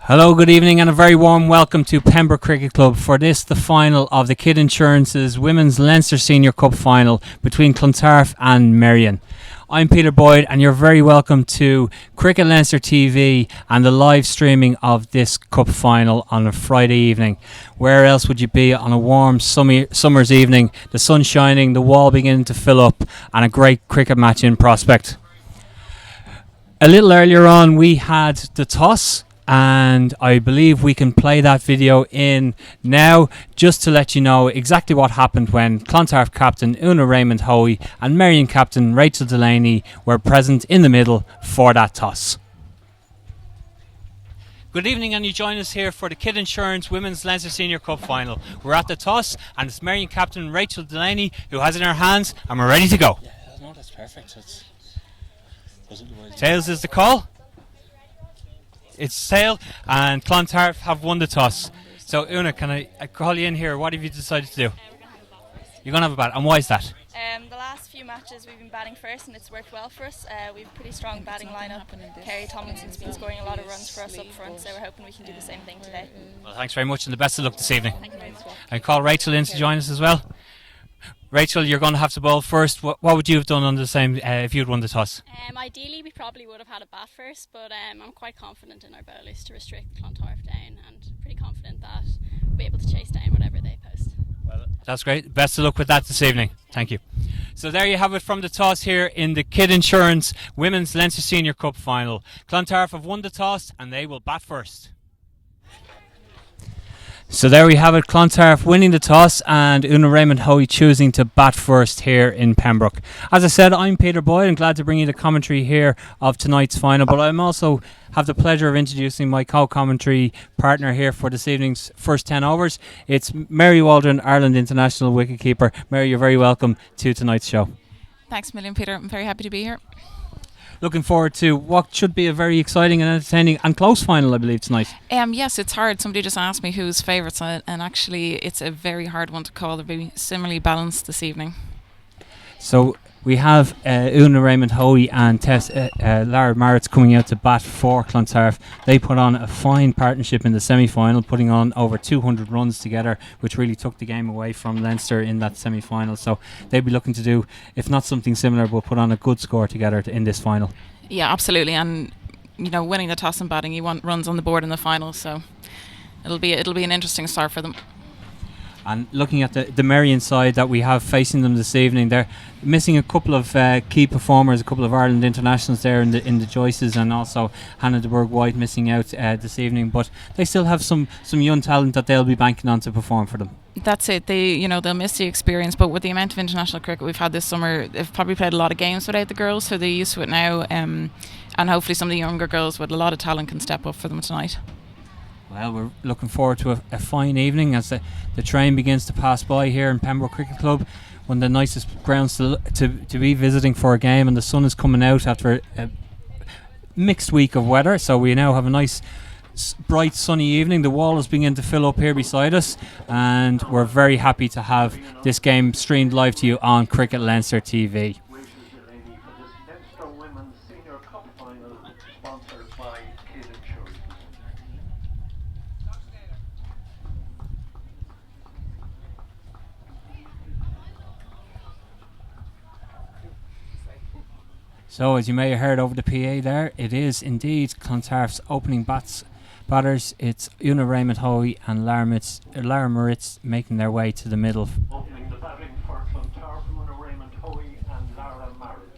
Hello, good evening, and a very warm welcome to Pembroke Cricket Club for this, the final of the Kid Insurance's Women's Leinster Senior Cup final between Clontarf and Merrion. I'm Peter Boyd, and you're very welcome to Cricket Leinster TV and the live streaming of this cup final on a Friday evening. Where else would you be on a warm summer's evening, the sun shining, the wall beginning to fill up, and a great cricket match in prospect? A little earlier on we had the toss, and I believe we can play that video in now just to let you know exactly what happened when Clontarf captain Una Raymond-Hoey and Merrion captain Rachel Delaney were present in the middle for that toss. Good evening, and you join us here for the Kid Insurance Women's Leinster Senior Cup final. We're at the toss, and it's Merrion captain Rachel Delaney who has it in her hands, and we're ready to go. Yeah, no, that's perfect. Tails is the call. It's tail, and Clontarf have won the toss. So Una, can I call you in here? What have you decided to do? You're going to have a bat, and why is that? The last few matches we've been batting first, and it's worked well for us. We have a pretty strong batting lineup. Kerry Tomlinson's been scoring a lot of runs for us up front, so we're hoping we can do the same thing today. Well, thanks very much, and the best of luck this evening. Thank you very much. I call Rachel in to join us as well. Rachel, you're going to have to bowl first. What would you have done on the same if you'd won the toss? Ideally, we probably would have had a bat first, but I'm quite confident in our bowlers to restrict Clontarf down, and pretty confident that we'll be able to chase down whatever they post. Well, that's great. Best of luck with that this evening. Thank you. So there you have it from the toss here in the Kid Insurance Women's Leinster Senior Cup final. Clontarf have won the toss, and they will bat first. So there we have it, Clontarf winning the toss and Una Raymond-Hoey choosing to bat first here in Pembroke. As I said, I'm Peter Boyd. I'm glad to bring you the commentary here of tonight's final, but I'm also have the pleasure of introducing my co-commentary partner here for this evening's first 10 overs. It's Mary Waldron, Ireland international wicketkeeper. Mary, you're very welcome to tonight's show. Thanks a million, Peter. I'm very happy to be here. Looking forward to what should be a very exciting and entertaining and close final, I believe, tonight. Yes, it's hard. Somebody just asked me who's favourites, and actually it's a very hard one to call. They'll be similarly balanced this evening. So we have Una Raymond-Hoey and Lara Maritz coming out to bat for Clontarf. They put on a fine partnership in the semi-final, putting on over 200 runs together, which really took the game away from Leinster in that semi-final. So they'll be looking to do, if not something similar, but put on a good score together in this final. Yeah, absolutely. And you know, winning the toss and batting, you want runs on the board in the final. So it'll be an interesting start for them. And looking at the Merrion side that we have facing them this evening, they're missing a couple of key performers, a couple of Ireland internationals there in the Joyces, and also Hannah de Burgh-White missing out this evening. But they still have some young talent that they'll be banking on to perform for them. That's it. They'll miss the experience, but with the amount of international cricket we've had this summer, they've probably played a lot of games without the girls, so they're used to it now. And hopefully some of the younger girls with a lot of talent can step up for them tonight. Well, we're looking forward to a fine evening as the train begins to pass by here in Pembroke Cricket Club, one of the nicest grounds to be visiting for a game, and the sun is coming out after a mixed week of weather, so we now have a nice bright sunny evening. The wall is beginning to fill up here beside us, and we're very happy to have this game streamed live to you on Cricket Leinster TV. So, as you may have heard over the PA there, it is indeed Clontarf's opening batters. It's Una Raymond-Hoey and Lara Maritz making their way to the middle. Opening the batting for Clontarf, Una Raymond-Hoey and Lara Maritz.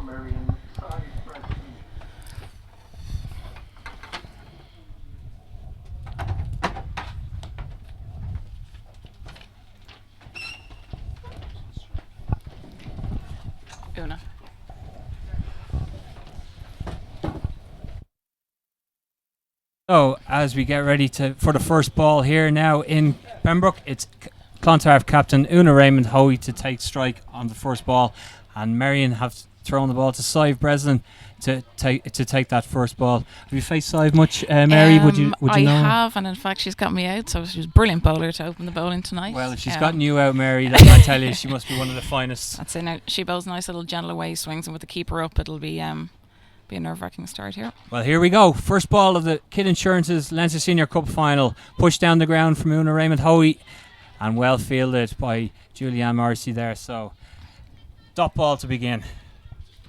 Merrion side Preston. Una. So as we get ready for the first ball here now in Pembroke, it's Clontarf captain Una Raymond-Hoey to take strike on the first ball, and Merrion have throwing the ball to Sive Breslin to take that first ball. Have you faced Sive much, Mary? Would you I know? have, and in fact she's got me out, so she's a brilliant bowler to open the bowling tonight. Well, if she's gotten you out, Mary, then I tell you, she must be one of the finest. That's it. Now she bowls nice little gentle away swings, and with the keeper up, it'll be a nerve-wracking start here. Well, here we go. First ball of the Kid Insurance's Leinster Senior Cup final. Pushed down the ground from Una Raymond Hoey, and well fielded by Julianne Morrissey there. So, dot ball to begin.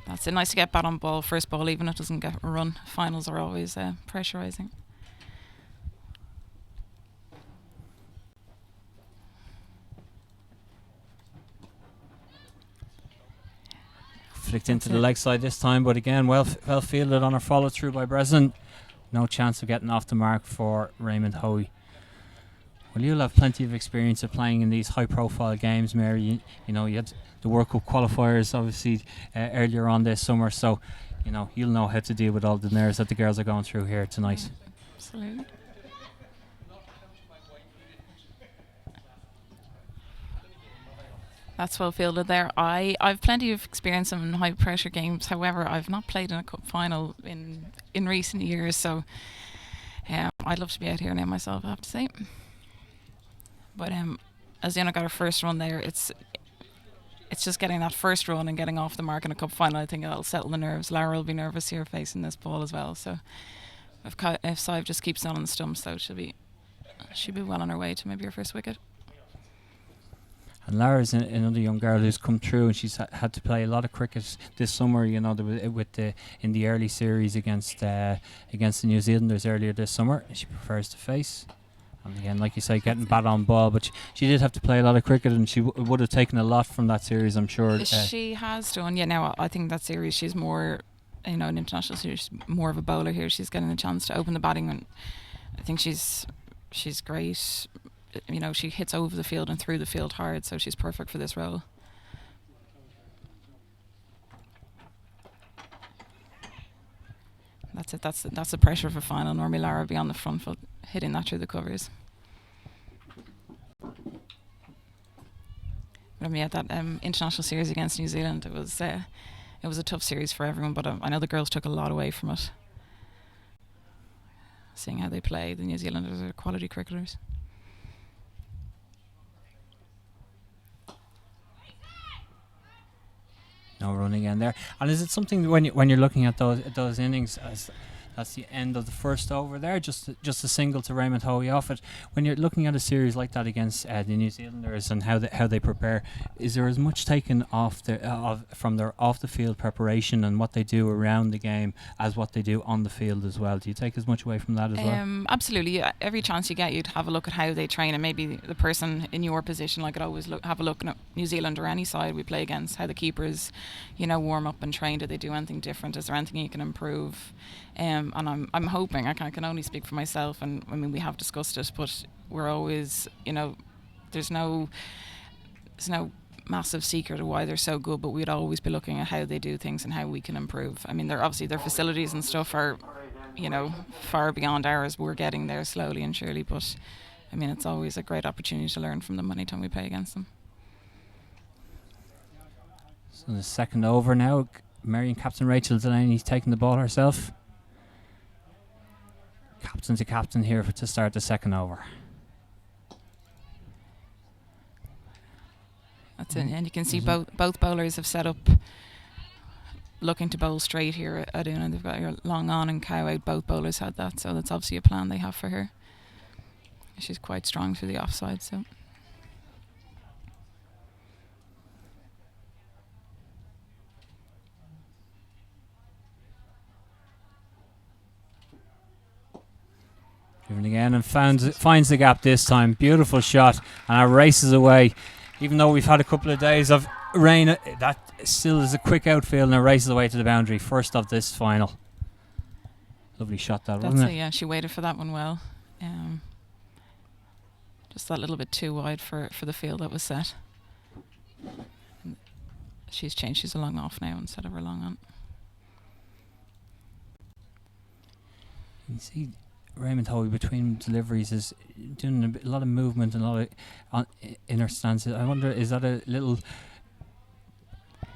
That's it. Nice to get bat on ball first ball, even if it doesn't get a run. Finals are always pressurising. Flicked into the leg side this time, but again, well fielded on her follow through by Breslin. No chance of getting off the mark for Raymond Hoey. Well, you'll have plenty of experience of playing in these high-profile games, Mary. You know, you had the World Cup qualifiers, obviously, earlier on this summer, so you'll know how to deal with all the nerves that the girls are going through here tonight. Absolutely. That's well fielded there. I've plenty of experience in high pressure games. However, I've not played in a cup final in recent years, so I'd love to be out here now myself, I have to say. But as Diana got her first run there, it's just getting that first run and getting off the mark in a cup final. I think that'll settle the nerves. Lara will be nervous here facing this ball as well. So if Sive just keeps on the stumps, though, she'll be well on her way to maybe her first wicket. And Lara's another young girl who's come through, and she's had to play a lot of cricket this summer. You know, in the early series against the New Zealanders earlier this summer. She prefers to face, and again, like you say, getting bat on ball. But she did have to play a lot of cricket, and she would have taken a lot from that series, I'm sure. She has done. Yeah. Now I think that series she's more, an international series, more of a bowler here. She's getting a chance to open the batting, and I think she's great. She hits over the field and through the field hard, so she's perfect for this role. That's it. That's the pressure of a final. Normally Lara would be on the front foot, hitting that through the covers. But that international series against New Zealand, it was a tough series for everyone. But I know the girls took a lot away from it. Seeing how they play, the New Zealanders are quality cricketers. No running in there. And is it something when you're looking at those innings, as that's the end of the first over there, just a single to Raymond Hoey off it, when you're looking at a series like that against the New Zealanders and how they prepare, is there as much taken off from their off the field preparation and what they do around the game as what they do on the field as well? Do you take as much away from that as well? Absolutely. Yeah. Every chance you get, you'd have a look at how they train, and maybe the person in your position, like, I'd always have a look at New Zealand or any side we play against, how the keepers, warm up and train. Do they do anything different? Is there anything you can improve? And I'm hoping, I can only speak for myself, and I mean, we have discussed it, but we're always, there's no massive secret of why they're so good, but we'd always be looking at how they do things and how we can improve. I mean, their facilities and stuff are, far beyond ours. We're getting there slowly and surely, but I mean, it's always a great opportunity to learn from them anytime we play against them. So the second over now, Merrion captain Rachel Delaney's taking the ball herself. Captain to captain here to start the second over. That's it, and you can see both bowlers have set up looking to bowl straight here at Una. They've got your long on and cow out. Both bowlers had that, so that's obviously a plan they have for her. She's quite strong through the offside, so. Given again and finds the gap this time. Beautiful shot, and it races away. Even though we've had a couple of days of rain, that still is a quick outfield, and it races away to the boundary. First of this final. Lovely shot that, wasn't it? Yeah, she waited for that one well. Just that little bit too wide for the field that was set. She's changed. She's a long off now instead of her long on. You see Raymond Hoey between deliveries is doing a lot of movement and a lot of in her stance. I wonder, is that a little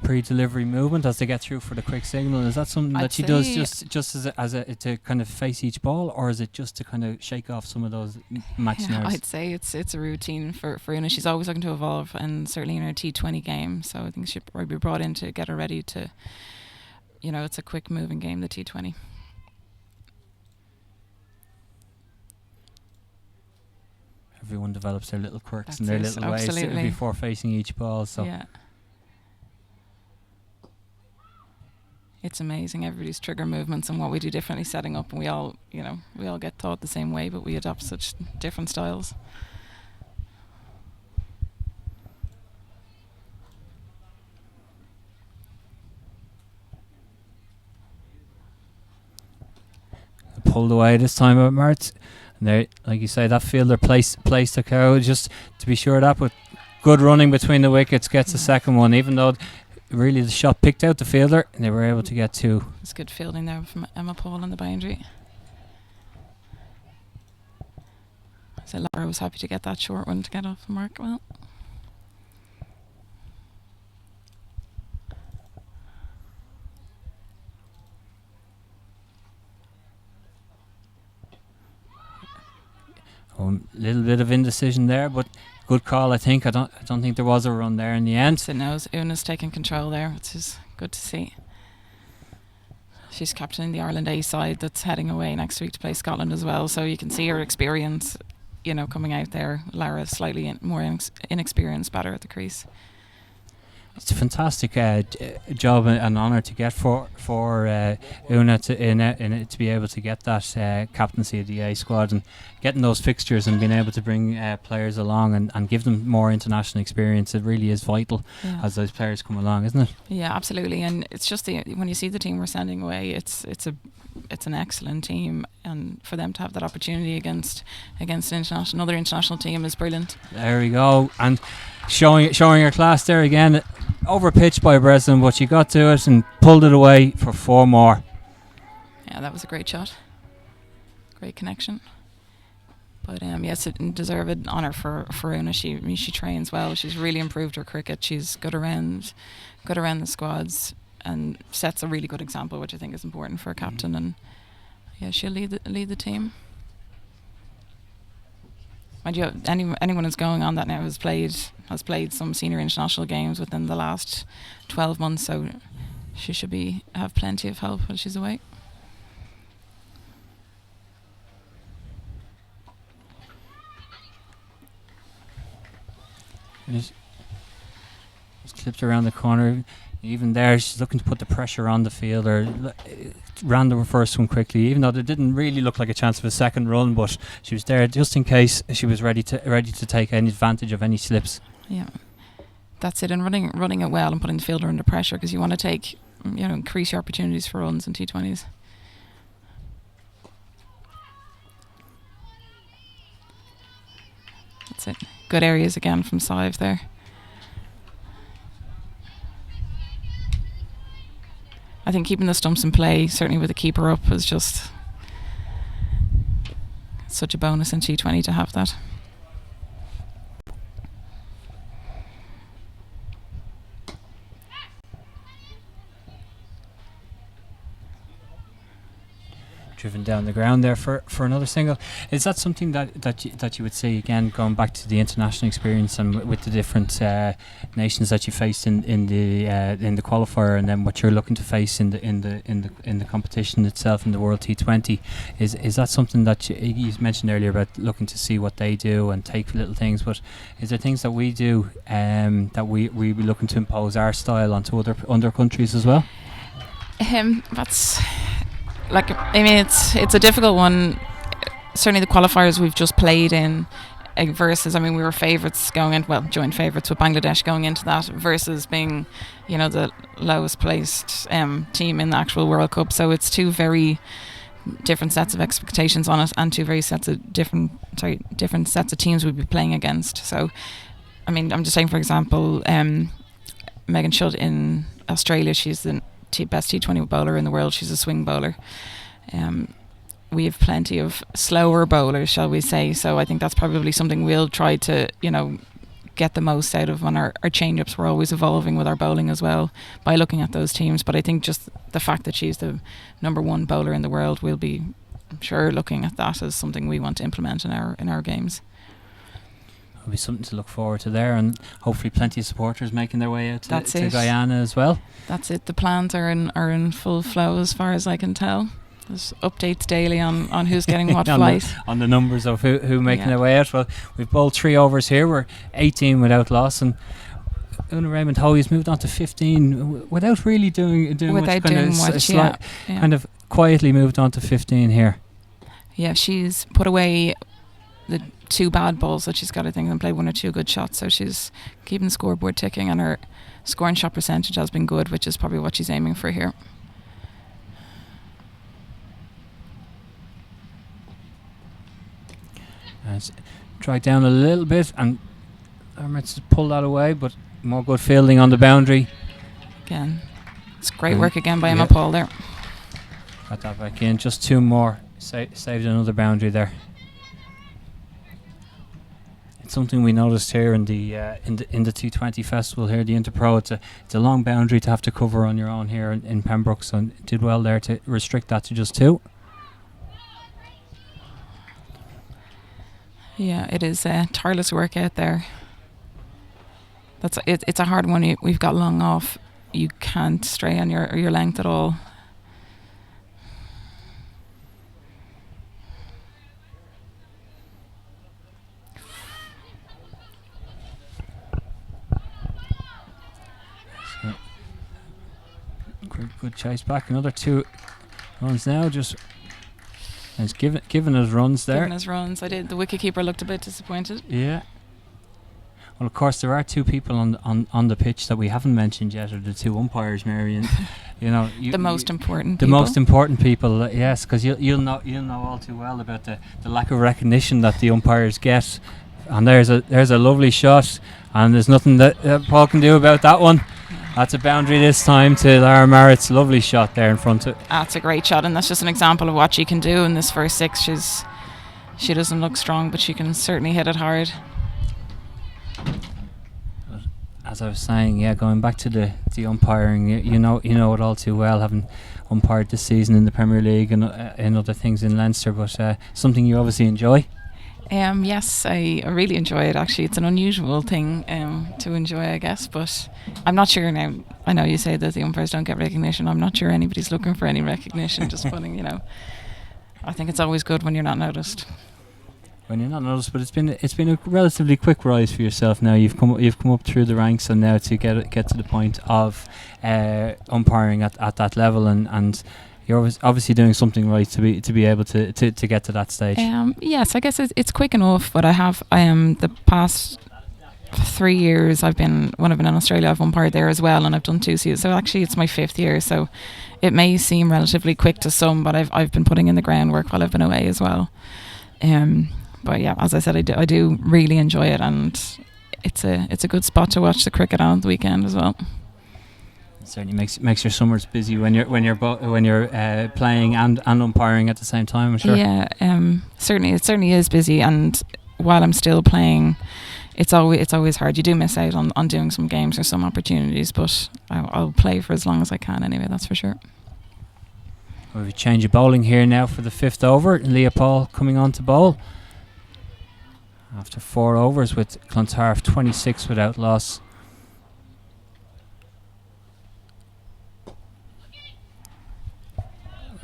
pre-delivery movement as they get through for the quick signal? Is that something that she does just as a to kind of face each ball, or is it just to kind of shake off some of those match nerves? I'd say it's a routine for Una. She's always looking to evolve, and certainly in her T20 game. So I think she'll probably be brought in to get her ready to. It's a quick moving game, the T20. Everyone develops their little quirks That's and their it, little ways before facing each ball. So yeah. It's amazing, everybody's trigger movements and what we do differently setting up, and we all get taught the same way, but we adopt such different styles. Pulled away this time out Mart, and there, like you say, that fielder placed the cow just to be sure that, but good running between the wickets gets the second one, even though really the shot picked out the fielder and they were able to get two. It's good fielding there from Emma Paul on the boundary. So Laura was happy to get that short one to get off the mark well. A little bit of indecision there, but good call, I think. I don't think there was a run there in the end. So no, Una's taking control there, which is good to see. She's captaining the Ireland A side that's heading away next week to play Scotland as well, so you can see her experience, coming out there. Lara slightly more inexperienced batter at the crease. It's a fantastic job and honour to get for Una to be able to get that captaincy of the A squad and getting those fixtures and being able to bring players along and give them more international experience. It really is vital as those players come along, isn't it? Yeah, absolutely. And it's just when you see the team we're sending away, it's an excellent team, and for them to have that opportunity against another international team is brilliant. There we go, and showing her class there again. Over pitched by Breslin, but she got to it and pulled it away for 4 more. Yeah, that was a great shot. Great connection. But yes, it deserved honour for Una. She trains well. She's really improved her cricket. She's good around the squads and sets a really good example, which I think is important for a captain. And yeah, she'll lead the team. Mind you, anyone who's going on that now has played some senior international games within the last 12 months, so she should have plenty of help while she's away. Just clipped around the corner. Even there, she's looking to put the pressure on the fielder. Ran the first one quickly, even though there didn't really look like a chance of a second run, but she was there just in case she was ready to take any advantage of any slips. Yeah, that's it. And running it well and putting the fielder under pressure, because you want to increase your opportunities for runs in T20s. That's it. Good areas again from Sive there. I think keeping the stumps in play, certainly with the keeper up, is just such a bonus in T20 to have that. Driven down the ground there for another single. Is that something that you would see again, going back to the international experience and with the different nations that you faced in the qualifier, and then what you're looking to face in the competition itself in the World T20? Is that something that you mentioned earlier about looking to see what they do and take little things? But is there things that we do that we be looking to impose our style onto other countries as well? That's. It's a difficult one. Certainly the qualifiers we've just played in versus, we were favourites going in, joint favourites with Bangladesh going into that, versus being, the lowest placed team in the actual World Cup. So it's two very different sets of expectations on it, and two very different sets of teams we'd be playing against. So, I'm just saying, for example, Megan Shutt in Australia, she's the best T20 bowler in the world. She's a swing bowler. We have plenty of slower bowlers, shall we say, so I think that's probably something we'll try to get the most out of, and our change-ups were always evolving with our bowling as well by looking at those teams. But I think just the fact that she's the number one bowler in the world, we'll be, I'm sure, looking at that as something we want to implement in our games. It'll be something to look forward to there, and hopefully plenty of supporters making their way out to Guyana as well. That's it. The plans are in full flow as far as I can tell. There's updates daily on who's getting what flight. On the numbers of who making their way out. Well, we've bowled 3 overs here. We're 18 without loss, and Una Raymond Hoey's moved on to 15 without really doing without much. Doing much, Kind of quietly moved on to 15 here. Yeah, she's put away the 2 bad balls that she's got, I think, and played 1 or 2 good shots. So she's keeping the scoreboard ticking, and her score and shot percentage has been good, which is probably what she's aiming for here. Drag down a little bit, and Emirates pull that away, but more good fielding on the boundary. Again, it's great work again by Emma Paul there. Got that back in. Just 2 more. Saved another boundary there. It's something we noticed here in the T20 festival here, the Interpro. It's a long boundary to have to cover on your own here in Pembroke, so it did well there to restrict that to just 2. Yeah, it is tireless work out there. It's a hard one. We've got long off. You can't stray on your length at all. Good chase back. Another 2 runs now. Just and it's given us runs there. Given us runs. The wicketkeeper looked a bit disappointed. Yeah. Well, of course, there are 2 people on the pitch that we haven't mentioned yet, are the 2 umpires, Merrion. The most important people. Yes, because you'll know all too well about the lack of recognition that the umpires get. And there's a lovely shot, and there's nothing that Paul can do about that one. That's a boundary this time to Lara Marritt's lovely shot there in front of. That's a great shot, and that's just an example of what she can do in this first 6. She doesn't look strong, but she can certainly hit it hard. As I was saying, going back to the umpiring, you know it all too well, having umpired this season in the Premier League and in other things in Leinster, but something you obviously enjoy. Yes, I really enjoy it. Actually, it's an unusual thing to enjoy, I guess. But I'm not sure now. I know you say that the umpires don't get recognition. I'm not sure anybody's looking for any recognition. Just putting, I think it's always good when you're not noticed. When you're not noticed, but it's been a relatively quick rise for yourself now. You've come up through the ranks, and now to get to the point of umpiring at that level, and you're obviously doing something right to be able to get to that stage. Yes, I guess it's quick enough, but I have the past 3 years when I've been in Australia, I've umpired there as well, and I've done 2 seasons. So actually it's my 5th year, so it may seem relatively quick to some, but I've been putting in the groundwork while I've been away as well. But yeah, as I said, I do really enjoy it, and it's a good spot to watch the cricket on the weekend as well. It certainly makes your summers busy when you're playing and umpiring at the same time, I'm sure. Yeah, it certainly is busy, and while I'm still playing, it's always hard. You do miss out on doing some games or some opportunities, but I'll play for as long as I can anyway, that's for sure. We've a change of bowling here now for the 5th over. Leah Paul coming on to bowl after 4 overs with Clontarf 26 without loss.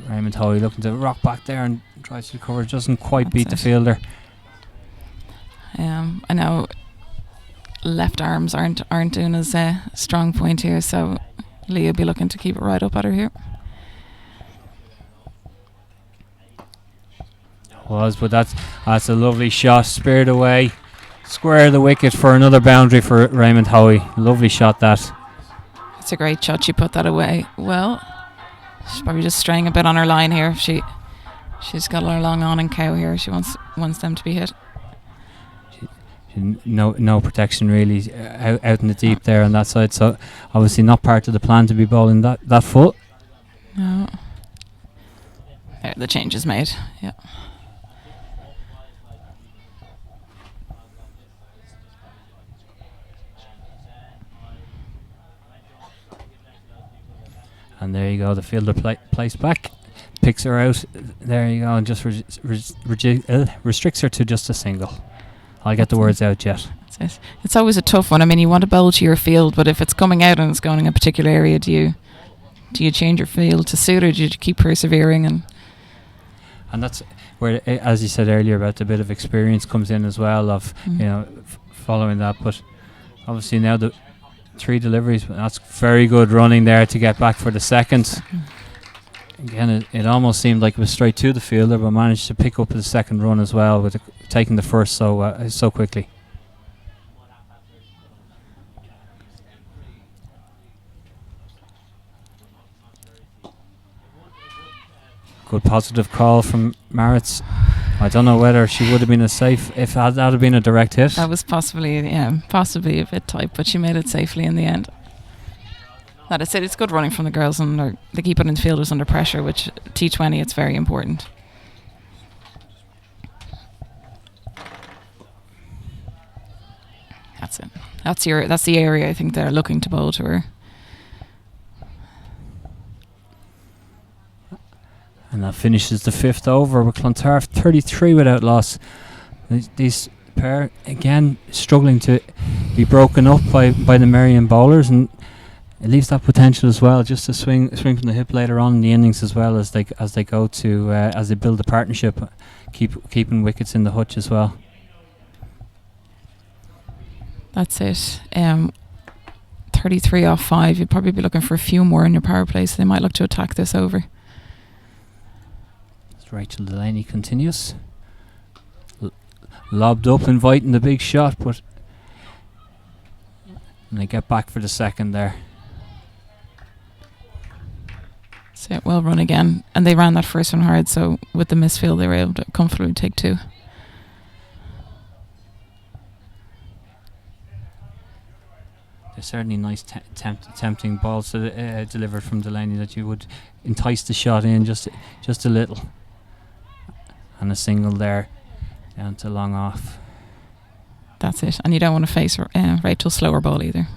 Raymond Hoey looking to rock back there and tries to recover, doesn't quite beat the fielder. I know left arms aren't doing as a strong point here, so Leah will be looking to keep it right up at her here. But that's a lovely shot, speared away, square the wicket for another boundary for Raymond Hoey. Lovely shot that. It's a great shot. She put that away well. She's probably just straying a bit on her line here. She's got her long on and cow here. She wants them to be hit. No protection really out in the deep there on that side. So obviously not part of the plan to be bowling that full. No. There, the change is made. Yeah. And there you go, the fielder placed back, picks her out, there you go, and just restricts her to just a single. I'll get the words out yet. That's it. It's always a tough one. I mean, you want to bowl to your field, but if it's coming out and it's going in a particular area, do you change your field to suit, or do you keep persevering? And that's where, as you said earlier, about the bit of experience comes in as well of following that. But obviously now the 3 deliveries, that's very good running there to get back for the second. Again, it almost seemed like it was straight to the fielder, but managed to pick up the second run as well with taking the first so quickly. Good positive call from Maritz. I don't know whether she would have been as safe if that had been a direct hit. That was possibly a bit tight, but she made it safely in the end. That is it. It's good running from the girls, and they keep putting the fielders under pressure, which T20, it's very important. That's it. That's the area I think they're looking to bowl to her. And that finishes the 5th over with Clontarf 33 without loss. These pair again struggling to be broken up by the Merrion bowlers, and it leaves that potential as well, just to swing from the hip later on in the innings as well as they go to as they build the partnership, keeping wickets in the hutch as well. That's it. 33 off 5. You'd probably be looking for a few more in your power play, so they might look to attack this over. Rachel Delaney continues. Lobbed up, inviting the big shot, and they get back for the second there. So well run again, and they ran that first one hard, so with the misfield they were able to comfortably take 2. They're certainly nice tempting balls delivered from Delaney that you would entice the shot in just a little. And a single there down to long off. That's it. And you don't want to face Rachel's slower ball either.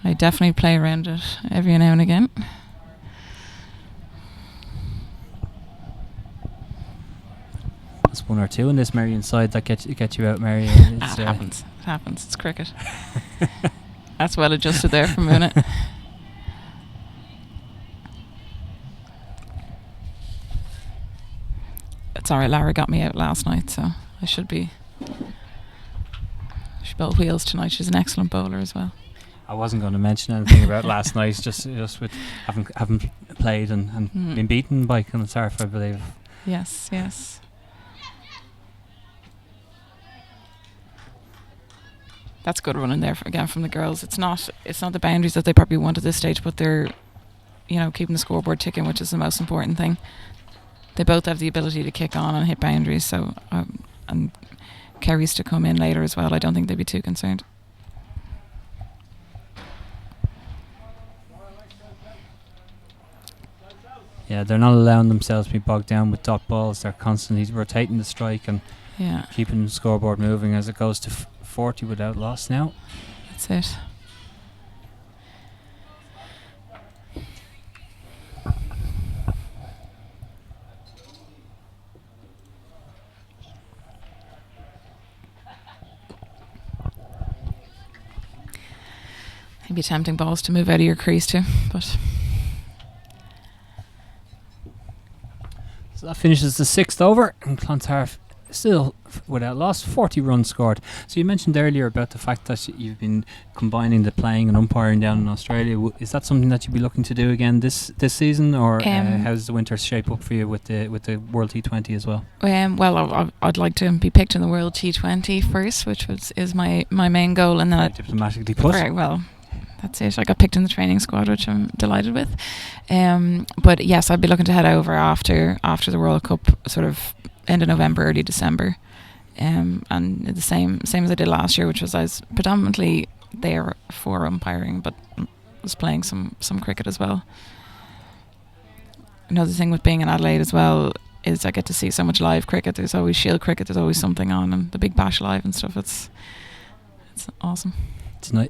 I definitely play around it every now and again. There's 1 or 2 in this Merrion side that get you out, Merrion. It happens. It happens. It's cricket. That's well adjusted there for a minute. It's alright, Lara got me out last night, so I should bowl wheels tonight. She's an excellent bowler as well. I wasn't going to mention anything about last night, just with having played and been beaten by Clontarf, I believe. Yes. That's good running there again from the girls. It's not the boundaries that they probably want at this stage, but they're keeping the scoreboard ticking, which is the most important thing. They both have the ability to kick on and hit boundaries, so and Kerry's to come in later as well. I don't think they'd be too concerned. Yeah, they're not allowing themselves to be bogged down with dot balls. They're constantly rotating the strike and keeping the scoreboard moving as it goes to 40 without loss now. That's it. Maybe tempting balls to move out of your crease too, but so that finishes the 6th over, and Clontarf still without loss, 40 runs scored. So you mentioned earlier about the fact that you've been combining the playing and umpiring down in Australia. Is that something that you'd be looking to do again this season, or how does the winter shape up for you with the World T20 as well? Well, I'd like to be picked in the World T20 first, which is my main goal, and then diplomatically put. Very well. That's it. I got picked in the training squad, which I'm delighted with. But yes, I'd be looking to head over after the World Cup, sort of end of November, early December, and the same as I did last year, which was I was predominantly there for umpiring, but was playing some cricket as well. Another thing with being in Adelaide as well is I get to see so much live cricket. There's always Shield cricket. There's always something on, and the Big Bash Live and stuff. It's awesome. It's nice.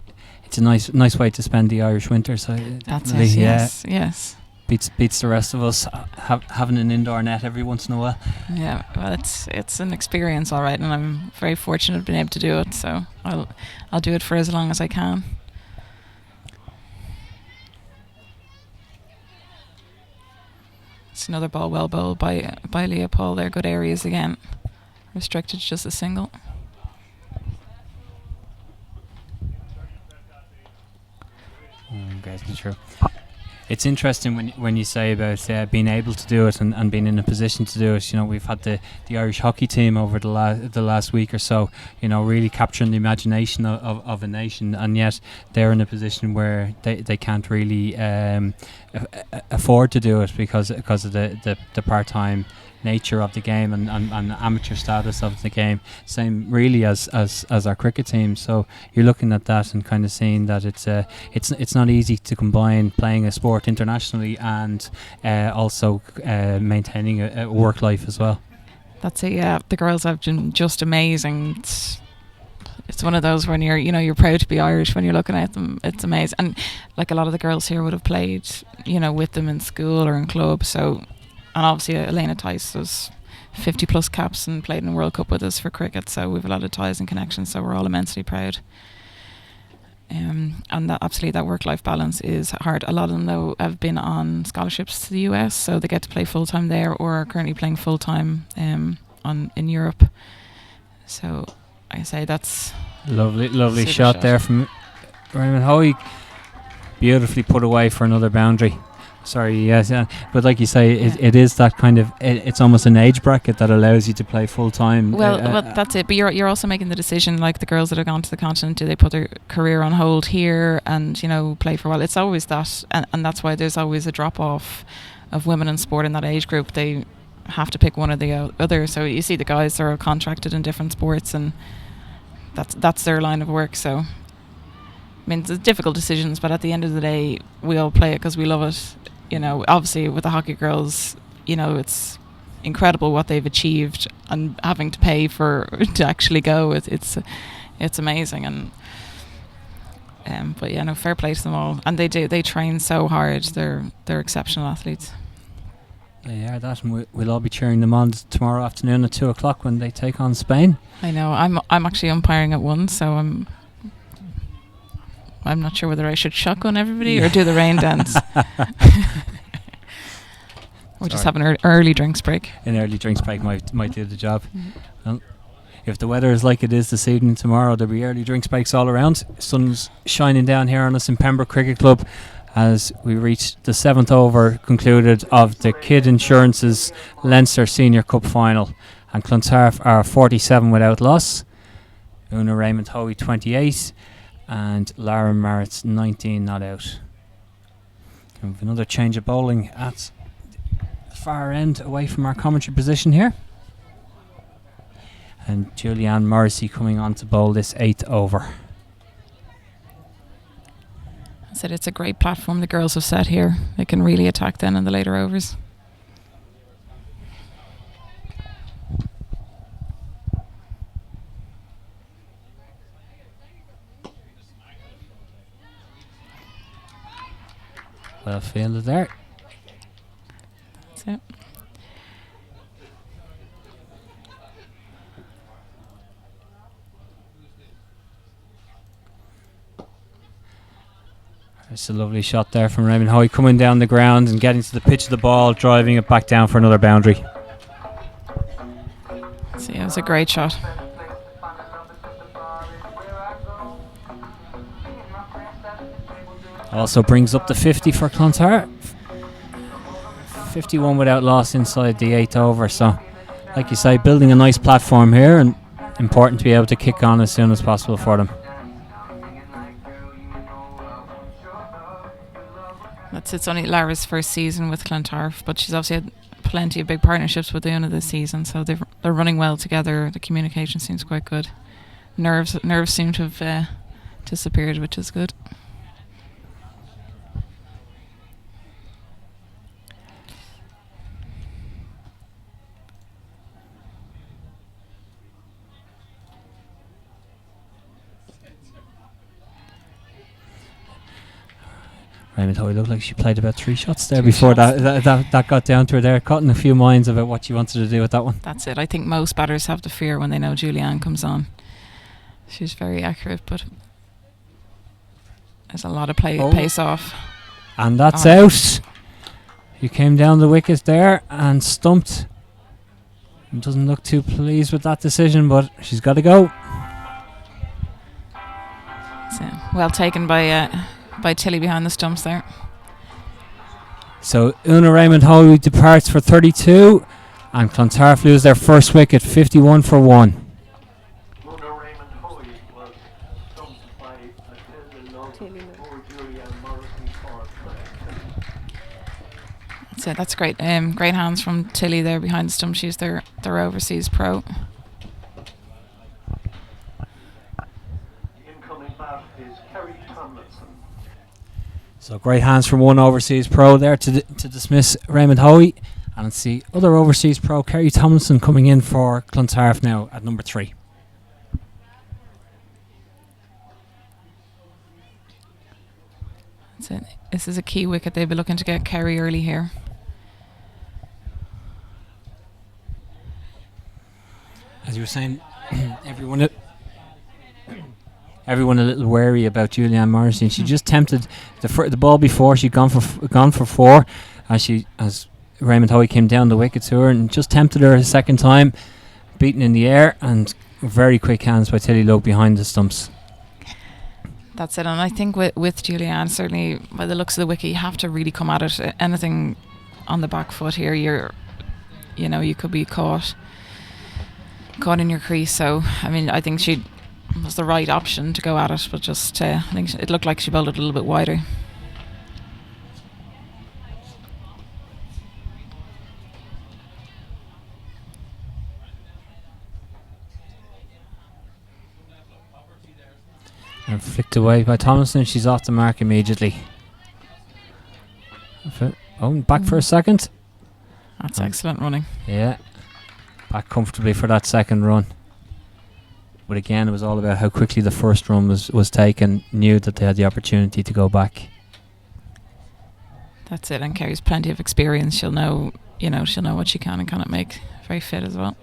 It's a nice way to spend the Irish winter. So That's definitely, it. Yes. beats the rest of us having an indoor net every once in a while. Yeah. Well, it's an experience, all right, and I'm very fortunate being able to do it. So I'll do it for as long as I can. It's another ball well bowled by Leopold. They're good areas again. Restricted to just a single. That's true. It's interesting when you say about being able to do it and being in a position to do it. You know, we've had the Irish hockey team over the last week or so, you know, really capturing the imagination of a nation, and yet they're in a position where they can't really afford to do it because of the part-time nature of the game and amateur status of the game, same really as our cricket team. So you're looking at that and kind of seeing that it's not easy to combine playing a sport internationally and also maintaining a work life as well. That's it. Yeah, the girls have been just amazing. It's one of those when you're proud to be Irish when you're looking at them. It's amazing, and like a lot of the girls here would have played with them in school or in club. So. And obviously Elena Tice has 50 plus caps and played in the World Cup with us for cricket, so we've a lot of ties and connections, so we're all immensely proud. And that absolutely, that work-life balance is hard. A lot of them though have been on scholarships to the US, so they get to play full-time there or are currently playing full-time in Europe. So I say that's lovely shot there from Raymond Hoey, beautifully put away for another boundary. Sorry, yes, yeah. But like you say, it is that kind of, it's almost an age bracket that allows you to play full time. Well, that's it. But you're also making the decision, like the girls that have gone to the continent, do they put their career on hold here and play for a while? It's always that, and that's why there's always a drop off of women in sport in that age group. They have to pick one or the other. So you see the guys that are contracted in different sports, and that's their line of work. So I mean, it's difficult decisions, but at the end of the day, we all play it because we love it. Obviously with the hockey girls, it's incredible what they've achieved, and having to pay to actually go, it's amazing. And but fair play to them all, and they train so hard. They're exceptional athletes. They are that, and we'll all be cheering them on tomorrow afternoon at 2:00 when they take on Spain. I know. I'm actually umpiring at 1, so I'm not sure whether I should shotgun everybody or do the rain dance. Or just have an early drinks break. An early drinks break might do the job. Well, if the weather is like it is this evening, tomorrow there'll be early drinks breaks all around. Sun's shining down here on us in Pembroke Cricket Club as we reach the 7th over concluded of the Kid Insurance's Leinster Senior Cup final, and Clontarf are 47 without loss. Una Raymond Hoey 28 and Lara Maritz 19 not out. We have another change of bowling at the far end away from our commentary position here, and Julianne Morrissey coming on to bowl this 8th over. I said it's a great platform the girls have set here. They can really attack then in the later overs. Well fielded there. That's it. It's a lovely shot there from Raymond Hoy, coming down the ground and getting to the pitch of the ball, driving it back down for another boundary. So yeah, it was a great shot. Also brings up the 50 for Clontarf. 51 without loss inside the 8th over. So, like you say, building a nice platform here, and important to be able to kick on as soon as possible for them. It's only Lara's first season with Clontarf, but she's obviously had plenty of big partnerships with Una this season, so they're running well together. The communication seems quite good. Nerves seem to have disappeared, which is good. Raymond Hoy looked like she played about 3 shots there before that got down to her there, caught in a few minds about what she wanted to do with that one. That's it. I think most batters have the fear when they know Julianne comes on. She's very accurate, but there's a lot of pace off. And that's out. He came down the wicket there and stumped. Doesn't look too pleased with that decision, but she's got to go. So, well taken by Tilly behind the stumps there. So Una Raymond Hoy departs for 32, and Clontarf lose their first wicket, 51 for 1. Una Raymond Hoy was stumped by Tilly or Julianne Morrison for So that's great. Great hands from Tilly there behind the stump. She's their overseas pro. So great hands from one overseas pro there to dismiss Raymond Hoy. And it's the other overseas pro, Kerry Tomlinson, coming in for Clontarf now at number 3. That's it. This is a key wicket. They'll be looking to get Kerry early here. As you were saying, everyone a little wary about Julianne Morrison. She just tempted the ball before. She'd gone for 4 as Raymond Hoy came down the wicket to her and just tempted her a second time, beaten in the air, and very quick hands by Tilly Logue behind the stumps. That's it. And I think with Julianne, certainly by the looks of the wicket, you have to really come at it. Anything on the back foot here, you could be caught in your crease. So I think she was the right option to go at it, but just I think it looked like she bowled it a little bit wider. And flicked away by Tomlinson. She's off the mark immediately. Back for a second. That's excellent running. Yeah, back comfortably for that second run. But again, it was all about how quickly the first run was taken. Knew that they had the opportunity to go back. That's it. And Kerry's plenty of experience. She'll know what she can and cannot make. Very fit as well.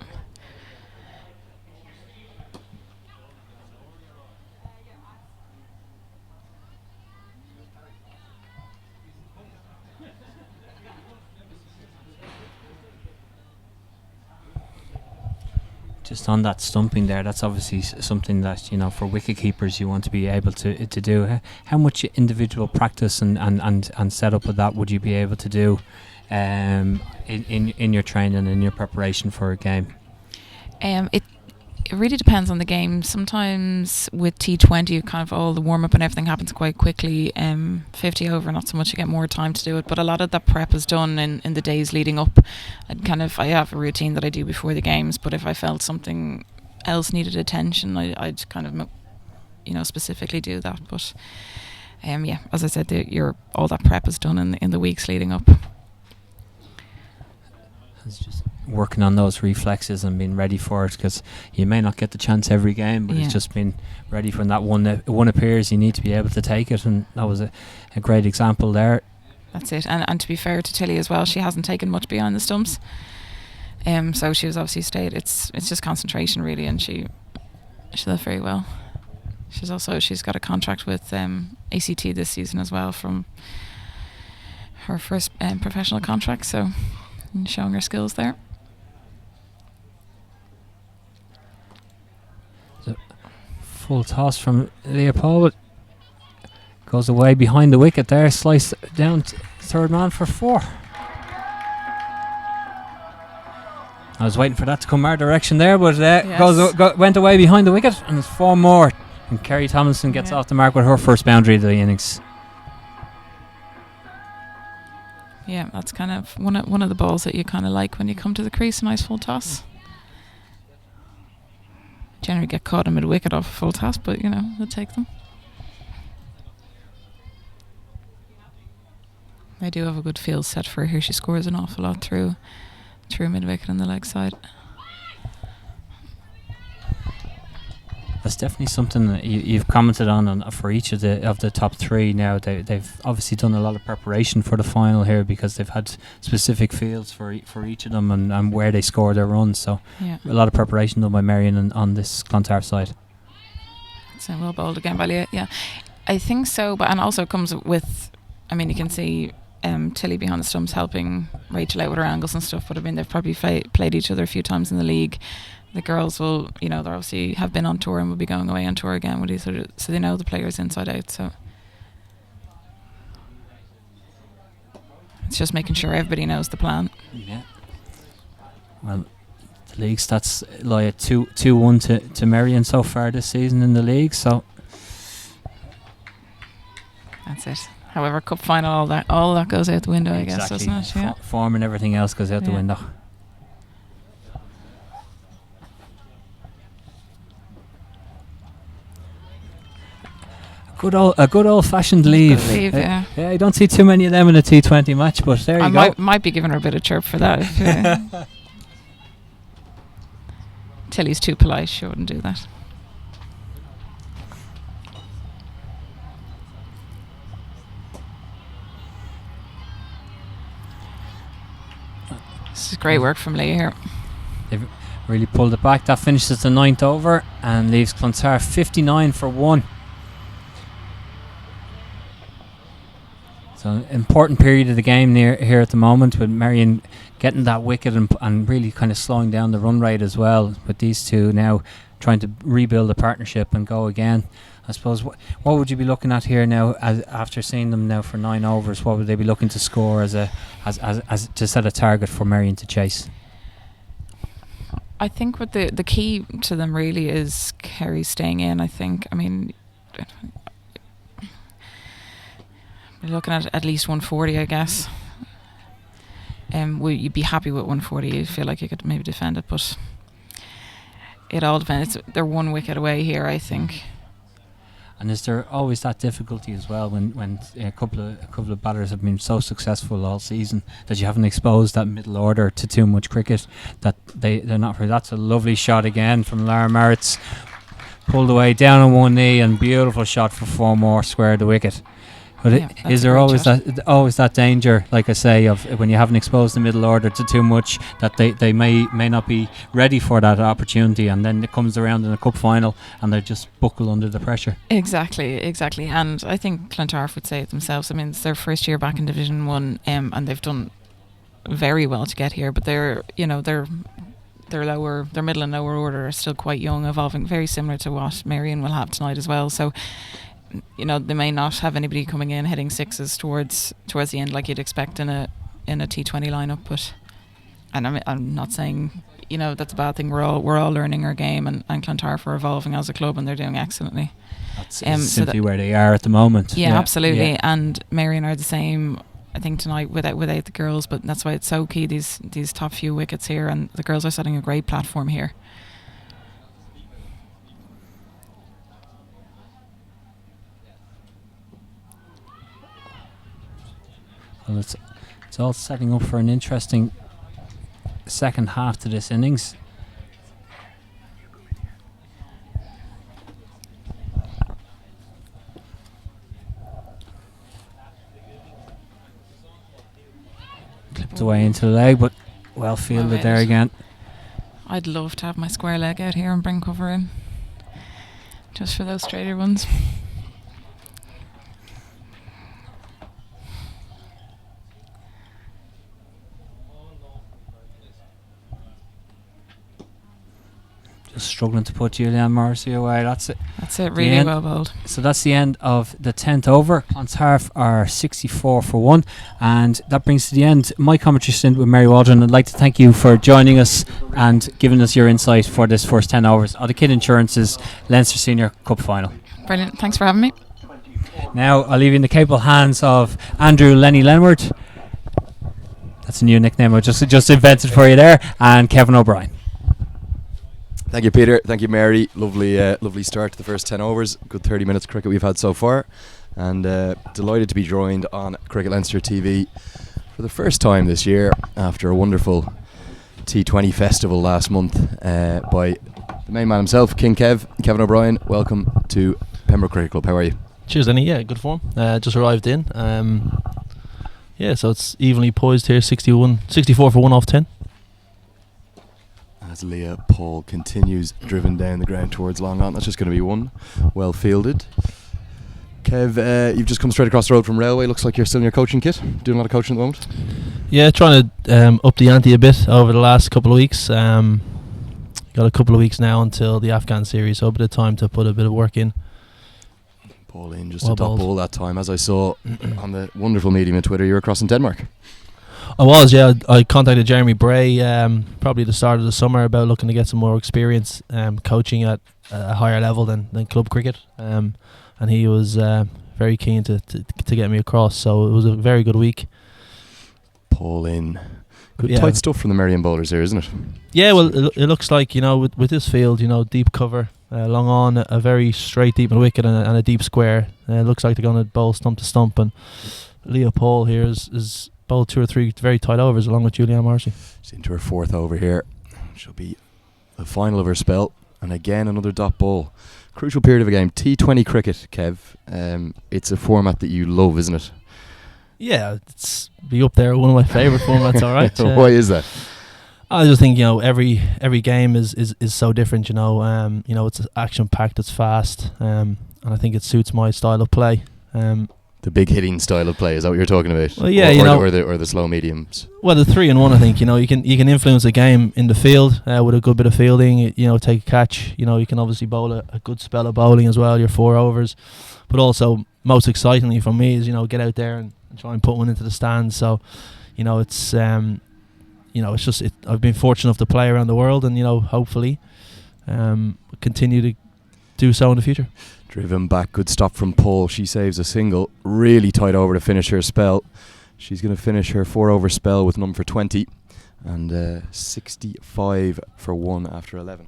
Just on that stumping there, that's obviously something that, for wicket keepers you want to be able to do. How much individual practice and setup of that would you be able to do in your training and in your preparation for a game? It really depends on the game. Sometimes with T20, kind of all the warm up and everything happens quite quickly. 50 over, not so much. You get more time to do it, but a lot of that prep is done in the days leading up. I have a routine that I do before the games, but if I felt something else needed attention, I'd kind of specifically do that. But as I said, all that prep is done in the weeks leading up. It's just working on those reflexes and being ready for it, because you may not get the chance every game, but it's just being ready for when that one appears. You need to be able to take it, and that was a great example there. That's it. And to be fair to Tilly as well, she hasn't taken much behind the stumps, so she was obviously stayed. It's just concentration really, and she did very well. She's got a contract with ACT this season as well, from her first professional contract, so showing her skills there. Full toss from Leopold. Goes away behind the wicket there. Sliced down third man for 4. I was waiting for that to come our direction there, but went away behind the wicket, and there's 4 more. And Kerry Tomlinson gets off the mark with her first boundary of the innings. Yeah, that's kind of one of the balls that you kind of like when you come to the crease. A nice full toss. Generally get caught in mid-wicket off a full toss, but they'll take them. They do have a good field set for her here. She scores an awful lot through mid-wicket and the leg side. That's definitely something that you've commented on for each of the top three. Now they've obviously done a lot of preparation for the final here because they've had specific fields for each of them and where they score their runs. So a lot of preparation done by Merrion on this Clontarf side. So well bowled again by Leah. Yeah, I think so. But and also comes with, I mean, you can see Tilly behind the stumps helping Rachel out with her angles and stuff. But I mean, they've probably played each other a few times in the league. The girls will, they obviously have been on tour and will be going away on tour again with each other, so they know the players inside out. So it's just making sure everybody knows the plan. Yeah. Well, the league stats lie at 2-1 to Merrion so far this season in the league. So that's it. However, cup final, all that goes out the window, I guess, doesn't it? Yeah. Form and everything else goes out the window. A good old-fashioned leave. Yeah, I don't see too many of them in a T20 match, but there you go. Might be giving her a bit of chirp for that. Tilly's too polite; she wouldn't do that. This is great work from Leah here. They've really pulled it back. That finishes the 9th over and leaves Clontarf 59 for 1. So important period of the game here at the moment with Merrion getting that wicket and really kind of slowing down the run rate as well, with these two now trying to rebuild a partnership and go again. I suppose what would you be looking at here now after seeing them now for 9 overs? What would they be looking to score as to set a target for Merrion to chase? I think what the key to them really is Kerry staying in. I mean, we're looking at least 140, I guess. You'd be happy with 140. You feel like you could maybe defend it, but it all depends. They're 1 wicket away here, I think. And is there always that difficulty as well when a couple of batters have been so successful all season that you haven't exposed that middle order to too much cricket, that they're not free? That's a lovely shot again from Lara Maritz, pulled away down on one knee, and beautiful shot for 4 more, squared the wicket. But is there always that danger, like I say, of when you haven't exposed the middle order to too much, that they may not be ready for that opportunity, and then it comes around in a cup final and they just buckle under the pressure? Exactly. And I think Clontarf would say it themselves. I mean, it's their first year back in Division 1, and they've done very well to get here, but their middle and lower order are still quite young, evolving, very similar to what Merrion will have tonight as well. So they may not have anybody coming in hitting sixes towards the end like you'd expect in a T20 lineup, but I'm not saying that's a bad thing. We're all learning our game, and Clontarf are evolving as a club, and they're doing excellently. That's simply where they are at the moment. Yeah, absolutely. Yeah. And Merrion are the same, I think, tonight without the girls, but that's why it's so key, these top few wickets here, and the girls are setting a great platform here. Well, it's all setting up for an interesting second half to this innings. Clipped away into the leg, but well fielded there again. I'd love to have my square leg out here and bring cover in, just for those straighter ones. Struggling to put Julianne Morrissey away. That's it. Really well bowled. So that's the end of the 10th over. Clontarf are 64 for 1, and that brings to the end my commentary stint with Mary Waldron. I'd like to thank you for joining us and giving us your insight for this first 10 overs of the Kid Insurance's Leinster Senior Cup Final. Brilliant. Thanks for having me. Now I'll leave you in the capable hands of Andrew Lenny Lenward. That's a new nickname I just invented for you there, and Kevin O'Brien. Thank you, Peter. Thank you, Mary. Lovely start to the first 10 overs. Good 30 minutes of cricket we've had so far, and delighted to be joined on Cricket Leinster TV for the first time this year after a wonderful T20 festival last month by The main man himself, King Kevin O'Brien. Welcome to Pembroke Cricket Club. How are you? Cheers, Denny. Yeah, good form. Just arrived in. So it's evenly poised here. 64 for 1 off 10. As Leah Paul continues driven down the ground towards long on. That's just going to be one. Well fielded. Kev, you've just come straight across the road from Railway. Looks like you're still in your coaching kit. Doing a lot of coaching at the moment. Yeah, trying to up the ante a bit over the last couple of weeks. Got a couple of weeks now until the Afghan series, so a bit of time to put a bit of work in. Ball in, just a dot ball that time. As I saw on the wonderful medium on Twitter, you were across in Denmark. I was, yeah. I contacted Jeremy Bray probably at the start of the summer about looking to get some more experience coaching at a higher level than club cricket. And he was very keen to get me across, so it was a very good week. Paul in. Good tight stuff from the Merrion bowlers here, isn't it? Yeah, well, it looks like, with this field, deep cover, long on, a very straight deep in the wicket and a deep square. It looks like they're going to bowl stump to stump, and Leah Paul here is bowled 2 or 3 very tight overs along with Julianne Morrissey. She's into her 4th over here. She'll be the final of her spell, and again another dot ball. Crucial period of a game. T20 cricket, Kev. It's a format that you love, isn't it? Yeah, it's be up there. One of my favourite formats. All right. Why is that? I just think every game is so different. It's action packed. It's fast, and I think it suits my style of play. The big hitting style of play, is that what you're talking about? Well, yeah, or the slow mediums. Well, the 3-in-1, I think. You can influence a game in the field with a good bit of fielding. Take a catch. You can obviously bowl a good spell of bowling as well. Your 4 overs, but also most excitingly for me is get out there and try and put one into the stands. So, it's it's just I've been fortunate enough to play around the world, and hopefully, continue to do so in the future. Driven back, good stop from Paul. She saves a single, really tight over to finish her spell. She's going to finish her 4 over spell with number 20 and 65 for 1 after 11.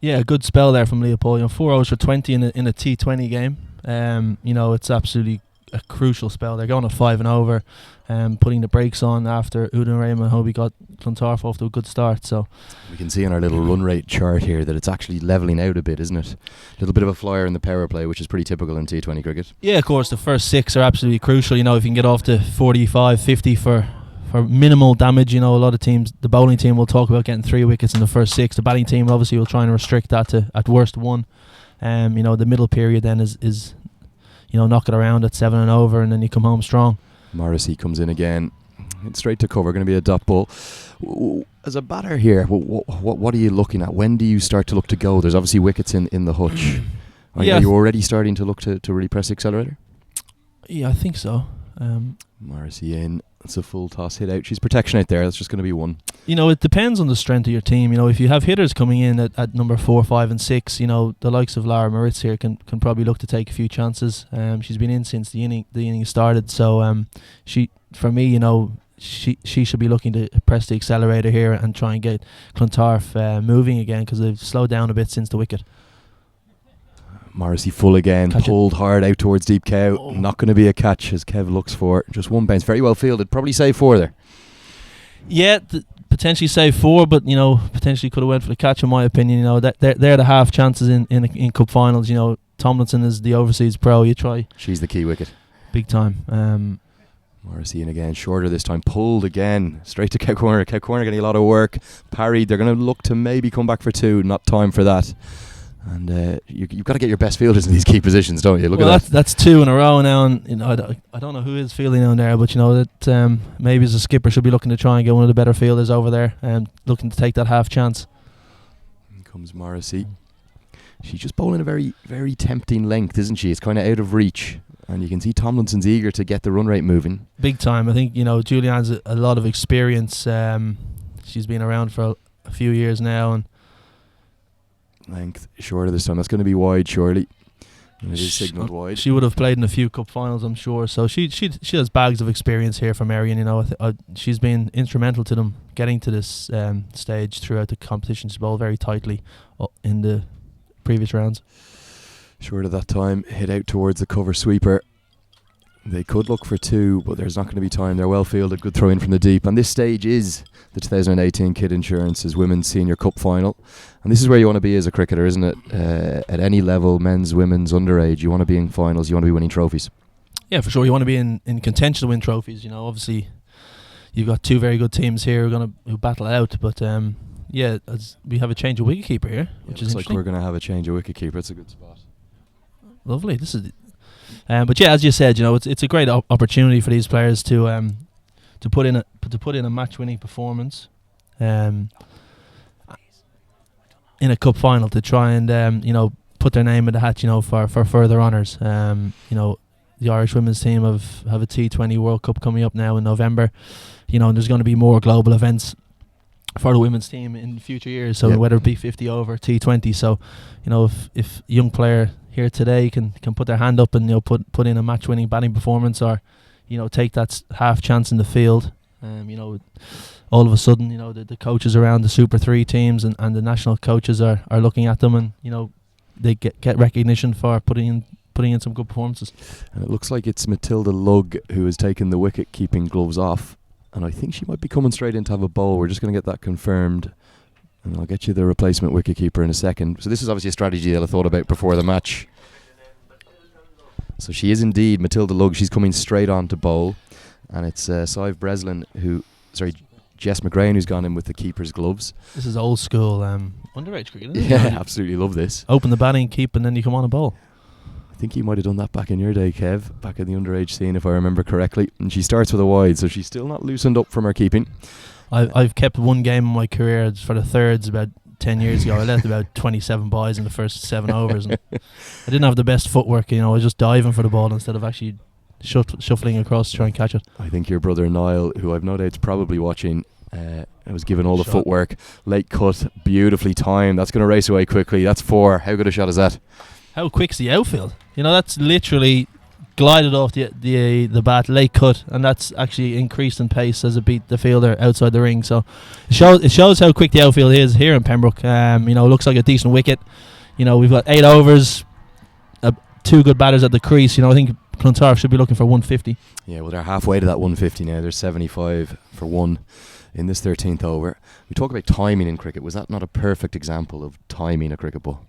Yeah, a good spell there from Leah Paul. 4 overs for 20 in a T20 game. It's absolutely a crucial spell. They're going at 5 and over, putting the brakes on after Udon Raymond Hobie got Clontarf off to a good start. So we can see on our little run rate chart here that it's actually levelling out a bit, isn't it? A little bit of a flyer in the power play, which is pretty typical in T20 cricket. Yeah, of course, the first 6 are absolutely crucial. If you can get off to 45, 50 for minimal damage, a lot of teams, the bowling team will talk about getting 3 wickets in the first 6. The batting team obviously will try and restrict that to at worst 1. The middle period then is knock it around at 7 and over, and then you come home strong. Morrissey comes in again. It's straight to cover, going to be a dot ball. As a batter here, what are you looking at? When do you start to look to go? There's obviously wickets in the hutch. Are you already starting to look to really press the accelerator? Yeah, I think so. Morrissey in. It's a full toss hit out. She's protection out there. That's just going to be 1. It depends on the strength of your team. If you have hitters coming in at number 4, 5 and 6, the likes of Lara Moritz here can probably look to take a few chances. She's been in since the inning started, so she should be looking to press the accelerator here and try and get Clontarf moving again, because they've slowed down a bit since the wicket. Morrissey full again, pulled hard out towards deep cow. Oh. Not going to be a catch as Kev looks for. Just 1 bounce. Very well fielded. Probably save 4 there. Yeah, potentially save 4, but potentially could have went for the catch in my opinion. That they're the half chances in cup finals. Tomlinson is the overseas pro. You try. She's the key wicket. Big time. Morrissey in again, shorter this time, pulled again, straight to cow corner. Cow corner getting a lot of work. Parried. They're going to look to maybe come back for 2. Not time for that. And you've got to get your best fielders in these key positions, don't you? Look at that. That's 2 in a row now, and I don't know who is fielding down there, but that maybe as a skipper should be looking to try and get one of the better fielders over there and looking to take that half chance. In comes Morrissey. She's just bowling a very, very tempting length, isn't she? It's kind of out of reach, and you can see Tomlinson's eager to get the run rate moving. Big time. I think Julianne's a lot of experience. She's been around for a few years now, and length shorter this time. That's going to be wide, surely. And it is signalled wide. She would have played in a few cup finals, I'm sure. So she has bags of experience here for Merrion. She's been instrumental to them getting to this stage throughout the competition. She bowled very tightly in the previous rounds. Short of that time, hit out towards the cover sweeper. They could look for 2, but there's not going to be time. They're well fielded, good throw in from the deep. And this stage is the 2018 Kid Insurance's Women's Senior Cup Final. And this is where you want to be as a cricketer, isn't it? At any level, men's, women's, underage, you want to be in finals, you want to be winning trophies. Yeah, for sure. You want to be in contention to win trophies. You know, obviously, you've got 2 very good teams here who battle it out. But we have a change of wicketkeeper here, which is looks interesting. like we're going to have a change of wicketkeeper. It's a good spot. Lovely. This is, but yeah, as you said, you know, it's a great opportunity for these players to put in a match-winning performance, in a cup final to try and put their name in the hat, you know, for further honours. You know, the Irish women's team have a T20 World Cup coming up now in November. You know, and there's going to be more global events for the women's team in future years. So whether it be 50 over, T20. So, you know, if a young player here today can put their hand up and, you know, put in a match-winning batting performance, or, you know, take that half chance in the field, you know, all of a sudden, you know, the coaches around the Super 3 teams and the national coaches are looking at them, and, you know, they get recognition for putting in some good performances. And it looks like it's Matilda Lugg who has taken the wicket-keeping gloves off, and I think she might be coming straight in to have a bowl. We're just going to get that confirmed, and I'll get you the replacement wicketkeeper in a second. So this is obviously a strategy they'll have thought about before the match. So she is indeed Matilda Lugg. She's coming straight on to bowl, and it's Jess McGrain who's gone in with the keeper's gloves. This is old school underage cricket, isn't it? Yeah, absolutely love this. Open the batting, keep, and then you come on a bowl. I think you might have done that back in your day, Kev, back in the underage scene, if I remember correctly. And she starts with a wide, so she's still not loosened up from her keeping. I've kept one game in my career for the thirds about 10 years ago. I left about 27 buys in the first 7 overs, and I didn't have the best footwork. You know, I was just diving for the ball instead of actually shuffling across to try and catch it. I think your brother Niall, who I've no doubt is probably watching, was given all the footwork. Late cut, beautifully timed. That's going to race away quickly. That's 4. How good a shot is that? How quick's the outfield? You know, that's literally glided off the bat, late cut, and that's actually increased in pace as it beat the fielder outside the ring. So it shows how quick the outfield is here in Pembroke. You know, it looks like a decent wicket. You know, we've got 8 overs, 2 good batters at the crease. You know, I think Clontarf should be looking for 150. Yeah, well, they're halfway to that 150 now. They're 75 for 1 in this 13th over. We talk about timing in cricket. Was that not a perfect example of timing a cricket ball?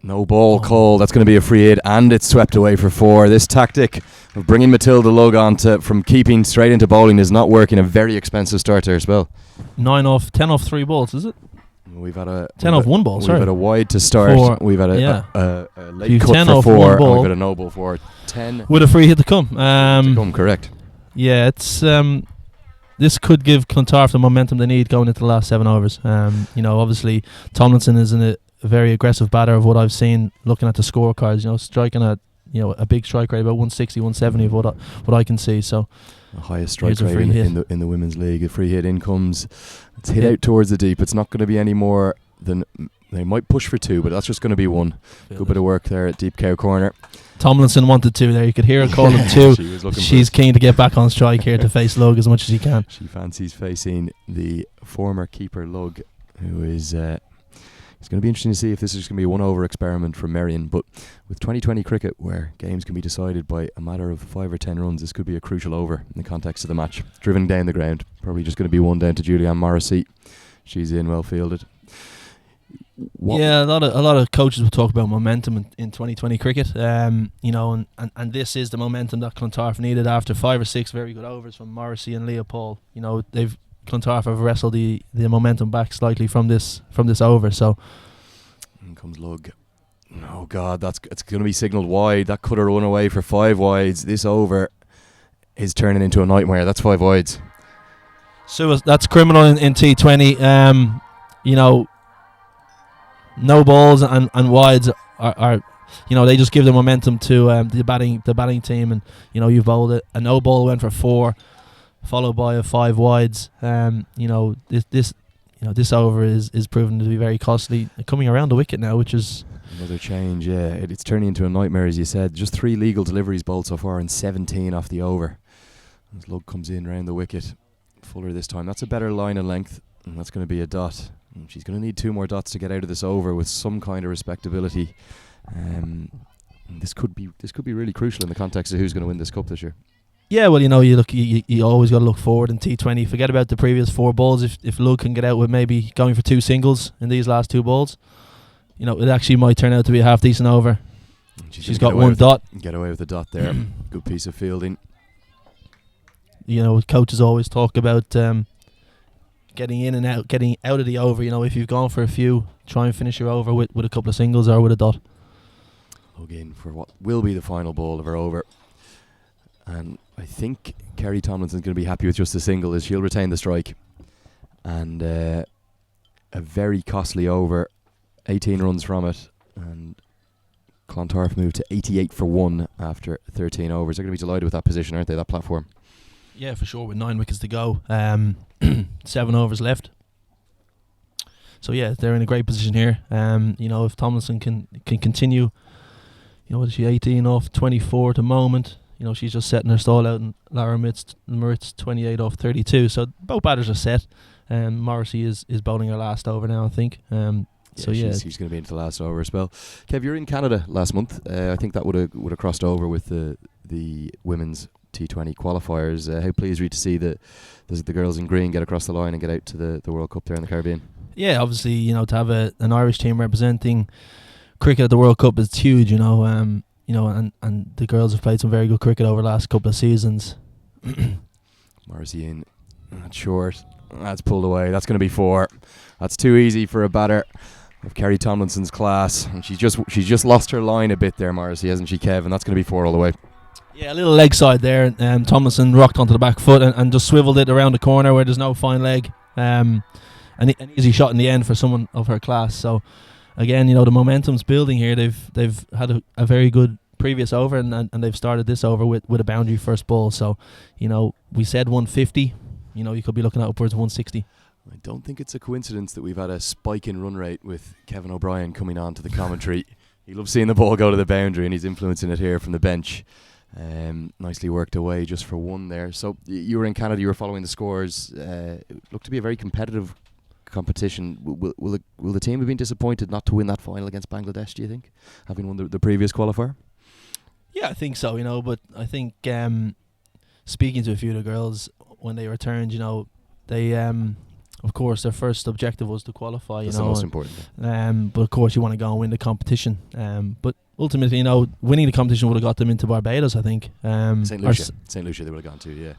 No ball call. That's going to be a free hit, and it's swept away for 4. This tactic of bringing Matilda Lugg on from keeping straight into bowling is not working. A very expensive start there as well. 10 off 3 balls, is it? We've had a 10 off 1 ball. We've had a wide to start. 4. We've had a late cut 10 for off 4, and ball. we've got a no ball for 10 with a free hit to come. Correct. Yeah, it's this could give Clontarf the momentum they need going into the last 7 overs. You know, obviously Tomlinson is a very aggressive batter of what I've seen looking at the scorecards. You know, striking at a big strike rate about 160, 170 of what I can see. So the highest strike rate in the women's league. A free hit in comes. It's hit out towards the deep. It's not going to be any more than, they might push for 2, but that's just going to be 1. Good bit of work there at deep cow corner. Tomlinson wanted 2 there. You could hear her calling 2. She's keen to get back on strike here to face Lugg as much as she can. She fancies facing the former keeper Lugg, who is it's going to be interesting to see if this is going to be a 1 over experiment from Merrion. But with 2020 cricket, where games can be decided by a matter of 5 or 10 runs, this could be a crucial over in the context of the match. Driven down the ground, probably just going to be 1 down to Julianne Morrissey. She's in, well fielded. Yeah, a lot of coaches will talk about momentum in 2020 cricket. You know, and this is the momentum that Clontarf needed after 5 or 6 very good overs from Morrissey and Leopold. You know, Clontarf have wrestled the momentum back slightly from this over. So in comes Lugg. Oh God, it's going to be signalled wide. That could have run away for 5 wides. This over is turning into a nightmare. That's 5 wides. So that's criminal in T20. You know, no balls and wides are you know, they just give the momentum to the batting team, and you know, you've bowled it. A no ball went for 4, followed by a 5 wides. You know, this over is proven to be very costly, coming around the wicket now, which is another change. Yeah, it's turning into a nightmare, as you said. Just 3 legal deliveries bowled so far and 17 off the over. As Lugg comes in round the wicket, fuller this time. That's a better line and length, and that's going to be a dot. And she's going to need 2 more dots to get out of this over with some kind of respectability. This could be really crucial in the context of who's going to win this cup this year. Yeah, well, you always got to look forward in T20. Forget about the previous 4 balls. If Lug can get out with maybe going for 2 singles in these last 2 balls, it actually might turn out to be a half decent over. She's got 1 dot. Get away with the dot there. Good piece of fielding. Coaches always talk about getting in and out, getting out of the over. If you've gone for a few, try and finish your over with a couple of singles or with a dot. Lug in for what will be the final ball of her over. And I think Kerry Tomlinson's going to be happy with just a single, as she'll retain the strike. And a very costly over, 18 runs from it. And Clontarf moved to 88 for 1 after 13 overs. They're going to be delighted with that position, aren't they, that platform? Yeah, for sure, with 9 wickets to go. 7 overs left. So yeah, they're in a great position here. If Tomlinson can continue, what is she, 18 off 24 at the moment. She's just setting her stall out, and Lara Moritz 28 off 32. So both batters are set. Morrissey is bowling her last over now, I think. She's going to be into the last over as well. Kev, you're in Canada last month. I think that would have crossed over with the women's T20 qualifiers. How pleased were you to see the girls in green get across the line and get out to the World Cup there in the Caribbean? Yeah, obviously, to have an Irish team representing cricket at the World Cup is huge. And the girls have played some very good cricket over the last couple of seasons. Morrissey in, that's short, that's pulled away. That's going to be 4. That's too easy for a batter of Kerry Tomlinson's class, and she's just lost her line a bit there, Morrissey, hasn't she, Kev? And that's going to be 4 all the way. Yeah, a little leg side there. Tomlinson rocked onto the back foot and just swiveled it around the corner where there's no fine leg. An easy shot in the end for someone of her class. So again, the momentum's building here. They've had a very good previous over, and they've started this over with a boundary first ball. So we said 150. You could be looking at upwards of 160. I don't think it's a coincidence that we've had a spike in run rate with Kevin O'Brien coming on to the commentary. He loves seeing the ball go to the boundary, and he's influencing it here from the bench. Nicely worked away just for 1 there. So you were in Canada, you were following the scores. It looked to be a very competitive competition. Will the team have been disappointed not to win that final against Bangladesh, do you think, having won the previous qualifier? Yeah, I think so, but I think speaking to a few of the girls when they returned, they of course their first objective was to qualify. That's the most important. But of course you want to go and win the competition. But ultimately, winning the competition would have got them into Barbados, I think. St. Lucia they would have gone to, yeah.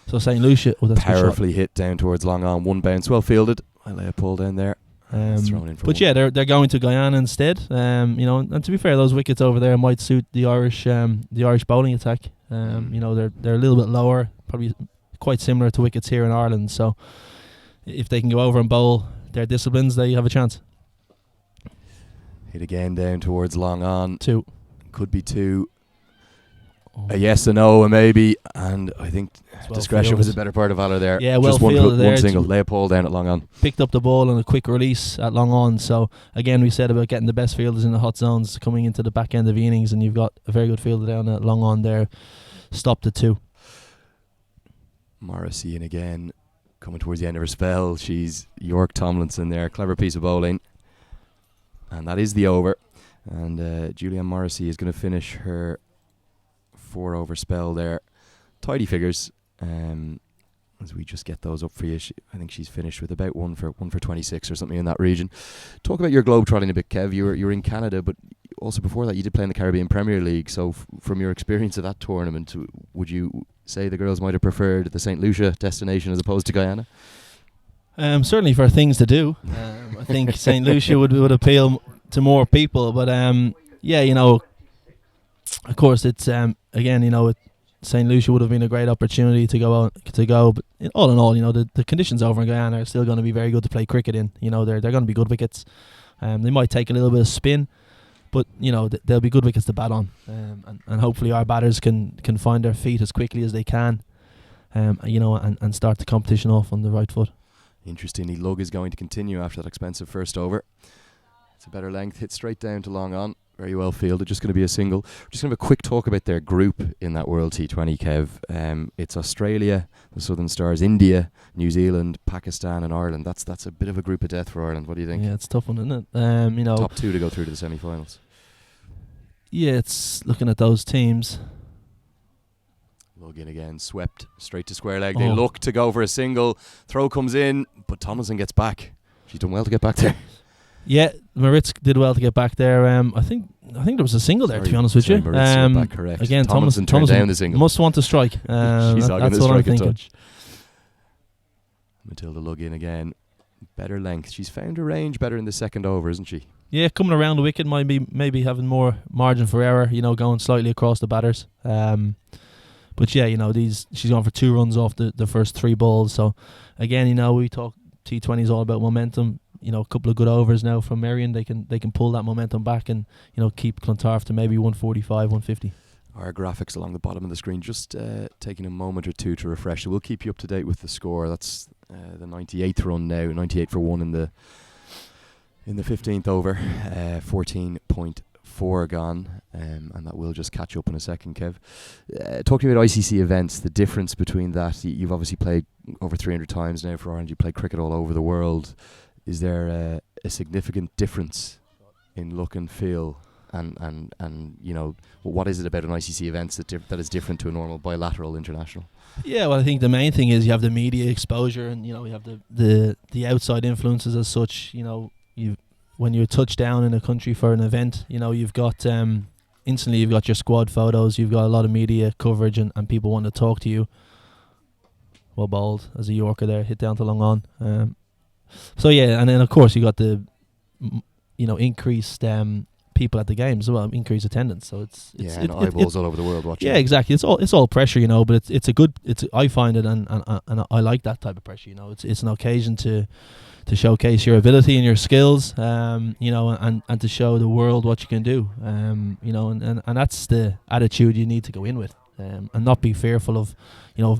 So St. Lucia, powerfully hit down towards long on, 1 bounce, well fielded. I lay a pull down there. Thrown in for but 1. yeah, they're going to Guyana instead. And to be fair, those wickets over there might suit the Irish bowling attack. They're a little bit lower, probably quite similar to wickets here in Ireland. So if they can go over and bowl their disciplines, they have a chance. Hit again down towards long on. 2. Could be 2. A yes, a no, a maybe, and I think discretion was a better part of valor there. Yeah, well just one fielded there. single. Lay a pole down at long on. Picked up the ball on a quick release at long on. So again, we said about getting the best fielders in the hot zones coming into the back end of the innings, and you've got a very good fielder down at long on there. Stopped at 2. Morrissey in again, coming towards the end of her spell. She's York Tomlinson there. Clever piece of bowling, and that is the over. And Julianne Morrissey is going to finish her 4 over spell there. Tidy figures. As we just get those up for you, I think she's finished with about 1 for 26 or something in that region. Talk about your globetrotting a bit, Kev. You were in Canada, but also before that you did play in the Caribbean Premier League. So from your experience of that tournament, would you say the girls might have preferred the St. Lucia destination as opposed to Guyana? Certainly for things to do. I think St. Lucia would appeal to more people, but of course it's again, St. Lucia would have been a great opportunity to go, but all in all, the conditions over in Guyana are still going to be very good to play cricket in. They're going to be good wickets. They might take a little bit of spin, but they'll be good wickets to bat on, and hopefully our batters can find their feet as quickly as they can, and start the competition off on the right foot. Interestingly, Lug is going to continue after that expensive first over. It's a better length, hit straight down to long on. Very well fielded, just going to be a single. We're just going to have a quick talk about their group in that World T20, Kev. It's Australia, the Southern Stars, India, New Zealand, Pakistan and Ireland. That's a bit of a group of death for Ireland. What do you think? Yeah, it's a tough one, isn't it? Top 2 to go through to the semi-finals. Yeah, it's looking at those teams. Lug in again, swept straight to square leg. They Oh. look to go for a single. Throw comes in, but Tomlinson gets back. She's done well to get back there. Yeah, Maritz did well to get back there. I think there was a single there, to be honest with Sorry, you. Maritz went back, correct. Again, Tomlinson turned down the single. must want to strike. She's That's not going to what I'm strike a thinking. touch. Matilda Lug in again. Better length. She's found her range better in the second over, isn't she? Yeah, coming around the wicket might be maybe having more margin for error. Going slightly across the batters. But yeah, she's gone for 2 runs off the first 3 balls. So again, we talk T20 is all about momentum. A couple of good overs now from Merrion. They can pull that momentum back and keep Clontarf to maybe 145, 150. Our graphics along the bottom of the screen, just taking a moment or two to refresh. We'll keep you up to date with the score. That's the 98th run now, 98 for 1 in the 15th over, 14.4 gone, and that will just catch up in a second, Kev. Talking about ICC events, the difference between that, you've obviously played over 300 times now for Ireland, you play cricket all over the world. Is there a significant difference in look and feel? And what is it about an ICC event that is different to a normal bilateral international? Yeah, well, I think the main thing is you have the media exposure, and you have the outside influences as such. When you touch down in a country for an event, you've got instantly you've got your squad photos, you've got a lot of media coverage, and people want to talk to you. Well bowled as a Yorker there, hit down to long on. So yeah, and then of course you got the increased people at the games as well, increased attendance. So it's eyeballs all over the world watching. Yeah, exactly. It's all pressure, but I find it and I like that type of pressure. It's an occasion to showcase your ability and your skills, and to show the world what you can do, and that's the attitude you need to go in with, and not be fearful of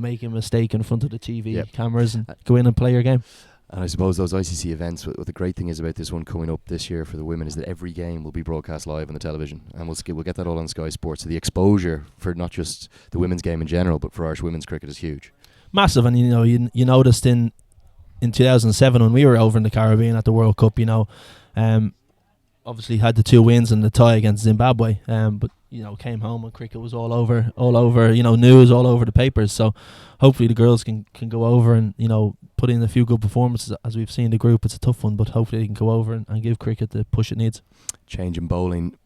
making a mistake in front of the TV cameras, and go in and play your game. And I suppose those ICC events, what the great thing is about this one coming up this year for the women is that every game will be broadcast live on the television, and we'll get that all on Sky Sports. So the exposure for not just the women's game in general, but for Irish women's cricket is huge. Massive. And you noticed in 2007 when we were over in the Caribbean at the World Cup, obviously had the 2 wins and the tie against Zimbabwe, but came home and cricket was all over news, all over the papers. So hopefully the girls can go over and put in a few good performances. As we've seen the group, it's a tough one, but hopefully they can go over and give cricket the push it needs. Change in bowling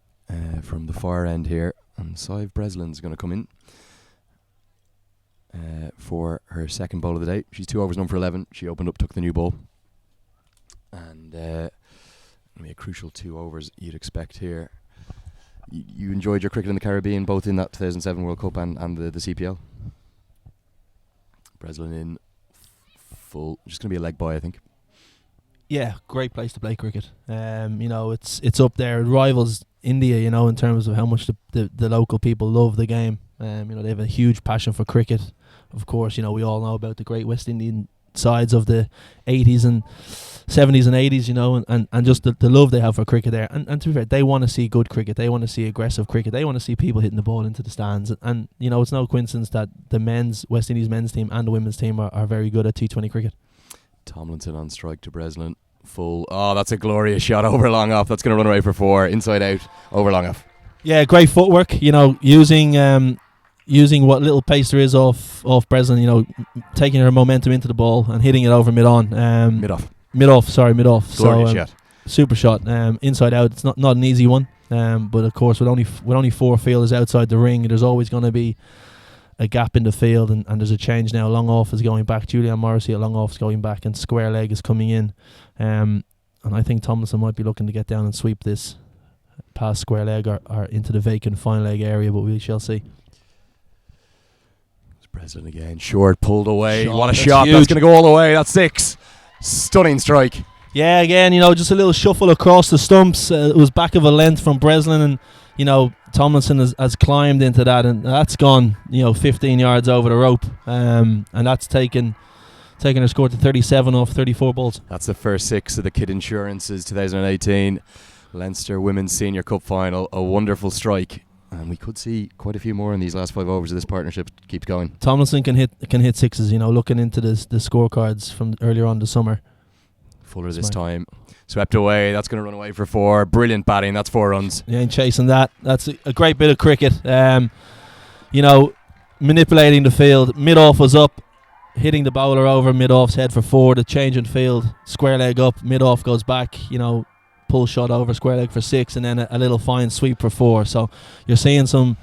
from the far end here, and Sive Breslin's going to come in for her second bowl of the day. She's 2 overs, none for 11. She opened up, took the new ball, and a crucial 2 overs you'd expect here. You enjoyed your cricket in the Caribbean, both in that 2007 World Cup and the CPL. Breslin in full, just going to be a leg by, I think. Yeah, great place to play cricket. It's up there. It rivals India, in terms of how much the local people love the game. They have a huge passion for cricket. Of course, we all know about the great West Indian sides of the 80s and 70s and 80s, and just the love they have for cricket there. And to be fair, they want to see good cricket. They want to see aggressive cricket. They want to see people hitting the ball into the stands. And it's no coincidence that the West Indies men's team and the women's team are very good at T20 cricket. Tomlinson on strike to Breslin. Full. Oh, that's a glorious shot over long off. That's going to run away for 4. Inside out, over long off. Yeah, great footwork. Using what little pace there is off Breslin, taking her momentum into the ball and hitting it over mid-on. Mid-off. Glorious shot. Super shot. Inside out. It's not an easy one. But of course, with only 4 fielders outside the ring, there's always going to be a gap in the field, and there's a change now. Long off is going back. Julianne Morrissey at long off is going back, and square leg is coming in. And I think Tomlinson might be looking to get down and sweep this past square leg or into the vacant fine leg area, but we shall see. Breslin again, short, pulled away. What a That's shot! huge. That's going to go all the way. That's 6. Stunning strike. Yeah, again, just a little shuffle across the stumps. It was back of a length from Breslin, and Tomlinson has climbed into that, and that's gone 15 yards over the rope, and that's taken her score to 37 off 34 balls. That's the first 6 of the Kid Insurance's 2018 Leinster Women's Senior Cup Final. A wonderful strike. And we could see quite a few more in these last 5 overs of this partnership. Keeps going. Tomlinson can hit 6s. Looking into the scorecards from earlier on the summer. Fuller this time. Swept away. That's going to run away for 4. Brilliant batting. That's 4 runs. You ain't chasing that. That's a great bit of cricket. Manipulating the field. Mid-off was up, hitting the bowler over mid-off's head for 4. The change in field, square leg up, mid-off goes back, pull shot over, square leg for 6, and then a little fine sweep for 4. So you're seeing some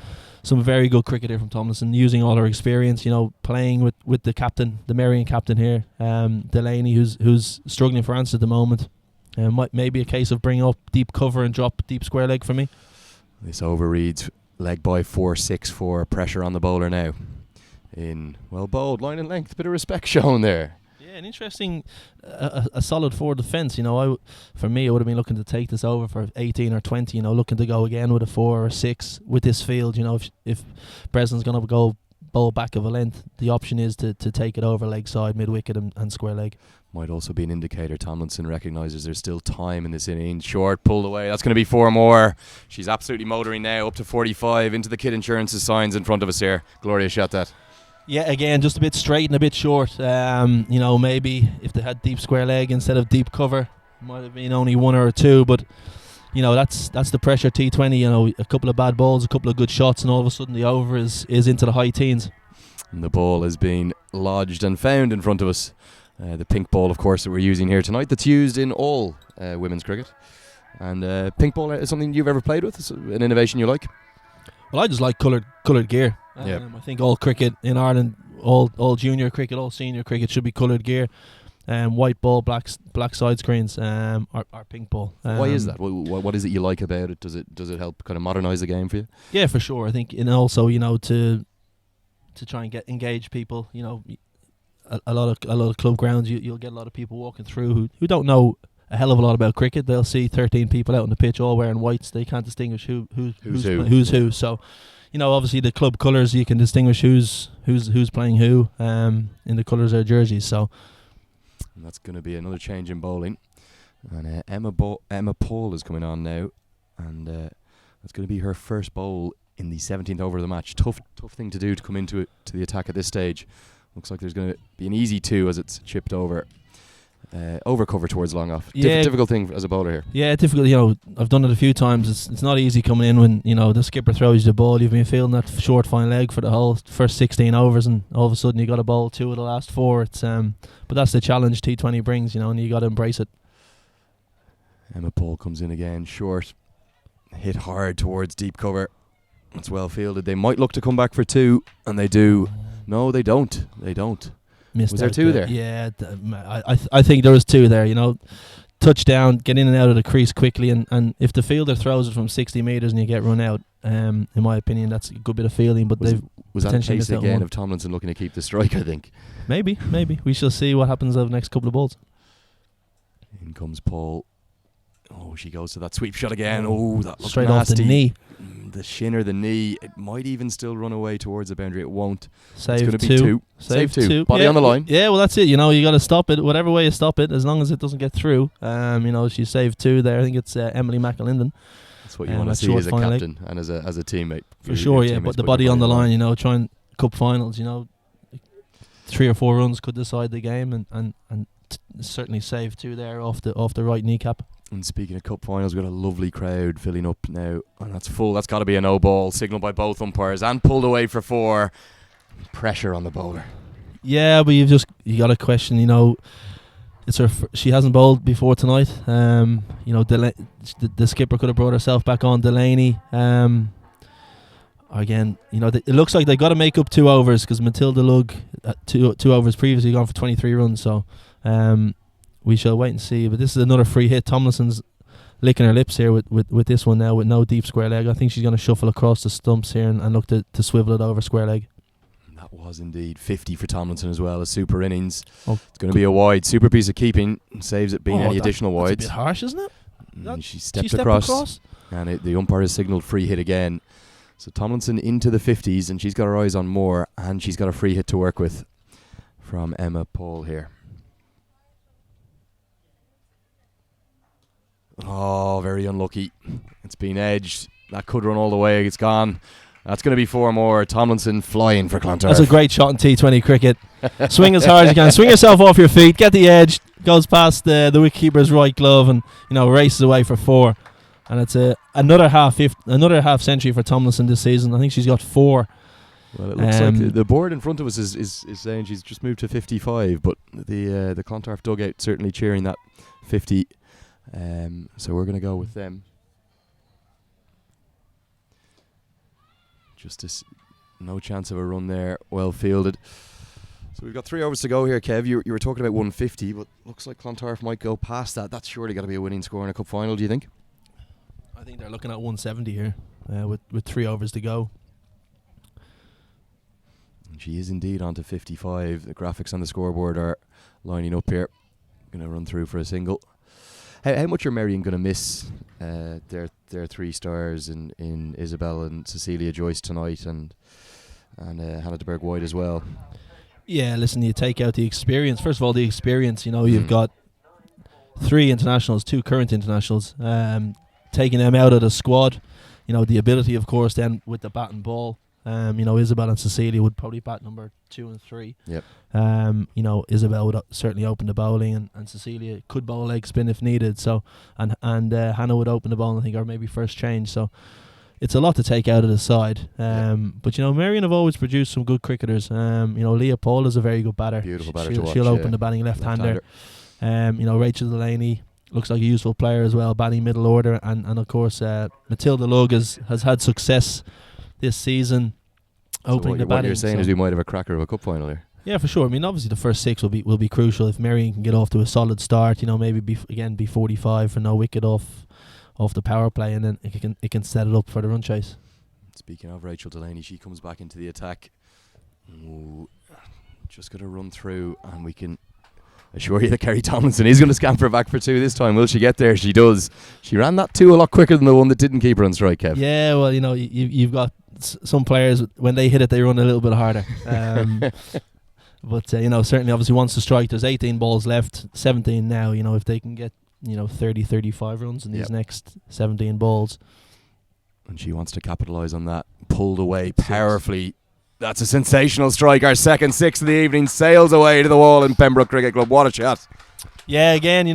very good cricket here from Tomlinson, using all her experience, playing with the captain, the Merrion captain here, Delaney, who's struggling for answers at the moment. Might maybe a case of bringing up deep cover and drop deep square leg for me. This over reads leg by 4-6 for pressure on the bowler now. Well bowled, line and length, bit of respect shown there. Yeah, an interesting, a solid forward defence. For me, I would have been looking to take this over for 18 or 20. Looking to go again with a 4 or 6 with this field. If Breslin's going to go bowl back of a length, the option is to take it over leg side, mid wicket and square leg. Might also be an indicator Tomlinson recognises there's still time in this innings. Short, pulled away. That's going to be 4 more. She's absolutely motoring now, up to 45 into the Kid Insurance's signs in front of us here. Gloria shot that. Yeah, again, just a bit straight and a bit short. Maybe if they had deep square leg instead of deep cover, might have been only 1 or 2. But that's the pressure. T20. A couple of bad balls, a couple of good shots, and all of a sudden the over is into the high teens. And the ball has been lodged and found in front of us. The pink ball, of course, that we're using here tonight, that's used in all women's cricket. And pink ball is something you've ever played with? It's an innovation you like? Well, I just like coloured gear. I think all cricket in Ireland, all junior cricket, all senior cricket should be coloured gear. White ball, black side screens, or pink ball. Why is that? What is it you like about it? Does it help kind of modernise the game for you? Yeah, for sure. I think, and also to try and engage people. A lot of club grounds, you'll get a lot of people walking through who don't know a hell of a lot about cricket. They'll see 13 people out on the pitch all wearing whites. They can't distinguish who's who. So, obviously the club colours, you can distinguish who's playing who in the colours of their jerseys. So, and that's going to be another change in bowling. And Emma Paul is coming on now, and that's going to be her first bowl in the 17th over of the match. Tough thing to do to come into the attack at this stage. Looks like there's going to be an easy 2 as it's chipped over cover towards long off. Difficult thing as a bowler here. Yeah, difficult. I've done it a few times. It's not easy coming in when the skipper throws you the ball. You've been fielding that short fine leg for the whole first 16 overs, and all of a sudden you got to bowl 2 of the last 4. It's but that's the challenge T20 brings, and you got to embrace it. Emma Paul comes in again, short, hit hard towards deep cover. It's well fielded. They might look to come back for 2, and they do. No, they don't. Was there 2 there? Yeah, I think there was 2 there. Touchdown, get in and out of the crease quickly, and if the fielder throws it from 60 metres and you get run out, in my opinion, that's a good bit of fielding. But was that a case again of Tomlinson looking to keep the strike? I think. Maybe we shall see what happens over the next couple of balls. In comes Paul. Oh, she goes to that sweep shot again. Oh, that looks straight nasty. Off the knee. The shin or the knee. It might even still run away towards the boundary. It won't. Save it's going to be 2. Save 2. Body on the line. Yeah, well, that's it. You got to stop it. Whatever way you stop it, as long as it doesn't get through. She saved 2 there. I think it's Emily McAlinden. That's what you want to see as a captain and as a teammate. For sure, yeah. But the body on the line, trying cup finals, 3 or 4 runs could decide the game, and certainly save 2 there off the right kneecap. And speaking of cup finals, we've got a lovely crowd filling up now, and that's full. That's got to be a no ball, signalled by both umpires, and pulled away for 4. Pressure on the bowler. Yeah, but you got to question. It's her. She hasn't bowled before tonight. The skipper could have brought herself back on. Delaney. Again, it looks like they got to make up 2 overs because Matilda Lugg, 2 overs previously gone for 23 runs. So. We shall wait and see, but this is another free hit. Tomlinson's licking her lips here with this one now with no deep square leg. I think she's going to shuffle across the stumps here and look to swivel it over square leg. That was indeed 50 for Tomlinson as well, a super innings. It's going to be a wide, super piece of keeping, saves it being any additional wides. That's a bit harsh, isn't it? She stepped across. And the umpire has signalled free hit again. So Tomlinson into the 50s, and she's got her eyes on more, and she's got a free hit to work with from Emma Paul here. Oh, very unlucky. It's been edged. That could run all the way. It's gone. That's going to be 4 more. Tomlinson flying for Clontarf. That's a great shot in T20 cricket. Swing as hard as you can. Swing yourself off your feet. Get the edge. goes past the wicketkeeper's right glove and races away for 4. And it's another half century for Tomlinson this season. I think she's got 4. Well, it looks like the board in front of us is saying she's just moved to 55, but the Clontarf dugout certainly cheering that 50. So we're going to go with them. No chance of a run there. Well fielded. So we've got 3 overs to go here, Kev. You were talking about 150, but looks like Clontarf might go past that. That's surely got to be a winning score in a cup final, do you think? I think they're looking at 170 here with 3 overs to go. And she is indeed on to 55. The graphics on the scoreboard are lining up here. Going to run through for a single. How much are Merrion going to miss their 3 stars in Isabel and Cecilia Joyce tonight and Hannah de Berg-White as well? Yeah, listen, you take out the experience. First of all, the experience, you've got 3 internationals, 2 current internationals, taking them out of the squad. The ability, of course, then with the bat and ball. Isabel and Cecilia would probably bat number 2 and 3. Yep. Isabel would certainly open the bowling, and Cecilia could bowl leg spin if needed. So, and Hannah would open the bowling, I think, or maybe first change. So, it's a lot to take out of the side. But Merrion have always produced some good cricketers. Leah Paul is a very good batter. Beautiful batter to watch. She'll open the batting left-hander. Rachel Delaney looks like a useful player as well, batting middle order, and of course Matilda Lugg has had success this season opening the batting. What you're saying is we might have a cracker of a cup final here. Yeah, for sure. I mean, obviously the first 6 will be crucial if Merrion can get off to a solid start. Maybe be 45 for no wicket off the power play, and then it can set it up for the run chase. Speaking of Rachel Delaney, she comes back into the attack. Ooh, just going to run through, and we can assure you that Kerry Tomlinson is going to scamper back for 2 this time. Will she get there? She does. She ran that 2 a lot quicker than the one that didn't keep her on strike, Kev. Yeah, well, you've got some players, when they hit it, they run a little bit harder. But certainly, obviously, once the strike, there's 18 balls left, 17 now. If they can get 30, 35 runs in these next 17 balls. And she wants to capitalise on that. Pulled away powerfully. That's a sensational strike. Our second 6 of the evening sails away to the wall in Pembroke Cricket Club. What a shot. Yeah, again,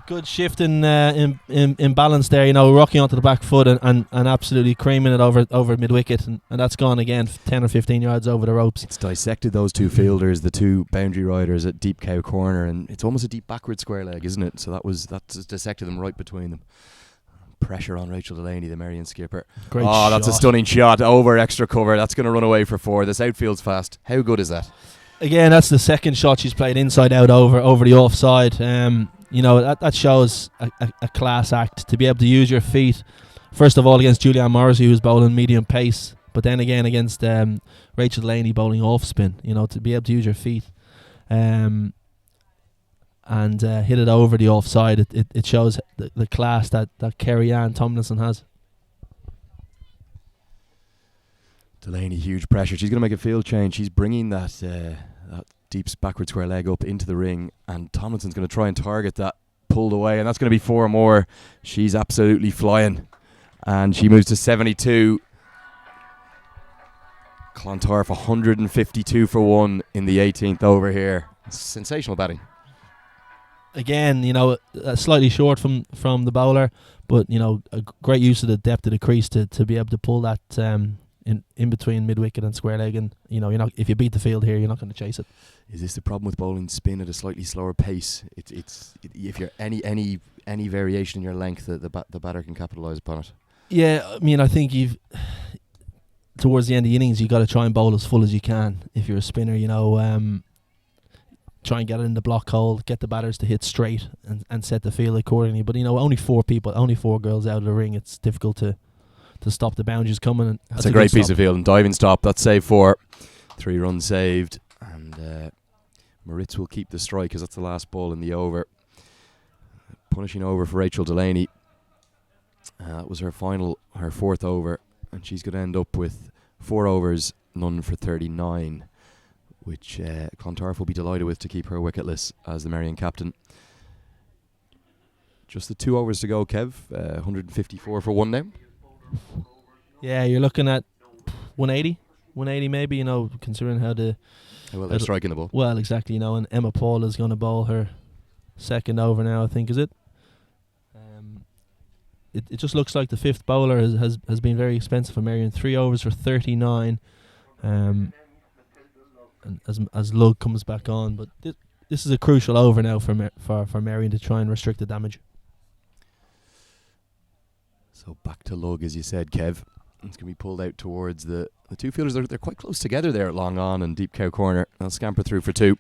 good shift in balance there, rocking onto the back foot and absolutely creaming it over mid-wicket, and that's gone again 10 or 15 yards over the ropes. It's dissected those 2 fielders, the 2 boundary riders at deep cow corner, and it's almost a deep backward square leg, isn't it? So that's dissected them right between them. Pressure on Rachel Delaney, the Merrion skipper. Great shot. That's a stunning shot over extra cover. That's going to run away for 4. This outfield's fast. How good is that? Again, that's the second shot she's played inside out over the offside. That shows a class act to be able to use your feet. First of all, against Julianne Morrissey, who's bowling medium pace, but then again against Rachel Delaney bowling off spin. To be able to use your feet and hit it over the offside. It shows the class that Kerry-Ann Tomlinson has. Delaney, huge pressure. She's going to make a field change. She's bringing that deep backward square leg up into the ring, and Tomlinson's going to try and target that. Pulled away, and that's going to be 4 more. She's absolutely flying, and she moves to 72. Clontarf 152 for 1 in the 18th over here. Sensational batting. Again, slightly short from the bowler, but a great use of the depth of the crease to be able to pull that in between mid wicket and square leg, and you're not, if you beat the field here, you're not going to chase it. Is this the problem with bowling spin at a slightly slower pace? If you're any variation in your length, the batter can capitalise upon it. Yeah, I mean, I think towards the end of the innings, you got to try and bowl as full as you can. If you're a spinner, try and get it in the block hole, get the batters to hit straight and set the field accordingly. But only 4 girls out of the ring. It's difficult to stop the boundaries coming. And that's a great piece of fielding. Diving stop. That's save 4. 3 runs saved, and Moritz will keep the strike because that's the last ball in the over. Punishing over for Rachel Delaney. That was her 4th over, and she's going to end up with 4 overs, none for 39, which Clontarf will be delighted with to keep her wicketless as the Merrion captain. Just the 2 overs to go, Kev. 154 for 1 now. Yeah, you're looking at 180 maybe, considering how well they're striking the ball. Well, exactly, and Emma Paul is going to bowl her second over now, I think, is it? It just looks like the fifth bowler has been very expensive for Merrion. 3 overs for 39. And as Lug comes back on, but this is a crucial over now for Merrion to try and restrict the damage. So back to Lug, as you said, Kev. It's going to be pulled out towards the two fielders. They're quite close together there at long on and deep cow corner. They'll scamper through for 2.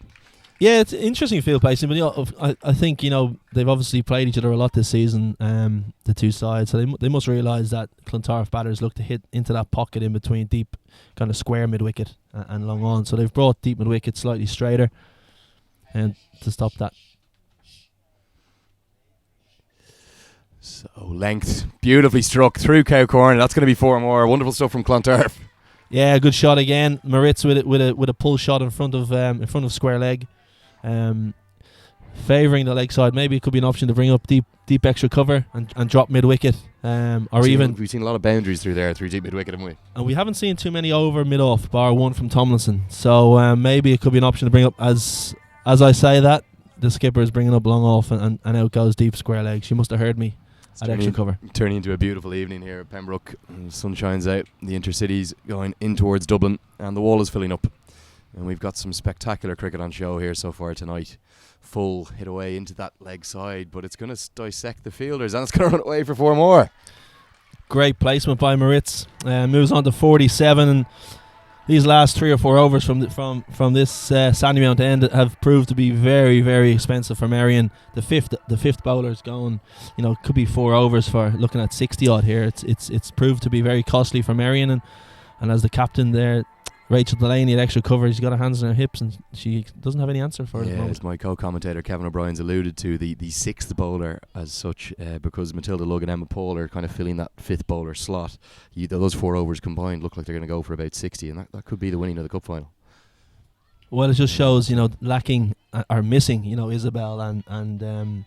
Yeah, it's interesting field placing, but I think they've obviously played each other a lot this season, the two sides. So they must realise that Clontarf batters look to hit into that pocket in between deep, kind of square mid wicket and long on. So they've brought deep mid wicket slightly straighter, and to stop that. So length, beautifully struck through cow corner. That's going to be 4 more. Wonderful stuff from Clontarf. Yeah, good shot again. Moritz with a pull shot in front of square leg. Favouring the leg side. Maybe it could be an option to bring up deep extra cover and drop mid wicket, we've seen a lot of boundaries through deep mid wicket, haven't we? And we haven't seen too many over mid off, bar one from Tomlinson. So maybe it could be an option to bring up. As I say that, the skipper is bringing up long off and out goes deep square leg. She must have heard me at extra cover. Turning into a beautiful evening here at Pembroke. The sun shines out. The intercity's going in towards Dublin, and the wall is filling up. And we've got some spectacular cricket on show here so far tonight. Full hit away into that leg side, but it's going to dissect the fielders, and it's going to run away for 4 more. Great placement by Moritz. Moves on to 47, and these last 3 or 4 overs from this Sandymount end have proved to be very, very expensive for Merrion. The fifth bowler's going, could be 4 overs for looking at 60 odd here. It's proved to be very costly for Merrion, and as the captain there, Rachel Delaney at extra cover, she's got her hands on her hips and she doesn't have any answer for it. Yeah, as my co-commentator Kevin O'Brien's alluded to, the 6th bowler as such, because Matilda Lug and Emma Paul are kind of filling that 5th bowler slot. Those 4 overs combined look like they're going to go for about 60, and that could be the winning of the cup final. Well, it just shows, lacking or missing, Isabel and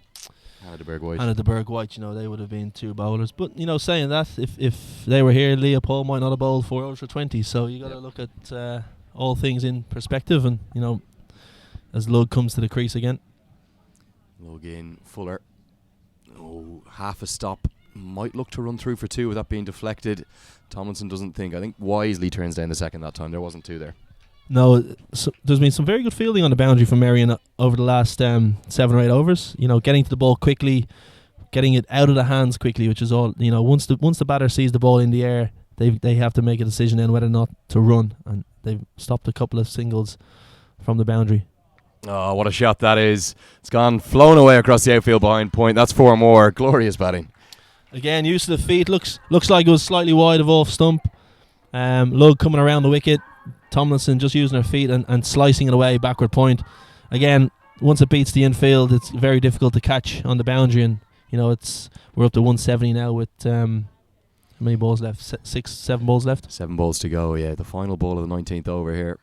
Hannah de Berg White. Hannah de Berg White, they would have been 2 bowlers. But, saying that, if they were here, Leah Paul might not have bowled 4 overs for 20. So you got to look at all things in perspective. And, as Lug comes to the crease again. Lug in, Fuller. Half a stop. Might look to run through for 2 with that being deflected. Tomlinson doesn't think. I think wisely turns down the second that time. There wasn't 2 there. No, so there's been some very good fielding on the boundary from Merrion over the last 7 or 8 overs. Getting to the ball quickly, getting it out of the hands quickly, which is all. Once the batter sees the ball in the air, they have to make a decision then whether or not to run, and they've stopped a couple of singles from the boundary. Oh, what a shot that is! It's flown away across the outfield behind point. That's 4 more. Glorious batting. Again, use of the feet. Looks like it was slightly wide of off stump. Lug coming around the wicket. Tomlinson just using her feet and slicing it away backward point. Again, once it beats the infield, it's very difficult to catch on the boundary, and we're up to 170 now with how many balls left? 7 balls left. 7 balls to go. Yeah, the final ball of the 19th over here.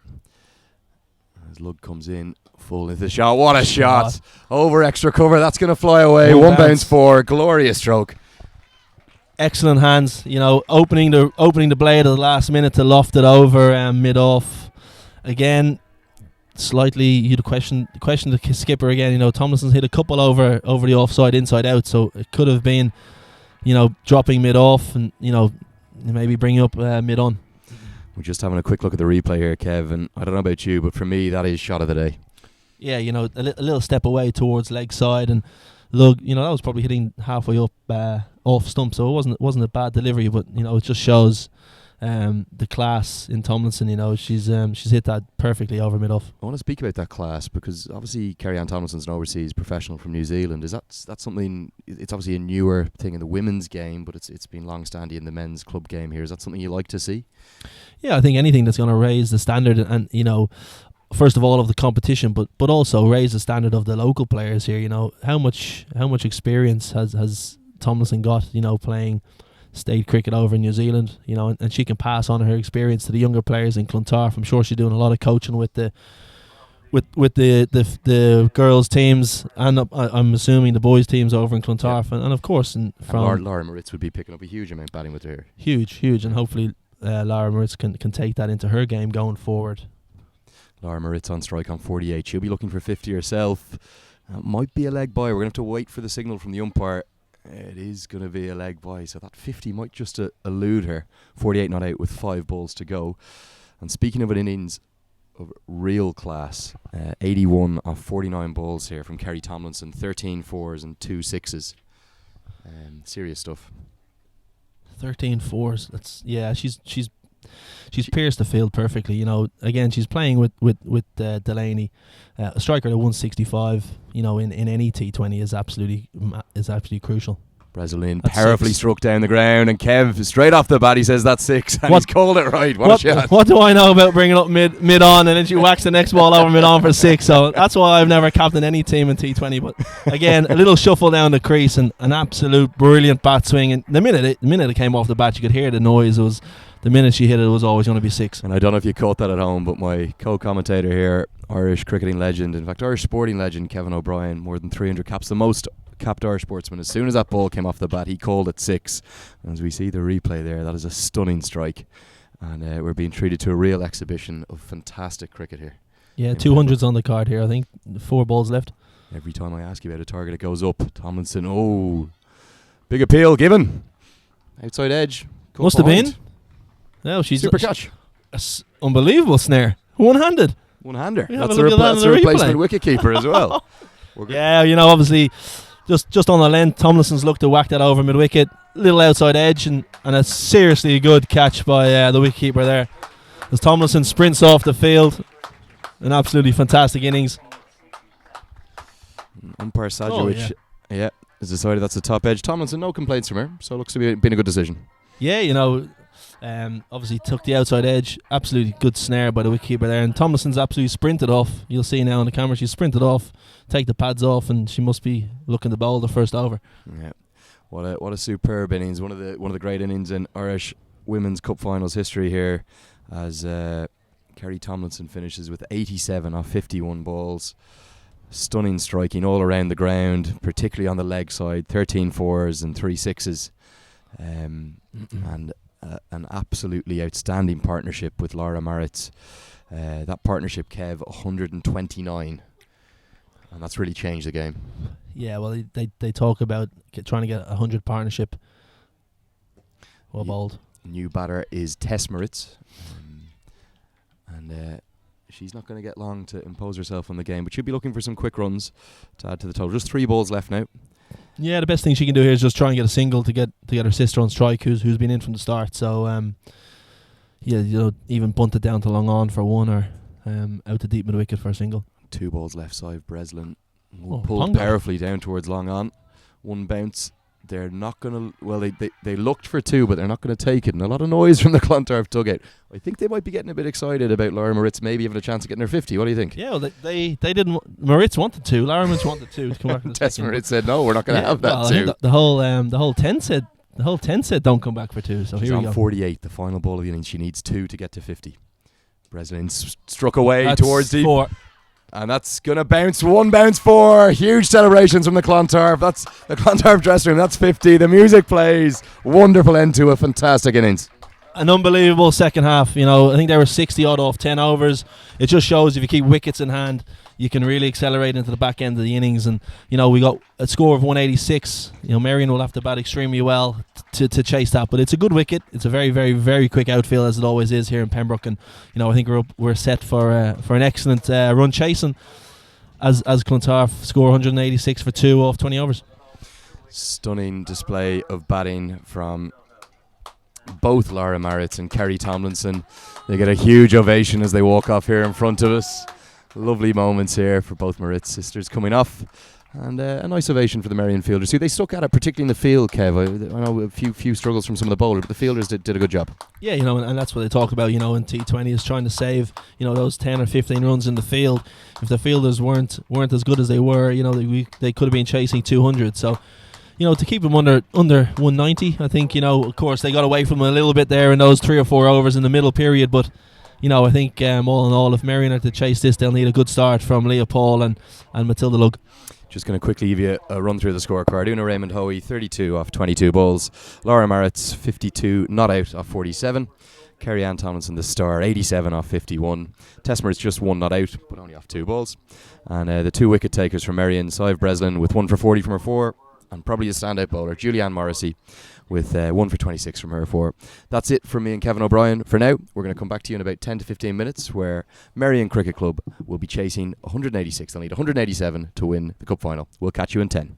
As Lug comes in full into the shot. What a shot! Over extra cover. That's going to fly away. 1 bounce 4. Glorious stroke. Excellent hands, opening the blade at the last minute to loft it over mid off. Again, slightly you'd question the skipper again. Tomlinson's hit a couple over the offside inside out, so it could have been, dropping mid off and maybe bringing up mid on. We're just having a quick look at the replay here, Kev, and I don't know about you, but for me that is shot of the day. Yeah, a little step away towards leg side, and look, that was probably hitting halfway up off stump, so it wasn't a bad delivery, but it just shows the class in Tomlinson. She's hit that perfectly over mid off. I want to speak about that class because obviously Kerry-Ann Tomlinson's an overseas professional from New Zealand. Is that something? It's obviously a newer thing in the women's game, but it's been long standing in the men's club game here. Is that something you like to see? Yeah, I think anything that's going to raise the standard and first of all of the competition, but also raise the standard of the local players here. How much experience has Tomlinson got, playing state cricket over in New Zealand, and she can pass on her experience to the younger players in Clontarf. I'm sure she's doing a lot of coaching with the girls teams, and I'm assuming the boys teams over in Clontarf, and of course Laura Moritz would be picking up a huge amount batting with her. Huge, and hopefully Laura Moritz can take that into her game going forward. Laura Moritz on strike on 48. She'll be looking for 50 herself. That might be a leg bye. We're going to have to wait for the signal from the umpire. It is going to be a leg bye, so that 50 might just elude her. 48 not out with 5 balls to go. And speaking of an innings of real class, 81 off 49 balls here from Kerry Tomlinson, 13 fours and 2 sixes. Serious stuff. 13 fours. She's pierced the field perfectly. You know, again, she's playing with Delaney, a striker at 165. You know, in any T20 is absolutely crucial. Breslin powerfully struck down the ground, and Kev straight off the bat he says that's 6, and he's called it right. What a shot! What do I know about bringing up mid on, and then she whacks the next ball over mid on for 6? So that's why I've never captained any team in T20. But again, a little shuffle down the crease and an absolute brilliant bat swing. And the minute it came off the bat, you could hear the noise. It was the minute she hit it, it was always going to be 6. And I don't know if you caught that at home, but my co-commentator here, Irish cricketing legend, in fact Irish sporting legend, Kevin O'Brien, more than 300 caps, the most capped Irish sportsman. As soon as that ball came off the bat, he called it 6. And as we see the replay there, that is a stunning strike. And we're being treated to a real exhibition of fantastic cricket here. Yeah, 200s on the card here. I think 4 balls left. Every time I ask you about a target, it goes up. Tomlinson, big appeal given. Outside edge. Must have been. No, she's super catch. Unbelievable snare. One-handed. One-hander. That's the replacement wicket-keeper as well. Yeah, you know, obviously, just on the length, Tomlinson's looked to whack that over mid-wicket. Little outside edge, and a seriously good catch by the wicket-keeper there. As Tomlinson sprints off the field. An absolutely fantastic innings. Umpire Sajovic, has decided that's the top edge. Tomlinson, no complaints from her, so it looks to be been a good decision. Yeah, you know, obviously took the outside edge. Absolutely good snare by the wicketkeeper there. And Tomlinson's absolutely sprinted off. You'll see now on the camera, she's sprinted off, take the pads off, and she must be looking to bowl the first over. Yeah, what a superb innings. One of the great innings in Irish Women's Cup Finals history here, as Kerry Tomlinson finishes with 87 off 51 balls. Stunning striking all around the ground, particularly on the leg side. 13 fours and 3 sixes. And an absolutely outstanding partnership with Laura Maritz. That partnership, Kev, 129, and that's really changed the game. Yeah, well, they talk about trying to get a 100 partnership. Well bowled. New batter is Tess Maritz, and she's not going to get long to impose herself on the game, but she'll be looking for some quick runs to add to the total. Just 3 balls left now. Yeah, the best thing she can do here is just try and get a single to get her sister on strike, who's been in from the start. So, yeah, you know, even bunt it down to long on for 1, or out to deep mid wicket for a single. 2 balls left side. Breslin pulled Pongo powerfully down towards long on. 1 bounce. They're not going to... Well, they looked for 2, but they're not going to take it. And a lot of noise from the Clontarf dugout. I think they might be getting a bit excited about Laura Maritz maybe having a chance of getting her 50. What do you think? Yeah, well, they didn't... Maritz wanted 2. Laura Maritz wanted 2 to come back. Tess Maritz said, no, we're not going to have that well, 2. I think the whole 10 said don't come back for 2. So she's here we on go. 48, the final ball of the innings. She needs 2 to get to 50. Breslin struck away That's towards deep. 4. And that's going to bounce. 1 bounce 4. Huge celebrations from the Clontarf. That's the Clontarf dressing room. That's 50. The music plays. Wonderful end to a fantastic innings. An unbelievable second half. You know, I think they were 60 odd off 10 overs. It just shows if you keep wickets in hand, you can really accelerate into the back end of the innings. And, you know, we got a score of 186. You know, Merrion will have to bat extremely well to chase that. But it's a good wicket. It's a very, very, very quick outfield, as it always is here in Pembroke. And, you know, I think we're set for an excellent run chasing as Clontarf score 186 for 2 off 20 overs. Stunning display of batting from both Laura Maritz and Kerry Tomlinson. They get a huge ovation as they walk off here in front of us. Lovely moments here for both Maritz sisters coming off, and a nice ovation for the Merrion fielders too. They stuck at it, particularly in the field, Kev. I know a few struggles from some of the bowlers, but the fielders did a good job. Yeah, you know, and that's what they talk about, you know, in T20 is trying to save, you know, those 10 or 15 runs in the field. If the fielders weren't as good as they were, you know, they could have been chasing 200. So, you know, to keep them under 190, I think, you know, of course they got away from them a little bit there in those 3 or 4 overs in the middle period, but you know, I think all in all, if Merrion are to chase this, they'll need a good start from Leah Paul and Matilda Lugg. Just going to quickly give you a run through the scorecard. Una Raymond Hoey, 32 off 22 balls. Laura Maritz, 52 not out off 47. Kerry Ann Tomlinson, the star, 87 off 51. Tesmer is just 1 not out, but only off 2 balls. And the 2 wicket takers from Merrion, Sive Breslin with 1 for 40 from her 4, and probably a standout bowler, Julianne Morrissey, with 1 for 26 from her 4. That's it from me and Kevin O'Brien for now. We're going to come back to you in about 10 to 15 minutes, where Merrion Cricket Club will be chasing 186. They'll need 187 to win the cup final. We'll catch you in 10.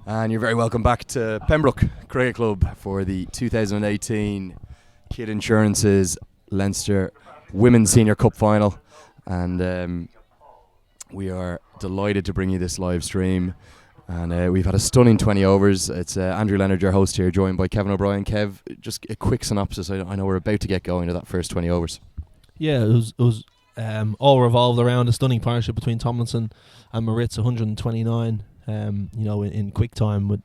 And you're very welcome back to Pembroke Cricket Club for the 2018 Kid Insurance's Leinster Women's Senior Cup Final. And we are delighted to bring you this live stream. And we've had a stunning 20 overs. It's Andrew Leonard, your host here, joined by Kevin O'Brien. Kev, just a quick synopsis. I know we're about to get going to that first 20 overs. Yeah, it was all revolved around a stunning partnership between Tomlinson and Moritz, 129. In quick time, would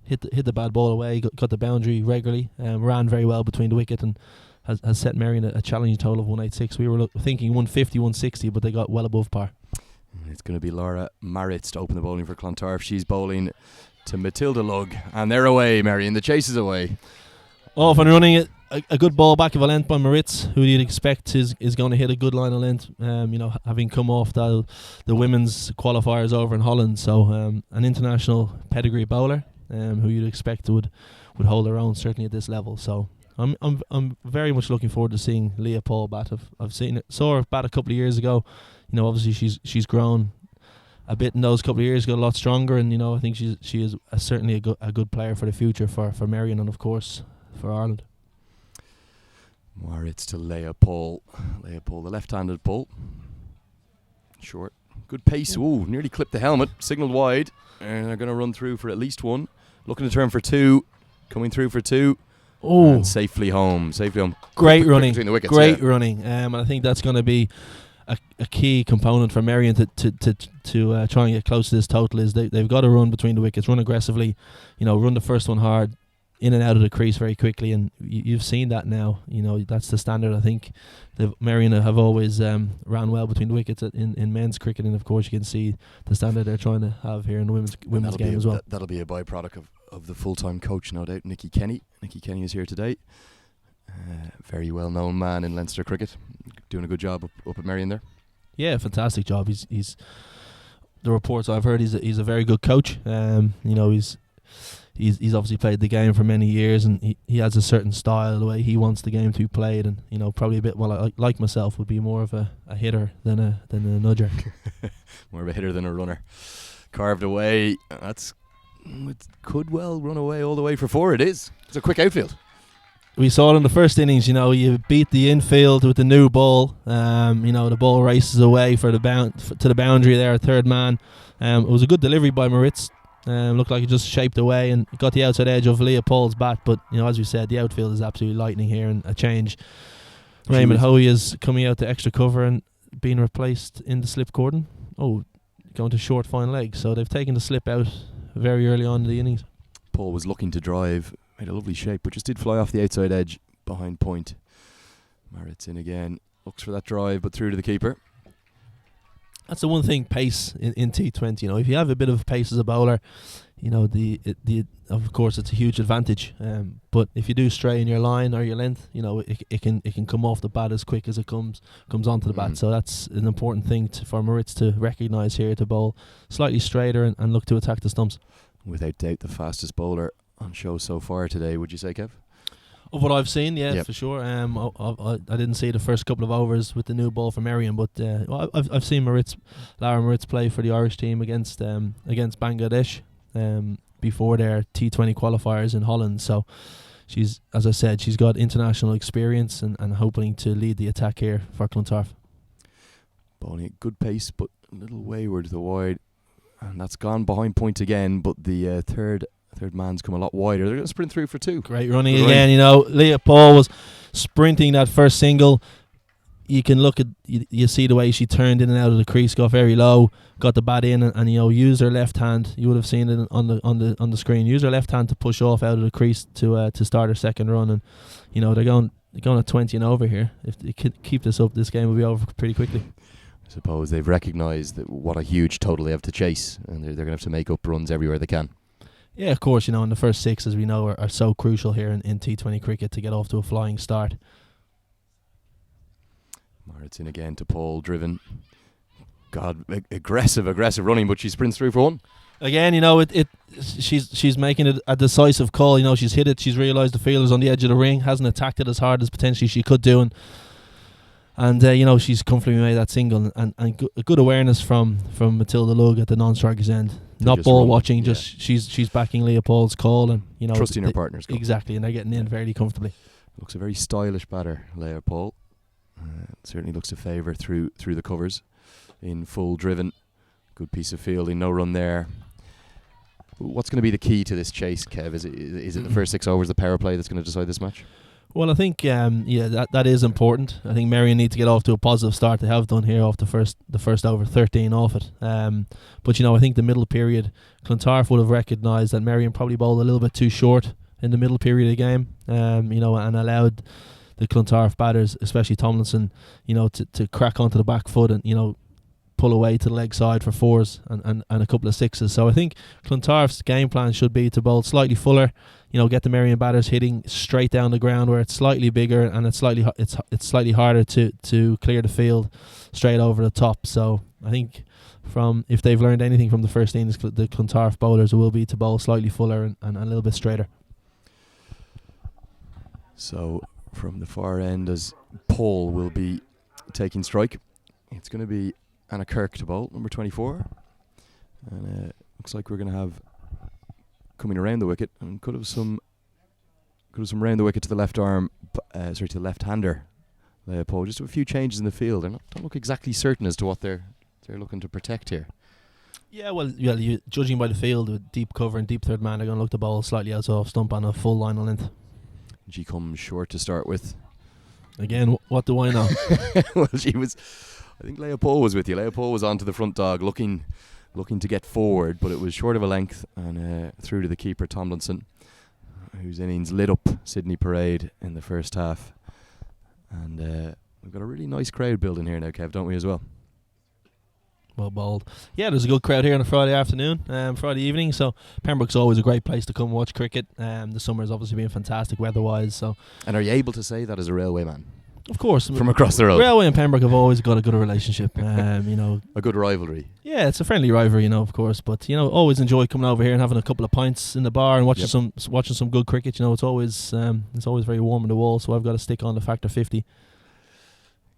hit the bad ball away, got the boundary regularly, ran very well between the wicket, and has set Merrion a challenging total of 186. We were thinking 150, 160, but they got well above par. It's going to be Laura Maritz to open the bowling for Clontarf. She's bowling to Matilda Lugg, and they're away, Merrion. The chase is away. Off and running it. A good ball back of a length by Moritz, who you'd expect is going to hit a good line of length, having come off the women's qualifiers over in Holland. So an international pedigree bowler, who you'd expect would hold her own, certainly at this level. So I'm very much looking forward to seeing Leah Paul bat. Saw her bat a couple of years ago. Obviously she's grown a bit in those couple of years, got a lot stronger, and I think she is certainly a good player for the future for Merrion and of course for Ireland. Moritz to Leah Paul. Leah Paul, the left-handed pull. Short. Good pace. Ooh, nearly clipped the helmet. Signalled wide. And they're going to run through for at least one. Looking to turn for two. Coming through for two. Oh, and safely home. Great running. Between the wickets, Great running. And I think that's going to be a key component for Merrion to try and get close to this total. Is they've got to run between the wickets, run aggressively, run the first one hard, in and out of the crease very quickly, and you've seen that now. That's the standard. I think the Merrion have always ran well between the wickets in men's cricket, and of course you can see the standard they're trying to have here in the women's game as well. That'll be a byproduct of the full-time coach, no doubt, Nicky Kenny. Nicky Kenny is here today. Very well-known man in Leinster cricket, doing a good job up at Merrion there. Yeah, fantastic job. He's the reports I've heard. He's a very good coach. He's obviously played the game for many years, and he has a certain style, the way he wants the game to be played, and probably a bit, like myself, would be more of a hitter than a nudger. More of a hitter than a runner. Carved away. It could well run away all the way for four. It's a quick outfield. We saw it in the first innings. You beat the infield with the new ball. The ball races away to the boundary there, third man. It was a good delivery by Moritz. Looked like it just shaped away and got the outside edge of Leah Paul's bat, but as we said, the outfield is absolutely lightning here, and a change. Raymond Hoey is coming out to extra cover and being replaced in the slip cordon. Going to short fine leg, so they've taken the slip out very early on in the innings. Paul was looking to drive, made a lovely shape, but just did fly off the outside edge behind point. Maritz in again, looks for that drive, but through to the keeper. That's the one thing, pace in T20. If you have a bit of pace as a bowler, of course it's a huge advantage. But if you do stray in your line or your length, it can come off the bat as quick as it comes onto the bat. So that's an important thing for Moritz to recognise here, to bowl slightly straighter and look to attack the stumps. Without doubt, the fastest bowler on show so far today. Would you say, Kev? Of what I've seen, yeah, yep. For sure. I didn't see the first couple of overs with the new ball for Merrion, but I've seen Lara Moritz play for the Irish team against Bangladesh before their T20 qualifiers in Holland. So she's, as I said, she's got international experience and hoping to lead the attack here for Clontarf. Bowling at good pace, but a little wayward to the wide, and that's gone behind point again. But the third man's come a lot wider. They're going to sprint through for two. Great running again. Leah Paul was sprinting that first single. You can look at, you see the way she turned in and out of the crease, got very low, got the bat in, and used her left hand. You would have seen it on the screen. Used her left hand to push off out of the crease to start her second run, and they're going at 20 and over here. If they keep this up, this game will be over pretty quickly. I suppose they've recognised that what a huge total they have to chase, and they're going to have to make up runs everywhere they can. Yeah, of course, and the first six, as we know, are so crucial here in T20 cricket to get off to a flying start. Moritz in again to Paul, driven. God, aggressive running, but she sprints through for one. Again, she's making it a decisive call. She's hit it. She's realised the fielder's on the edge of the ring, hasn't attacked it as hard as potentially she could do, and she's comfortably made that single, and good awareness from Matilda Lugg at the non-striker's end. not just ball run. watching. Yeah. Just she's backing Leopold's call, and Trusting her partner's call. Exactly, and they're getting in very comfortably. Looks a very stylish batter, Leopold. Certainly looks to favour through the covers. In full driven, good piece of fielding, no run there. What's going to be the key to this chase, Kev? Is it the first 6 overs, the power play, that's going to decide this match? Well, I think that is important. I think Merrion need to get off to a positive start. They have done here off the first over, 13 off it. But I think the middle period, Clontarf would have recognised that Merrion probably bowled a little bit too short in the middle period of the game. And allowed the Clontarf batters, especially Tomlinson, to crack onto the back foot and pull away to the leg side for 4s and a couple of 6s. So I think Clontarf's game plan should be to bowl slightly fuller, get the Merrion batters hitting straight down the ground where it's slightly bigger and it's slightly harder to clear the field straight over the top. So I think if they've learned anything from the first innings, the Clontarf bowlers will be to bowl slightly fuller and a little bit straighter. So from the far end, as Paul will be taking strike, it's going to be Anna Kirk to bowl, number 24. And looks like we're going to have coming around the wicket, and could have some round the wicket to the left arm, to the left-hander, Paul. Just a few changes in the field. They don't look exactly certain as to what they're looking to protect here. Yeah, well, judging by the field with deep cover and deep third man, they're going to look to bowl slightly out off stump on a full line of length. She comes short to start with. Again, what do I know? Well, I think Leopold was with you. Leopold was onto the front dog, looking to get forward, but it was short of a length and through to the keeper, Tomlinson, whose innings lit up Sydney Parade in the first half. And we've got a really nice crowd building here now, Kev, don't we, as well? Well bowled. Yeah, there's a good crowd here on a Friday afternoon, Friday evening. So Pembroke's always a great place to come watch cricket. The summer's obviously been fantastic weather-wise. So, and are you able to say that as a railway man? Of course, from across the road. Railway and Pembroke have always got a good relationship. A good rivalry. Yeah, it's a friendly rivalry, of course. But always enjoy coming over here and having a couple of pints in the bar and watching some good cricket. It's always very warm in the wall. So I've got to stick on the factor 50.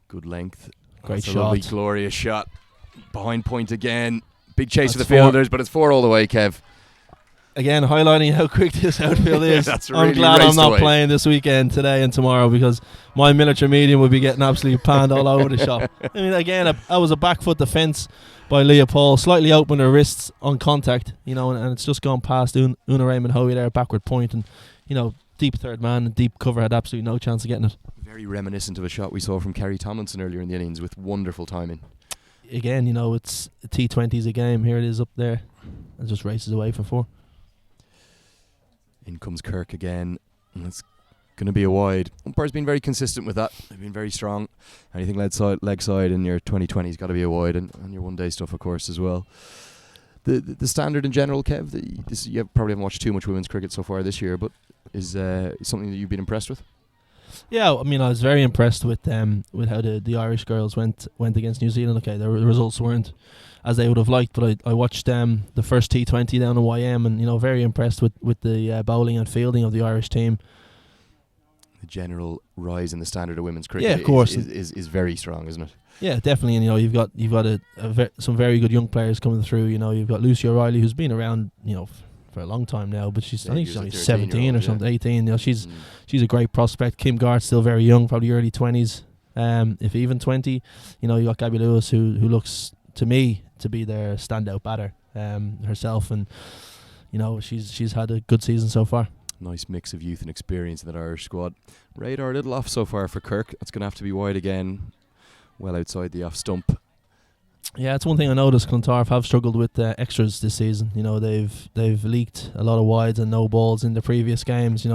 Good length. Great shot. Lovely, glorious shot. Behind point again. Big chase for the fielders, but it's 4 all the way, Kev. Again, highlighting how quick this outfield is. I'm glad I'm not playing this weekend, today and tomorrow, because my miniature medium would be getting absolutely panned all over the shop. I mean, again, I was a back foot defence by Leopold, slightly open her wrists on contact, and it's just gone past Una Raymond Hoey there, backward point, and deep third man and deep cover had absolutely no chance of getting it. Very reminiscent of a shot we saw from Kerry Tomlinson earlier in the innings with wonderful timing. Again, it's T20's a game. Here it is up there. It just races away for 4. In comes Kirk again, and it's going to be a wide. Umpire's been very consistent with that. They've been very strong. Anything leg side in your 2020's got to be a wide, and your one day stuff, of course, as well. The standard in general, Kev. You probably haven't watched too much women's cricket so far this year, but is something that you've been impressed with? Yeah, I mean, I was very impressed with how the Irish girls went against New Zealand. Okay, the results weren't as they would have liked, but I watched the first T20 down in YM, and very impressed with the bowling and fielding of the Irish team. The general rise in the standard of women's cricket, of course, is very strong, isn't it? Yeah, definitely. And you've got some very good young players coming through. You've got Lucy O'Reilly, who's been around for a long time now, but I think she's only 17 or something, 18. She's a great prospect. Kim Gart's still very young, probably early 20s, if even 20. You got Gabby Lewis, who looks to me to be their standout batter herself, and she's had a good season so far. Nice mix of youth and experience in that Irish squad. Radar a little off so far for Kirk. That's going to have to be wide again, well outside the off stump. Yeah, it's one thing I noticed. Clontarf have struggled with extras this season. They've leaked a lot of wides and no balls in the previous games.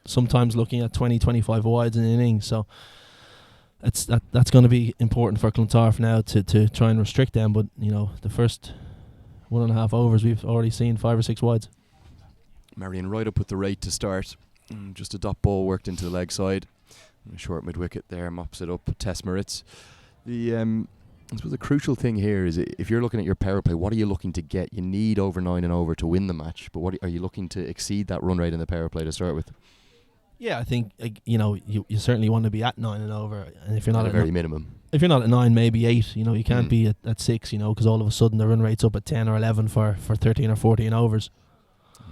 Sometimes looking at 20-25 wides in an inning. So that's going to be important for Clontarf now to try and restrict them. But the first 1.5 overs, we've already seen 5 or 6 wides. Merrion right up with the rate to start. Just a dot ball worked into the leg side. A short mid wicket there, mops it up. Tess Moritz. I suppose the crucial thing here is, if you're looking at your power play, what are you looking to get? You need over 9 and over to win the match, but what are you looking to exceed that run rate in the power play to start with? Yeah, I think you certainly want to be at 9 and over, and if you're not At a very minimum. if you're not at 9, maybe 8. You can't be at 6. Because all of a sudden the run rate's up at 10 or 11 for 13 or 14 overs.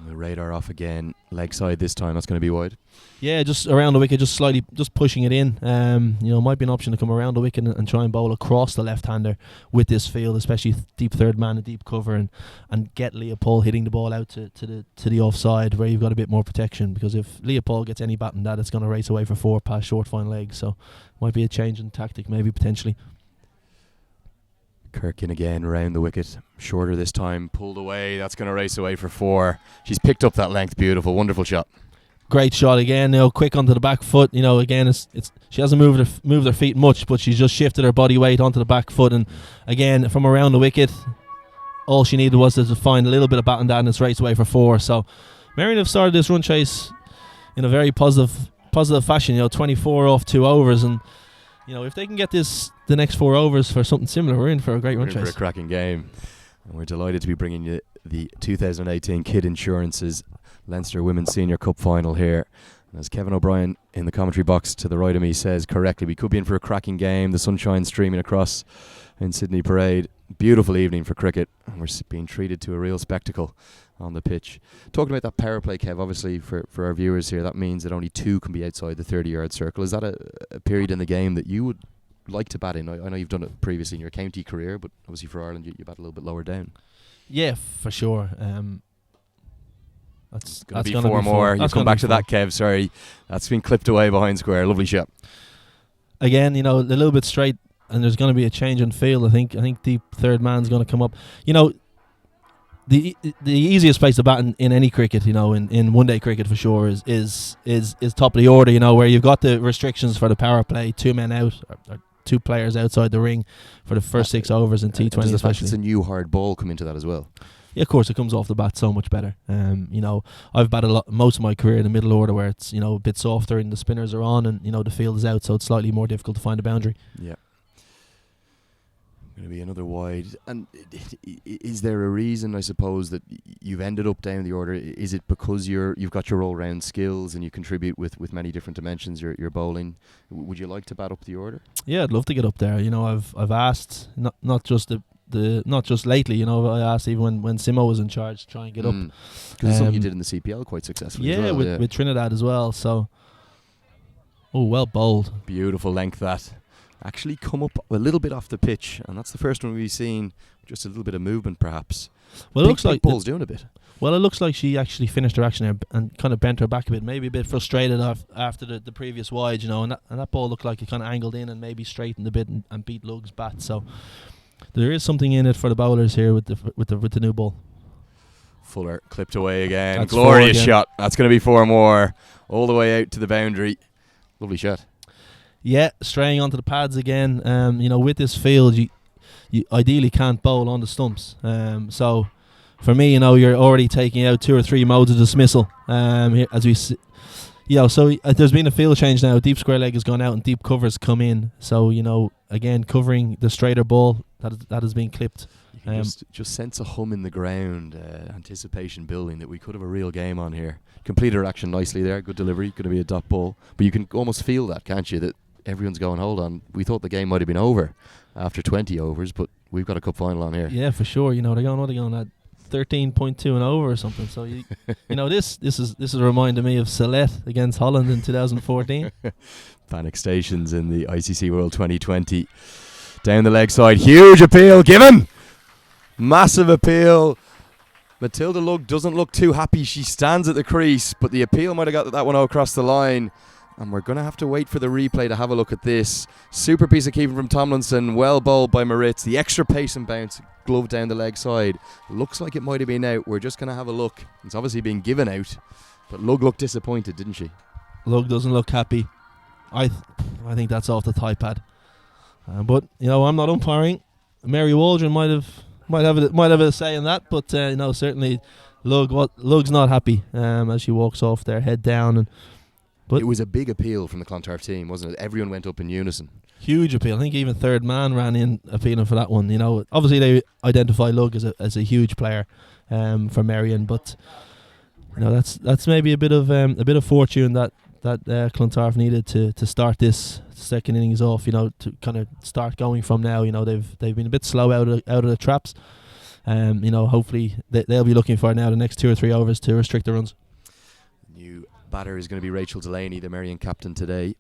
The radar off again, leg side this time. That's going to be wide. Yeah, just around the wicket, just slightly, just pushing it in. Might be an option to come around the wicket and try and bowl across the left-hander with this field, especially deep third man and deep cover, and get Leopold hitting the ball out to the offside where you've got a bit more protection. Because if Leopold gets any bat in that, it's going to race away for 4 past short fine legs. So might be a change in tactic, maybe potentially. Kirkin again round the wicket, shorter this time, pulled away. That's going to race away for 4. She's picked up that length, beautiful, wonderful shot. Great shot again. Quick onto the back foot. Again, it's she hasn't moved her feet much, but she's just shifted her body weight onto the back foot, and again from around the wicket, all she needed was to find a little bit of bat in that, and it's raced away for 4. So Merrion have started this run chase in a very positive fashion. 24 off 2 overs, and if they can get the next 4 overs for something similar, we're in for a great run chase. For a cracking game. And we're delighted to be bringing you the 2018 Kid Insurance's Leinster Women's Senior Cup final here. And as Kevin O'Brien in the commentary box to the right of me says correctly, we could be in for a cracking game. The sunshine streaming across in Sydney Parade. Beautiful evening for cricket. And we're being treated to a real spectacle on the pitch. Talking about that power play, Kev, obviously for our viewers here, that means that only 2 can be outside the 30-yard circle. Is that a period in the game that you would like to bat in? I know you've done it previously in your county career, but obviously for Ireland you bat a little bit lower down. Yeah, for sure. That's going to be 4 more. You come back to that, Kev. Sorry, that's been clipped away behind square. Lovely shot. Again, a little bit straight, and there's going to be a change in field. I think deep third man's going to come up. The easiest place to bat in any cricket, in one day cricket for sure, is top of the order. Where you've got the restrictions for the power play, 2 men out, or 2 players outside the ring for the first 6 overs in T20. Does the fact it's a new hard ball come into that as well? Yeah, of course, it comes off the bat so much better. I've batted most of my career in the middle order where it's a bit softer and the spinners are on and the field is out, so it's slightly more difficult to find a boundary. Yeah. Going to be another wide. And is there a reason, I suppose, that you've ended up down the order? Is it because you've got your all-round skills and you contribute with many different dimensions? Your bowling. Would you like to bat up the order? Yeah, I'd love to get up there. I've asked not just not just lately. I asked even when Simo was in charge to try and get up. Because it's something you did in the CPL quite successfully. Yeah, as well, with Trinidad as well. So, well bowled. Beautiful length that. Actually come up a little bit off the pitch, and that's the first one we've seen. Just a little bit of movement, perhaps. Well, it looks like ball's doing a bit. Well, it looks like she actually finished her action there and kind of bent her back a bit, maybe a bit frustrated after the previous wide, and that ball looked like it kind of angled in and maybe straightened a bit and beat Lug's bat. So there is something in it for the bowlers here with the new ball. Fuller clipped away again. That's Glorious shot. That's going to be 4 more, all the way out to the boundary. Lovely shot. Yeah, straying onto the pads again. With this field, you ideally can't bowl on the stumps. So for me, you're already taking out 2 or 3 modes of dismissal. Here, as we see, so there's been a field change now. Deep square leg has gone out and deep covers come in. So again, covering the straighter ball that has been clipped. You can just sense a hum in the ground, anticipation building that we could have a real game on here. Completed her action nicely there. Good delivery. Going to be a dot ball, but you can almost feel that, can't you? That everyone's going, hold on, we thought the game might have been over after 20 overs, but we've got a cup final on here. Yeah, for sure. They're going at 13.2 and over or something. So this is reminding me of Celette against Holland in 2014. Panic stations in the ICC World 2020. Down the leg side, huge appeal given. Massive appeal. Matilda Lugg doesn't look too happy. She stands at the crease, but the appeal might have got that one across the line. And we're going to have to wait for the replay to have a look at this. Super piece of keeping from Tomlinson. Well bowled by Moritz. The extra pace and bounce. Glove down the leg side. Looks like it might have been out. We're just going to have a look. It's obviously been given out. But Lugg looked disappointed, didn't she? Lugg doesn't look happy. I think that's off the thigh pad. But, I'm not umpiring. Mary Waldron might have a say in that. But, certainly Lugg's not happy as she walks off there, head down. But it was a big appeal from the Clontarf team, wasn't it? Everyone went up in unison. Huge appeal. I think even third man ran in appealing for that one. Obviously they identify Lugg as a huge player for Merrion, but that's maybe a bit of fortune that that Clontarf needed to start this second innings off. To kind of start going from now. They've been a bit slow out of the traps. Hopefully they'll be looking for now the next 2 or 3 overs to restrict the runs. New batter is going to be Rachel Delaney, the Merrion captain today.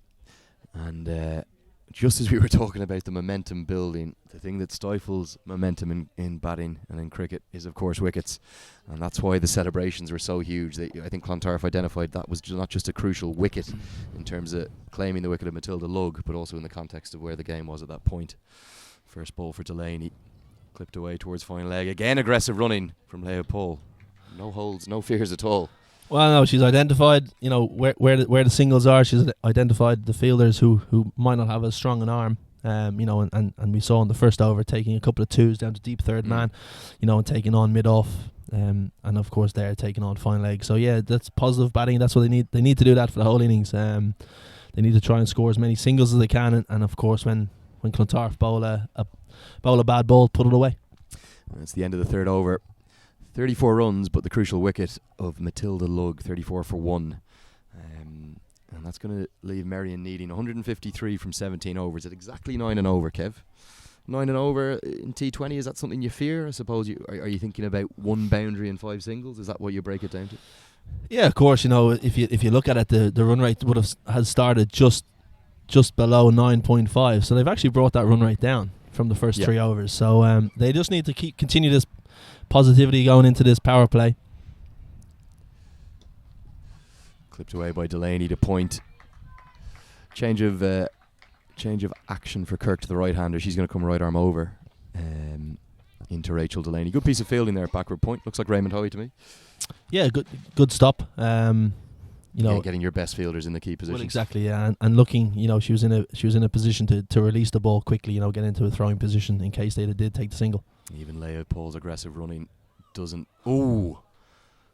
And just as we were talking about the momentum building, the thing that stifles momentum in batting and in cricket is, of course, wickets. And that's why the celebrations were so huge. I think Clontarf identified that was not just a crucial wicket in terms of claiming the wicket of Matilda Lugg, but also in the context of where the game was at that point. First ball for Delaney. Clipped away towards fine leg. Again, aggressive running from Leah Paul. No holds, no fears at all. Well, no, she's identified, where the singles are. She's identified the fielders who might not have as strong an arm. And we saw in the first over taking a couple of twos down to deep third man, and taking on mid off. And of course they're taking on fine leg. So yeah, that's positive batting. That's what they need. They need to do that for the whole innings. They need to try and score as many singles as they can. And of course when Clontarf bowl a bad ball, put it away. It's the end of the third over. 34 runs, but the crucial wicket of Matilda Lugg, 34 for 1. And that's going to leave Merrion needing 153 from 17 overs at exactly 9 and over, Kev. 9 and over in T20, is that something you fear? I suppose are you thinking about 1 boundary and 5 singles? Is that what you break it down to? Yeah, of course. If you look at it, the run rate has started just below 9.5. So they've actually brought that run rate down from the first 3 overs. So they just need to continue this positivity going into this power play. Clipped away by Delaney to point. Change of action for Kirk to the right-hander. She's going to come right arm over into Rachel Delaney. Good piece of fielding there at backward point. Looks like Raymond Hoey to me. Yeah, good stop. Getting your best fielders in the key positions. Well, exactly, yeah, and looking, she was in a position to release the ball quickly, get into a throwing position in case they did take the single. Even Leah Paul's aggressive running doesn't. Ooh,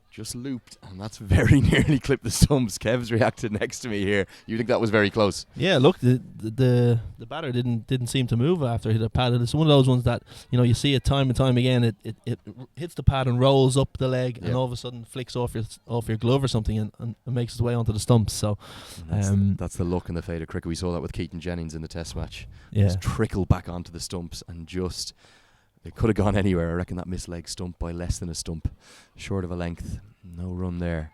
just looped, and that's very nearly clipped the stumps. Kev's reacted next to me here. You think that was very close? Yeah, look, the batter didn't seem to move after it hit a pad. It's one of those ones that you see it time and time again. It hits the pad and rolls up the leg, and all of a sudden flicks off your glove or something, and makes its way onto the stumps. So that's the luck in the fate of cricket. We saw that with Keaton Jennings in the Test match. Just trickle back onto the stumps and just. It could have gone anywhere. I reckon that missed leg stump by less than a stump, short of a length. No run there.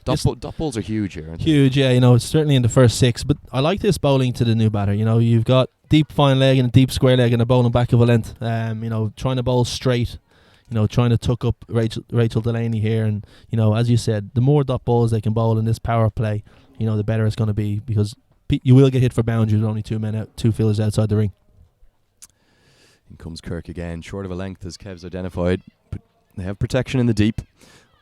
Dot balls are huge here, aren't they? Huge, yeah. It's certainly in the first 6. But I like this bowling to the new batter. You've got deep fine leg and a deep square leg and a bowling back of a length. Trying to bowl straight. Trying to tuck up Rachel Delaney here. And as you said, the more dot balls they can bowl in this power play, the better it's going to be, because you will get hit for boundaries with only 2 fielders outside the ring. In comes Kirk again, short of a length as Kev's identified. But they have protection in the deep.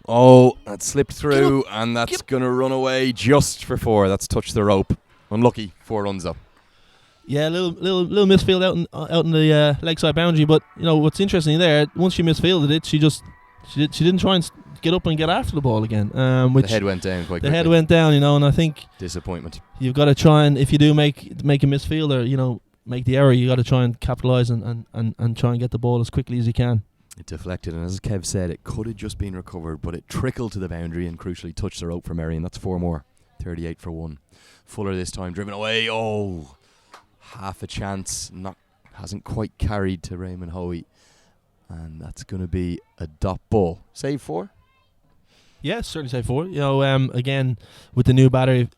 Oh, that slipped through, and that's going to run away just for 4. That's touched the rope. Unlucky, 4 runs though. Yeah, a little misfield out in the leg side boundary. But what's interesting there, once she misfielded it, she didn't try and get up and get after the ball again. Which the head went down quite quickly. The head went down, and I think disappointment. You've got to try, and if you do make a misfielder, make the error, you got to try and capitalise and try and get the ball as quickly as you can. It deflected, and as Kev said, it could have just been recovered, but it trickled to the boundary and crucially touched the rope for Merrion. That's 4 more. 38 for 1. Fuller this time, driven away. Oh, half a chance. Hasn't quite carried to Raymond Hoey. And that's going to be a dot ball. Save 4? Yes, certainly save 4. Again, with the new batter,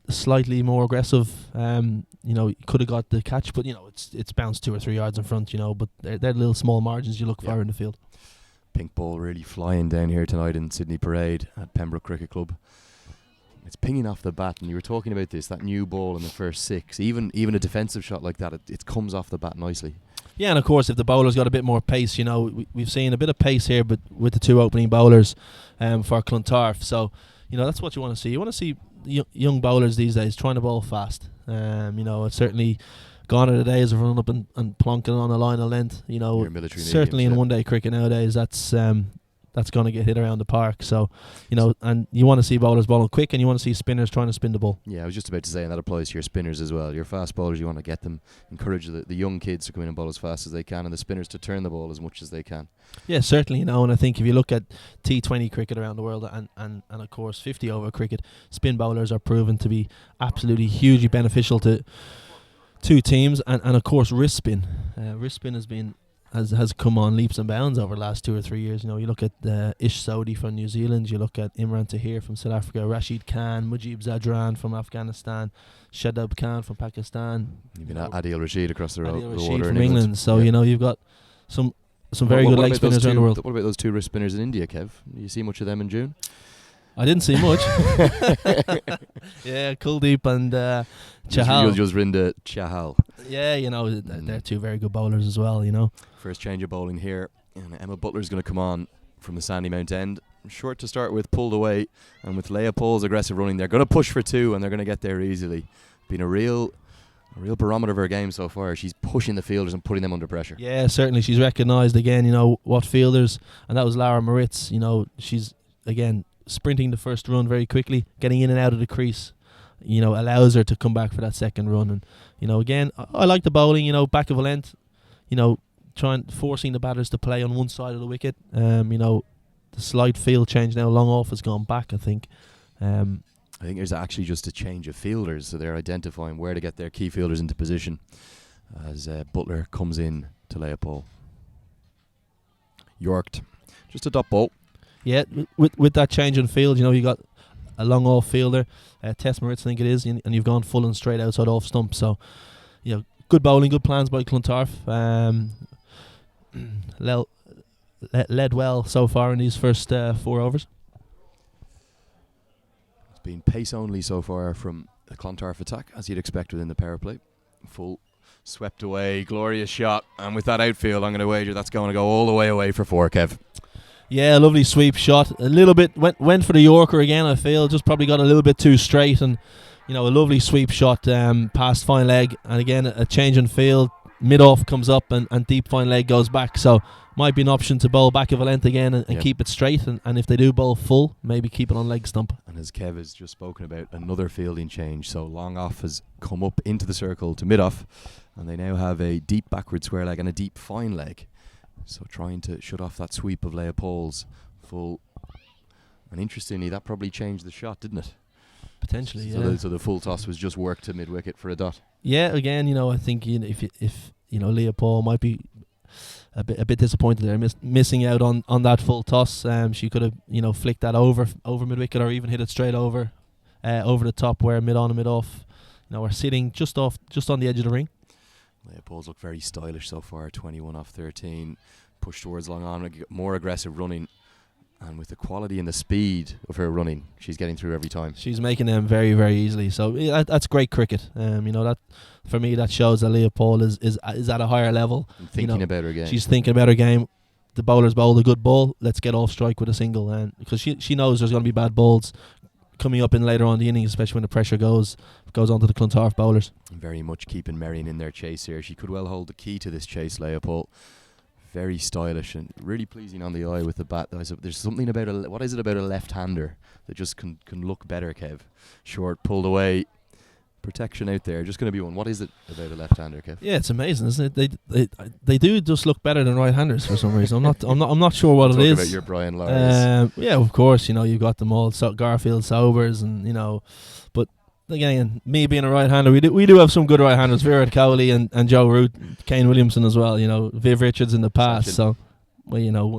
slightly more aggressive. Could have got the catch, but it's bounced 2 or 3 yards in front. But they're little small margins you look for in the field. Pink ball really flying down here tonight in Sydney Parade at Pembroke Cricket Club. It's pinging off the bat, and you were talking about that new ball in the first 6. Even a defensive shot like that, it comes off the bat nicely. Yeah, and of course, if the bowler's got a bit more pace, we've seen a bit of pace here, but with the 2 opening bowlers for Clontarf. So, that's what you want to see. You want to see young bowlers these days trying to bowl fast. It's certainly gone are the days of running up and plonking on a line of length. Certainly in one-day cricket nowadays, that's that's going to get hit around the park. So, and you want to see bowlers bowling quick, and you want to see spinners trying to spin the ball. Yeah, I was just about to say, and that applies to your spinners as well. Your fast bowlers, you want to get them, encourage the young kids to come in and bowl as fast as they can, and the spinners to turn the ball as much as they can. Yeah, certainly, and I think if you look at T20 cricket around the world and of course 50 over cricket, spin bowlers are proven to be absolutely hugely beneficial to teams, and of course wrist spin. Wrist spin has come on leaps and bounds over the last 2 or 3 years. You look at Ish Sodhi from New Zealand, you look at Imran Tahir from South Africa, Rashid Khan, Mujib Zadran from Afghanistan, Shadab Khan from Pakistan. Even Adil Rashid across the Adil road Rashid from England. So you've got some very good leg spinners around the world. What about those 2 wrist spinners in India, Kev? Do you see much of them in June? I didn't see much. Yeah, Kuldeep and Chahal. Yuzrinda Chahal. Yeah, they're 2 very good bowlers as well, First change of bowling here. And Emma Butler's going to come on from the Sandymount end. Short to start with, pulled away. And with Leah Paul's aggressive running, they're going to push for 2 and they're going to get there easily. Been a real barometer of her game so far. She's pushing the fielders and putting them under pressure. Yeah, certainly. She's recognised again, what fielders, and that was Lara Moritz. She's, again, sprinting the first run very quickly, getting in and out of the crease, allows her to come back for that second run. And, again, I like the bowling, back of a length, forcing the batters to play on one side of the wicket. The slight field change now, long off has gone back, I think. I think there's actually just a change of fielders, so they're identifying where to get their key fielders into position as Butler comes in to Leopold. Yorked. Just a dot ball. Yeah, with that change in field, you got a long off fielder, Tess Moritz I think it is, and you've gone full and straight outside off stump. So, good bowling, good plans by Clontarf. Led well so far in these first 4 overs. It's been pace only so far from the Clontarf attack, as you'd expect within the power play. Full, swept away, glorious shot, and with that outfield, I'm going to wager that's going to go all the way away for 4, Kev. Yeah, lovely sweep shot. A little bit went for the Yorker again. I feel just probably got a little bit too straight, and a lovely sweep shot past fine leg, and again a change in field. Mid off comes up and deep fine leg goes back. So might be an option to bowl back of a length again and keep it straight. And if they do bowl full, maybe keep it on leg stump. And as Kev has just spoken about, another fielding change. So long off has come up into the circle to mid off, and they now have a deep backward square leg and a deep fine leg. So trying to shut off that sweep of Leah Paul's full. And interestingly, that probably changed the shot, didn't it? Potentially, So the full toss was just worked to mid-wicket for a dot. Yeah, again, I think if Leah Paul might be a bit disappointed there, missing out on that full toss. She could have, flicked that over mid-wicket, or even hit it straight over the top where mid-on and mid-off, are sitting just on the edge of the ring. Leopold's look very stylish so far, 21 off 13, push towards long on, more aggressive running, and with the quality and the speed of her running, she's getting through every time. She's making them very, very easily. So that's great cricket. That for me, that shows that Leopold is at a higher level. And thinking about her game. She's thinking about her game. The bowler's bowled a good ball. Let's get off strike with a single, and because she knows there's going to be bad balls coming up in later on the innings, especially when the pressure goes onto the Clontarf bowlers. Very much keeping Merrion in their chase here. She could well hold the key to this chase, Leopold. Very stylish and really pleasing on the eye with the bat. There's something about what is it about a left-hander that just can look better, Kev? Short, pulled away, protection out there. Just going to be one. What is it about a left-hander, Kev? Yeah, it's amazing, isn't it? They do just look better than right-handers for some reason. I'm not sure what it is. About your Brian Lars. Yeah, of course. You've got them all. Garfield, Sobers, and but. Again, me being a right-hander, we do have some good right-handers, Virat Kohli and Joe Root, Kane Williamson as well, Viv Richards in the past, Sachin. So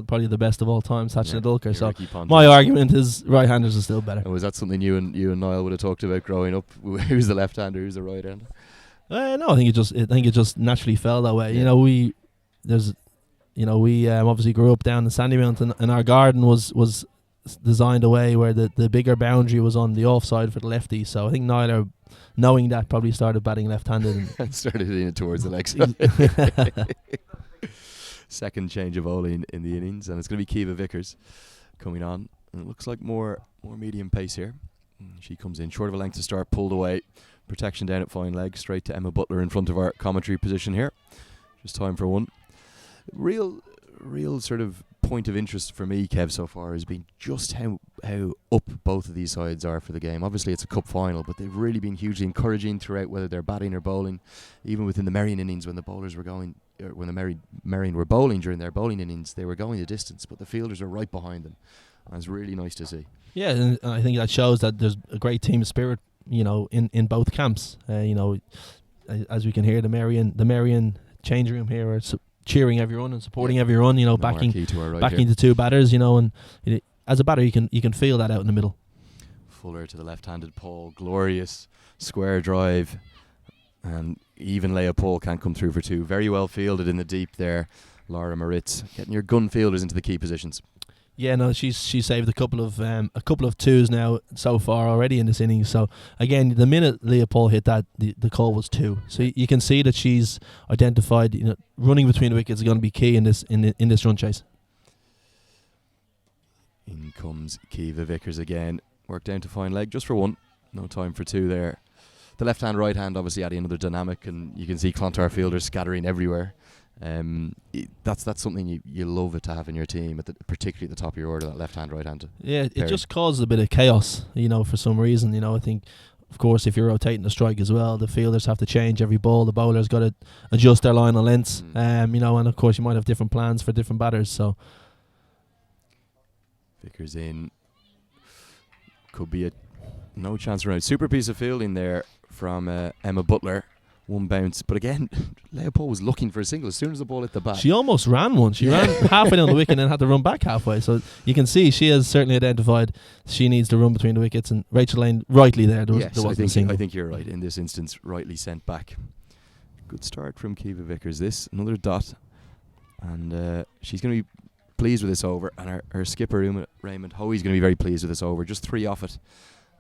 probably the best of all time, Sachin Tendulkar. So Ricky Ponting. my argument is right-handers are still better. And was that something you and Niall would have talked about growing up? Who's the left-hander, who's the right-hander? No, I think it just naturally fell that way. Yeah. We obviously grew up down in Sandymount, and our garden was designed a way where the bigger boundary was on the offside for the lefties. So I think Niall, knowing that, probably started batting left-handed and started hitting it towards the leg side. Second change of bowling in the innings, and it's going to be Kiva Vickers coming on. And it looks like more medium pace here. She comes in short of a length to start, pulled away, protection down at fine leg, straight to Emma Butler in front of our commentary position here. Just time for one. Real sort of point of interest for me, Kev, so far has been just how up both of these sides are for the game. Obviously, it's a cup final, but they've really been hugely encouraging throughout, whether they're batting or bowling. Even within the Merrion innings, when the bowlers were going, when the Merrion were bowling during their bowling innings, they were going the distance, but the fielders were right behind them. And it's really nice to see. Yeah, and I think that shows that there's a great team spirit, in both camps. As we can hear, the Merrion change room here are cheering everyone and supporting everyone. Backing the two batters. And as a batter, you can feel that out in the middle. Fuller to the left-handed Paul, glorious square drive, and even Leopold can't come through for two. Very well fielded in the deep there. Laura Moritz getting your gun fielders into the key positions. Yeah, no, she's saved a couple of twos now so far already in this innings. So again, the minute Leopold hit that, the call was two. So you can see that she's identified. Running between the wickets is going to be key in this run chase. In comes Kiva Vickers again. Worked down to fine leg just for one. No time for two there. The left hand, right hand, obviously adding another dynamic, and you can see Clontarf fielders scattering everywhere. That's something you love it to have in your team, particularly at the top of your order, that left hand, right hand. Yeah, it just causes a bit of chaos, for some reason. I think, of course, if you're rotating the strike as well, the fielders have to change every ball. The bowler's got to adjust their line of lengths. And of course you might have different plans for different batters. So Vickers in. Could be no chance around. Super piece of fielding there from Emma Butler. One bounce, but again, Leopold was looking for a single as soon as the ball hit the bat. She almost ran one. She ran halfway down the wicket and then had to run back halfway. So you can see she has certainly identified she needs to run between the wickets. And Rachel Lane rightly there. I think you're right. In this instance, rightly sent back. Good start from Kiva Vickers. This another dot, and she's going to be pleased with this over. And her skipper Raymond Hoey's going to be very pleased with this over. Just 3 off it.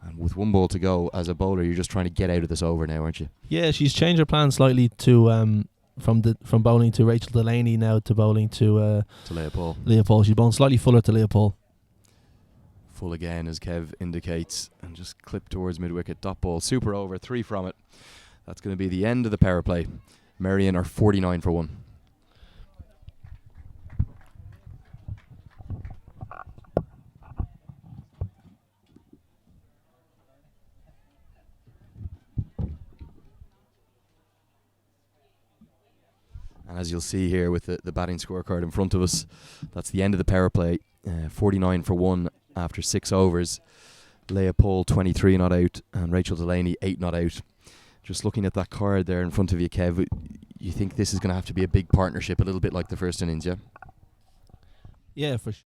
And with 1 ball to go, as a bowler, you're just trying to get out of this over now, aren't you? Yeah, she's changed her plan slightly to from bowling to Rachel Delaney now to bowling to Leopold. She's bowling slightly fuller to Leopold. Full again, as Kev indicates, and just clip towards mid-wicket. Dot ball, super over, 3 from it. That's going to be the end of the power play. Merrion are 49 for 1. And as you'll see here with the batting scorecard in front of us, that's the end of the power play. 49 for 1 after 6 overs. Leopold 23 not out and Rachel Delaney 8 not out. Just looking at that card there in front of you, Kev, you think this is going to have to be a big partnership, a little bit like the first innings, yeah? Yeah, for sure.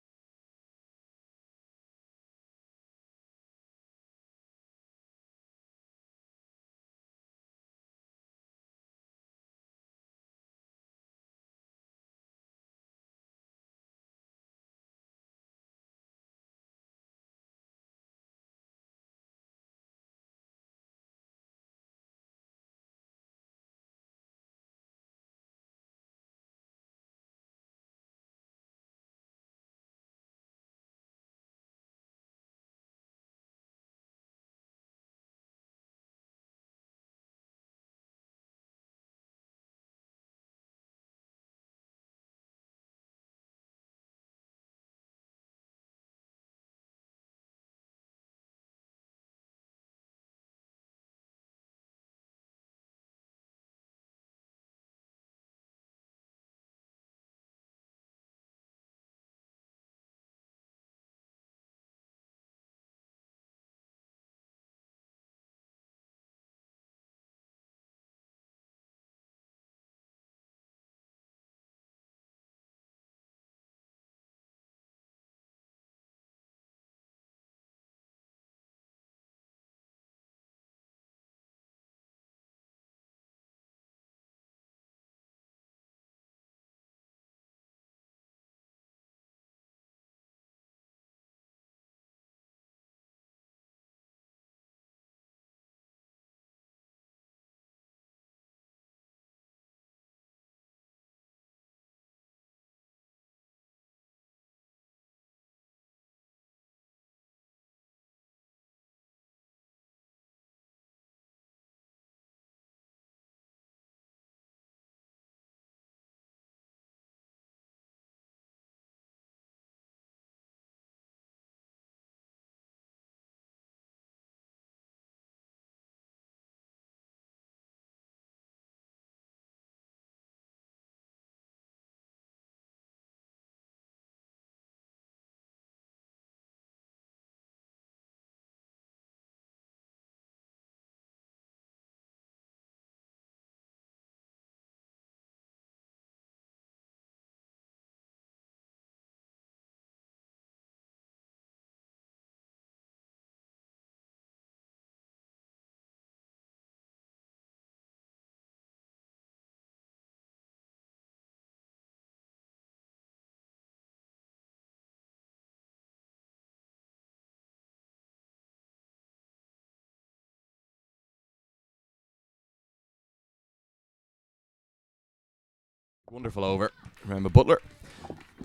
Wonderful over from Emma Butler.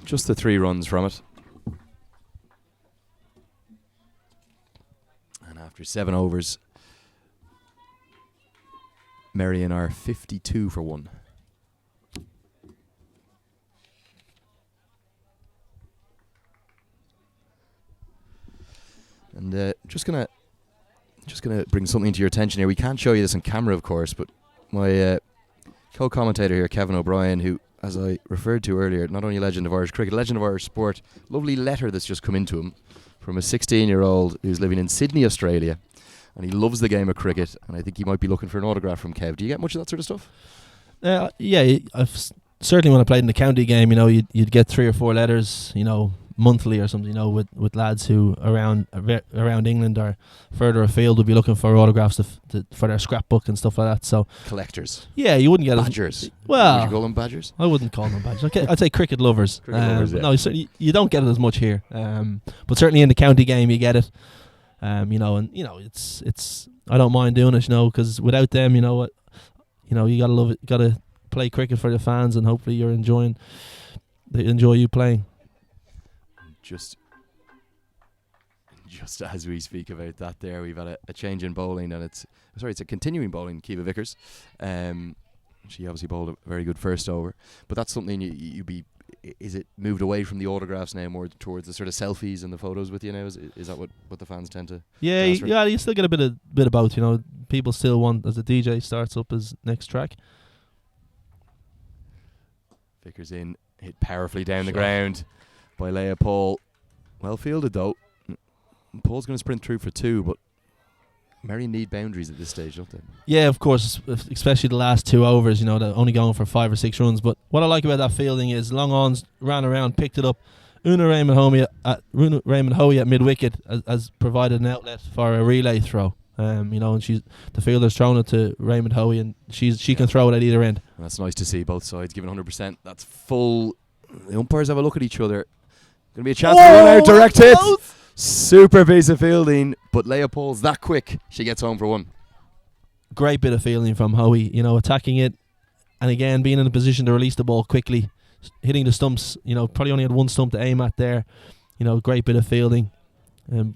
Just the 3 runs from it. And after 7 overs, Merrion are 52 for 1. And just gonna bring something to your attention here. We can't show you this on camera, of course, but my co-commentator here, Kevin O'Brien, who, as I referred to earlier, not only a legend of Irish cricket, a legend of Irish sport, lovely letter that's just come into him from a 16-year-old who's living in Sydney, Australia, and he loves the game of cricket, and I think he might be looking for an autograph from Kev. Do you get much of that sort of stuff? Yeah, certainly when I played in the county game, you'd get 3 or 4 letters, monthly or something, with lads who around England or further afield would be looking for autographs for their scrapbook and stuff like that. So collectors. Yeah, you wouldn't get badgers. Well, would you call them badgers? I wouldn't call them badgers. I'd say cricket lovers. Cricket lovers, yeah. No, you don't get it as much here. But certainly in the county game, you get it. It's I don't mind doing it, because without them, you gotta love it. Gotta play cricket for the fans, and hopefully they enjoy you playing. Just as we speak about that there, we've had a change in bowling, and it's a continuing bowling, Kiva Vickers. She obviously bowled a very good first over, but that's something is it moved away from the autographs now more towards the sort of selfies and the photos with you now? Is that what the fans tend to? Yeah, you still get a bit of both. People still want, as the DJ starts up his next track. Vickers in, hit powerfully down the ground by Leah Paul. Well fielded though. Paul's going to sprint through for 2, but Merrion need boundaries at this stage, don't they? Yeah, of course, especially the last 2 overs, they're only going for 5 or 6 runs. But what I like about that fielding is Long-Ons ran around, picked it up. Una Raymond Hoey at mid-wicket has provided an outlet for a relay throw. And the fielder's thrown it to Raymond Hoey, and she can throw it at either end. And that's nice to see, both sides giving 100%. That's full. The umpires have a look at each other. Going to be a chance to run out, direct hit. Super piece of fielding, but Leah Paul's that quick. She gets home for 1. Great bit of fielding from Hoey, attacking it, and again being in a position to release the ball quickly, hitting the stumps. Probably only had 1 stump to aim at there. Great bit of fielding.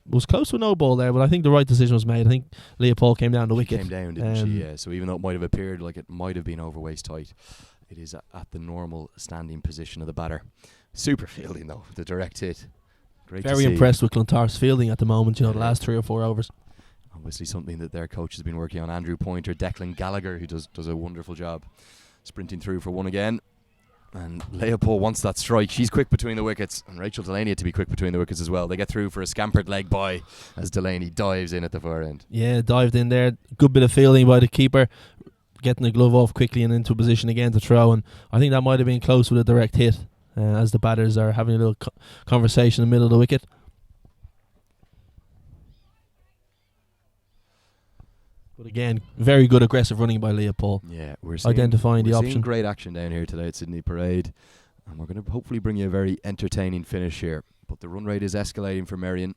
Was close to a no ball there, but I think the right decision was made. I think Leah Paul came down the wicket. Came down, didn't she? Yeah. So even though it might have appeared like it might have been over waist height, it is at the normal standing position of the batter. Super fielding though, the direct hit. Great. Very impressed with Clontarf's fielding at the moment. The last 3 or 4 overs. Obviously something that their coach has been working on. Andrew Pointer, Declan Gallagher, who does a wonderful job, sprinting through for 1 again. And Leah Paul wants that strike. She's quick between the wickets, and Rachel Delaney had to be quick between the wickets as well. They get through for a scampered leg by as Delaney dives in at the far end. Yeah, dived in there. Good bit of fielding by the keeper, getting the glove off quickly and into position again to throw. And I think that might have been close with a direct hit. As the batters are having a little conversation in the middle of the wicket. But again, very good aggressive running by Leah Paul. Yeah, we're identifying the option. Great action down here today at Sydney Parade, and we're going to hopefully bring you a very entertaining finish here. But the run rate is escalating for Merrion,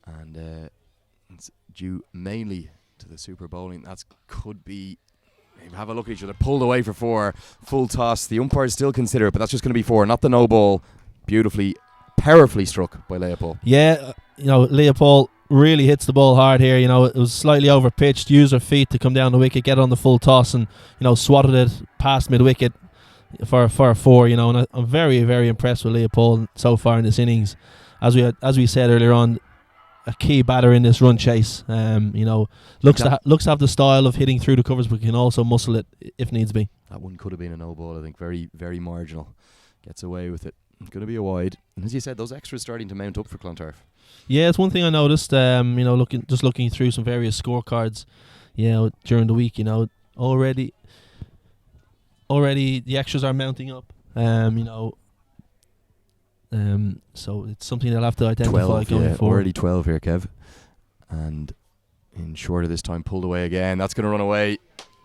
and it's due mainly to the super bowling. That could be. Have a look at each other. Pulled away for 4. Full toss. The umpires still consider it, but that's just going to be 4. Not the no ball. Beautifully, powerfully struck by Leah Paul. Yeah, Leah Paul really hits the ball hard here. It was slightly over pitched. Used her feet to come down the wicket, get on the full toss, and swatted it past mid wicket for a 4. And I'm very, very impressed with Leah Paul so far in this innings. As we said earlier on, a key batter in this run chase. Looks to have the style of hitting through the covers, but can also muscle it if needs be. That one could have been a no ball. I think very, very marginal. Gets away with it. It's going to be a wide. And as you said, those extras starting to mount up for Clontarf. Yeah, it's one thing I noticed. Looking through some various scorecards, during the week. Already the extras are mounting up. So it's something they'll have to identify going forward. Already 12 here, Kev. And in shorter this time, pulled away again. That's going to run away,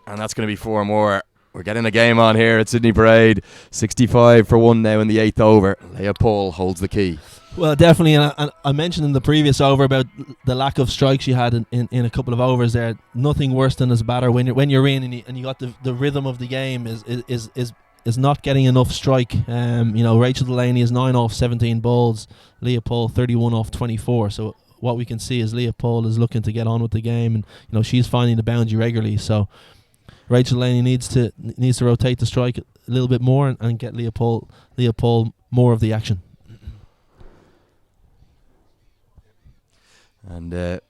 and that's going to be 4 more. We're getting a game on here at Sydney Parade. 65 for 1 now in the 8th over. Leah Paul holds the key. Well, definitely, and I mentioned in the previous over about the lack of strikes you had in a couple of overs there. Nothing worse than as a batter when you're in and you got the rhythm of the game is is not getting enough strike. Rachel Delaney is 9 off 17 balls, Leopold 31 off 24. So what we can see is Leopold is looking to get on with the game, and she's finding the boundary regularly. So Rachel Delaney needs to rotate the strike a little bit more and get Leopold more of the action. And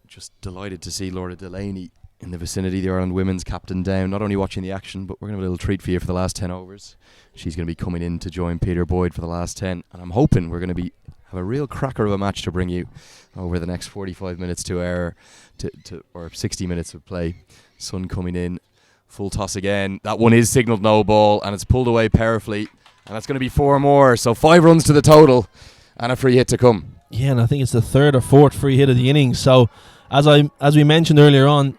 just delighted to see Laura Delaney in the vicinity, the Ireland women's captain, down, not only watching the action, but we're going to have a little treat for you for the last 10 overs. She's going to be coming in to join Peter Boyd for the last 10, and I'm hoping we're going to have a real cracker of a match to bring you over the next 45 minutes to hour or 60 minutes of play. Sun coming in, full toss again. That one is signalled no ball, and it's pulled away powerfully, and that's going to be 4 more, so 5 runs to the total and a free hit to come. Yeah, and I think it's the 3rd or 4th free hit of the innings. So as we mentioned earlier on,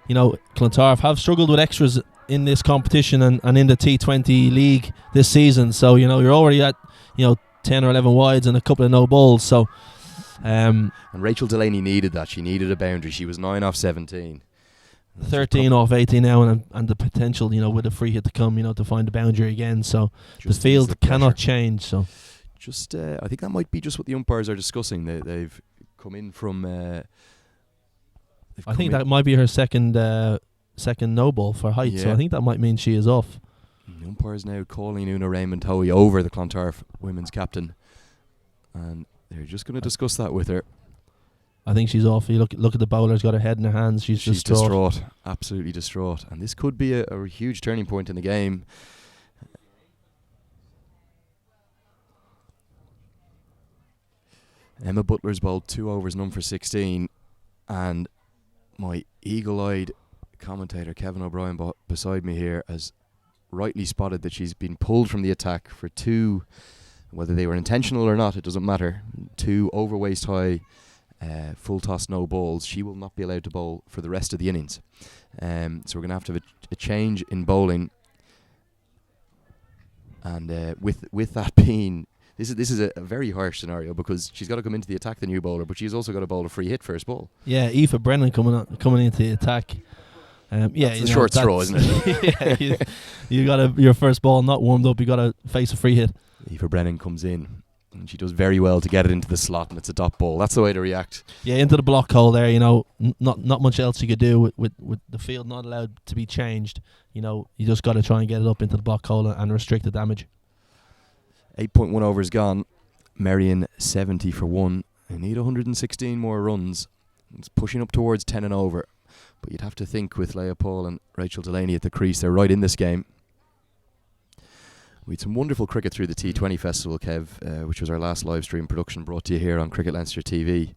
Clontarf have struggled with extras in this competition and in the T20 league this season. So you're already at 10 or 11 wides and a couple of no balls. So and Rachel Delaney needed that. She needed a boundary. She was 9 off 17. 13 off 18 now, and the potential, with a free hit to come, to find the boundary again. So the field cannot change. So just I think that might be just what the umpires are discussing. They've come in from. I think that might be her second no ball for height. Yeah. So I think that might mean she is off. The umpires now calling Una Raymond Hoey over the Clontarf women's captain, and they're just going to discuss that with her. I think she's off. You look at the bowler's got her head in her hands. She's distraught, absolutely distraught, and this could be a huge turning point in the game. Emma Butler's bowled 2 overs, none for 16, and my eagle-eyed commentator Kevin O'Brien beside me here has rightly spotted that she's been pulled from the attack for 2, whether they were intentional or not, it doesn't matter, 2 over waist high full toss no balls. She will not be allowed to bowl for the rest of the innings. So we're going to have a change in bowling, and with that being, this is a very harsh scenario because she's got to come into the attack, the new bowler, but she's also got to bowl a free hit first ball. Yeah, Aoife Brennan coming into the attack. That's the short straw, isn't it? Yeah, you got your first ball not warmed up. You got to face a free hit. Aoife Brennan comes in, and she does very well to get it into the slot, and it's a dot ball. That's the way to react. Yeah, into the block hole there. Not much else you could do with the field not allowed to be changed. You just got to try and get it up into the block hole and restrict the damage. 8.1 overs gone. Merrion 70 for 1. They need 116 more runs. It's pushing up towards 10 and over. But you'd have to think with Leopold and Rachel Delaney at the crease, they're right in this game. We had some wonderful cricket through the T20 Festival, Kev, which was our last live stream production brought to you here on Cricket Leinster TV.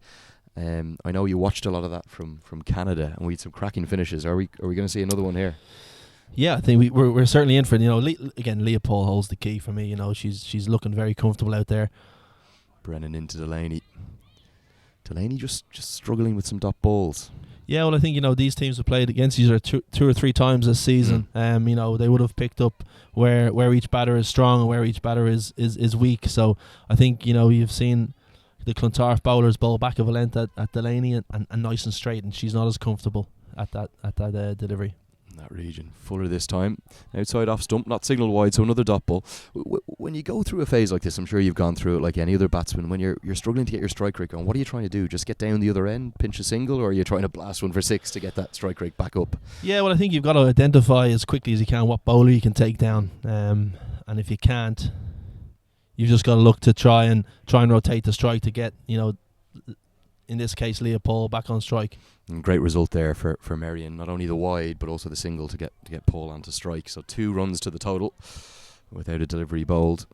I know you watched a lot of that from Canada, and we had some cracking finishes. Are we going to see another one here? Yeah, I think we're certainly in for it. Again, Leopold holds the key for me. She's looking very comfortable out there. Brennan into Delaney. Delaney just struggling with some dot balls. Yeah, well, I think these teams have played against each other two or three times this season. They would have picked up where each batter is strong and where each batter is weak. So I think you've seen the Clontarf bowlers bowl back of a length at Delaney and nice and straight, and she's not as comfortable at that delivery. That region. Fuller this time. Outside off stump, not signalled wide, so another dot ball. When you go through a phase like this, I'm sure you've gone through it like any other batsman, when you're struggling to get your strike rate going, what are you trying to do? Just get down the other end, pinch a single, or are you trying to blast one for 6 to get that strike rate back up? Yeah, well, I think you've got to identify as quickly as you can what bowler you can take down. And if you can't, you've just got to look to try and rotate the strike to get, in this case, Leopold back on strike. And great result there for Merrion, not only the wide but also the single to get Paul onto strike. So 2 runs to the total without a delivery bowled.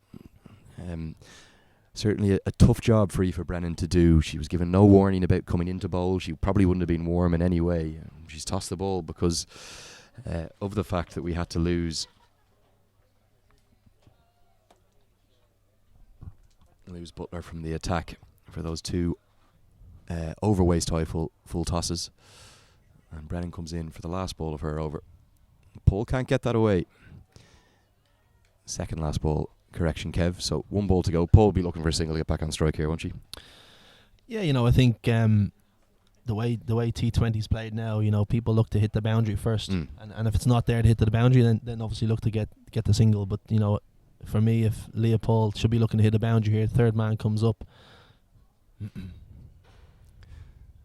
Certainly a tough job for Aoife Brennan to do. She was given no warning about coming into bowl. She probably wouldn't have been warm in any way. She's tossed the ball because of the fact that we had to lose Butler from the attack for those 2 over waist high full tosses, and Brennan comes in for the last ball of her over. Paul can't get that away. Second last ball correction, Kev. So 1 ball to go. Paul will be looking for a single to get back on strike here, won't she? Yeah, I think the the way T20's played now, people look to hit the boundary first, and if it's not there to hit to the boundary, then obviously look to get the single. But for me, if Leopold should be looking to hit a boundary here, third man comes up.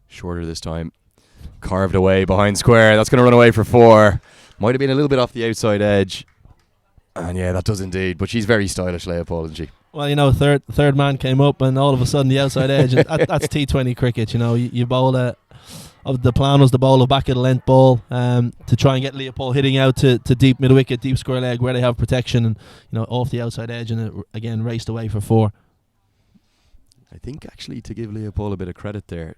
Shorter this time, carved away behind square. That's going to run away for 4. Might have been a little bit off the outside edge, and yeah, that does indeed. But she's very stylish, Leopold, isn't she? Well, third man came up, and all of a sudden the outside edge. And that's T20 cricket. You bowl the plan was to bowl a back of the length ball to try and get Leopold hitting out to deep mid wicket, deep square leg where they have protection, and off the outside edge, and it again raced away for 4. I think actually to give Leopold a bit of credit there,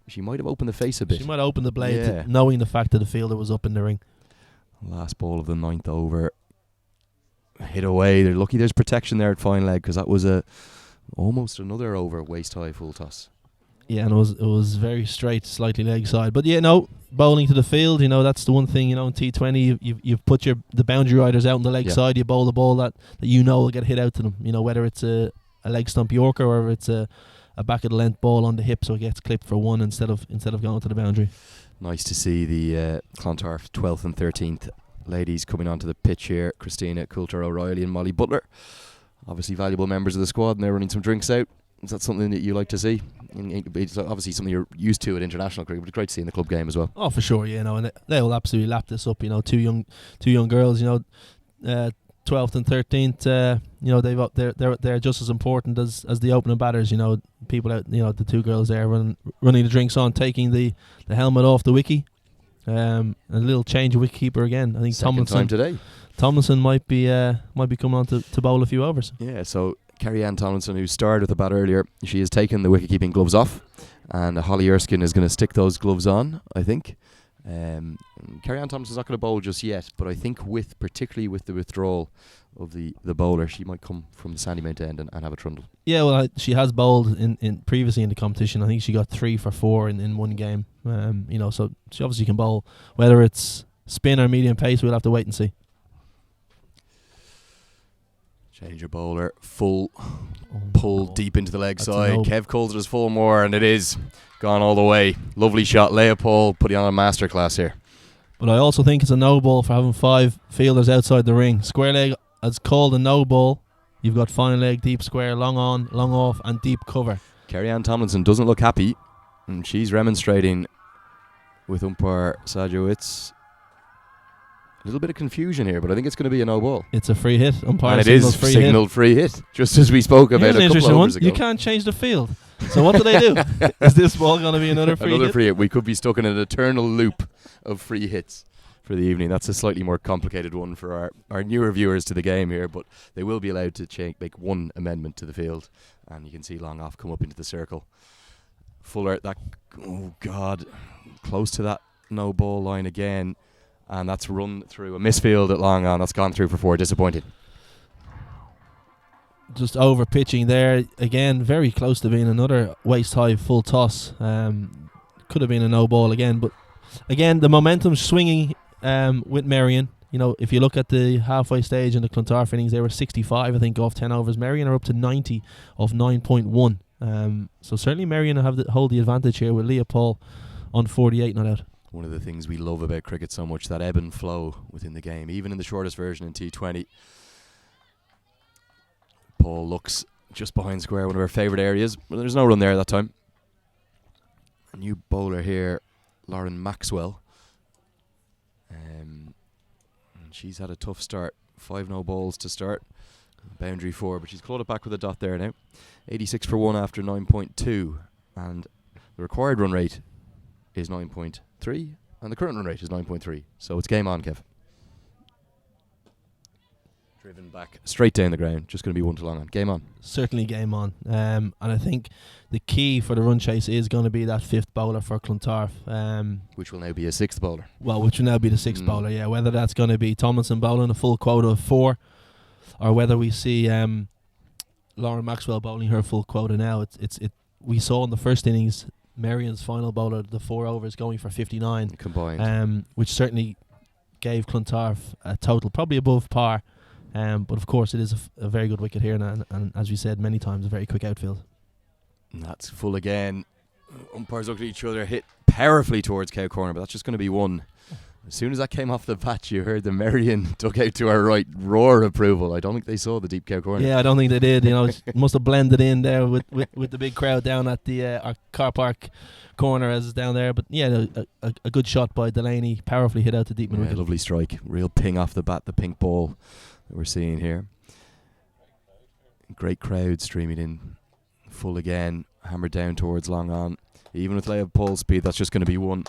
she might have opened the face a bit. She might have opened the blade, knowing the fact that the fielder was up in the ring. Last ball of the 9th over. Hit away. They're lucky there's protection there at fine leg, because that was almost another over waist high full toss. Yeah, and it was very straight, slightly leg side. But bowling to the field, that's the one thing, in T20 you've put the boundary riders out on the leg side. You bowl the ball that will get hit out to them. Whether it's a leg stump Yorker or whether it's a back of the length ball on the hip, so it gets clipped for 1 instead of going to the boundary. Nice to see the Clontarf 12th and 13th ladies coming onto the pitch here. Christina Coulter O'Reilly and Molly Butler, obviously valuable members of the squad, and they're running some drinks out. Is that something that you like to see? It's obviously something you're used to at international cricket, but it's great to see in the club game as well. Oh, for sure, and they will absolutely lap this up. Two young girls, 12th and 13th, they're just as important as the opening batters. People out, the 2 girls there running the drinks on, taking the helmet off the wicket. A little change of wicketkeeper again. I think Second time today. Tomlinson might be coming on to bowl a few overs. Yeah, so Carrie-Anne Tomlinson, who started with the bat earlier, she has taken the wicket-keeping gloves off, and Holly Erskine is going to stick those gloves on, I think. Carrie-Anne Tomlinson's not going to bowl just yet, but I think particularly with the withdrawal of the bowler, she might come from the Sandymount end and have a trundle. Yeah, well, she has bowled in previously in the competition. I think she got 3 for 4 in one game. So she obviously can bowl. Whether it's spin or medium pace, we'll have to wait and see. Change your bowler, full pull deep into the leg side. Kev calls it as full more, and it is gone all the way. Lovely shot, Leopold putting on a masterclass here. But I also think it's a no ball for having 5 fielders outside the ring. Square leg is called a no ball. You've got fine leg, deep square, long on, long off, and deep cover. Carrie-Anne Tomlinson doesn't look happy, and she's remonstrating with umpire Sajo. It's a little bit of confusion here, but I think it's going to be a no ball. It's a free hit. Umpire and it is signalled free hit, just as we spoke about a couple of overs ago. You can't change the field. So what do they do? Is this ball going to be another free hit? Another free hit. We could be stuck in an eternal loop of free hits for the evening. That's a slightly more complicated one for our newer viewers to the game here, but they will be allowed to make one amendment to the field, and you can see long off come up into the circle. Fuller, close to that no ball line again, and that's run through a misfield at long on. That's gone through for 4. Disappointing. Just over pitching there again, very close to being another waist high full toss. Could have been a no ball again, but again the momentum swinging with Merrion. If you look at the halfway stage in the Clontarf innings, they were 65 I think off 10 overs. Merrion are up to 90 off 9.1. So certainly Merrion hold the advantage here with Leopold on 48 not out. One of the things we love about cricket so much, that ebb and flow within the game, even in the shortest version in T20. Paul looks just behind square, one of our favourite areas. Well, there's no run there that time. A new bowler here, Lauren Maxwell. And she's had a tough start. 5 no balls to start. Boundary 4, but she's clawed it back with a dot there now. 86 for 1 after 9.2. And the required run rate is 9.3. And the current run rate is 9.3. So it's game on, Kev. Driven back straight down the ground. Just going to be 1 to long on. Game on. Certainly game on. And I think the key for the run chase is going to be that 5th bowler for Clontarf. Which will now be a 6th bowler. Well, which will now be the 6th bowler, yeah. Whether that's going to be Tomlinson bowling a full quota of 4, or whether we see Lauren Maxwell bowling her full quota now. We saw in the first innings Merrion's final bowler, the 4 overs, going for 59. Combined. Which certainly gave Clontarf a total probably above par. But of course it is a very good wicket here, and as we said many times, a very quick outfield. And that's full again. Umpires look at each other, hit powerfully towards cow corner, but that's just going to be one. As soon as that came off the bat, you heard the Merrion dugout to our right roar approval. I don't think they saw the deep cow corner. Yeah, I don't think they did. It must have blended in there with the big crowd down at the our car park corner as down there. But yeah, a good shot by Delaney, powerfully hit out to deep mid. Lovely strike, real ping off the bat, the pink ball that we're seeing here. Great crowd streaming in full again, hammered down towards long on. Even with Leopold's speed, that's just going to be one.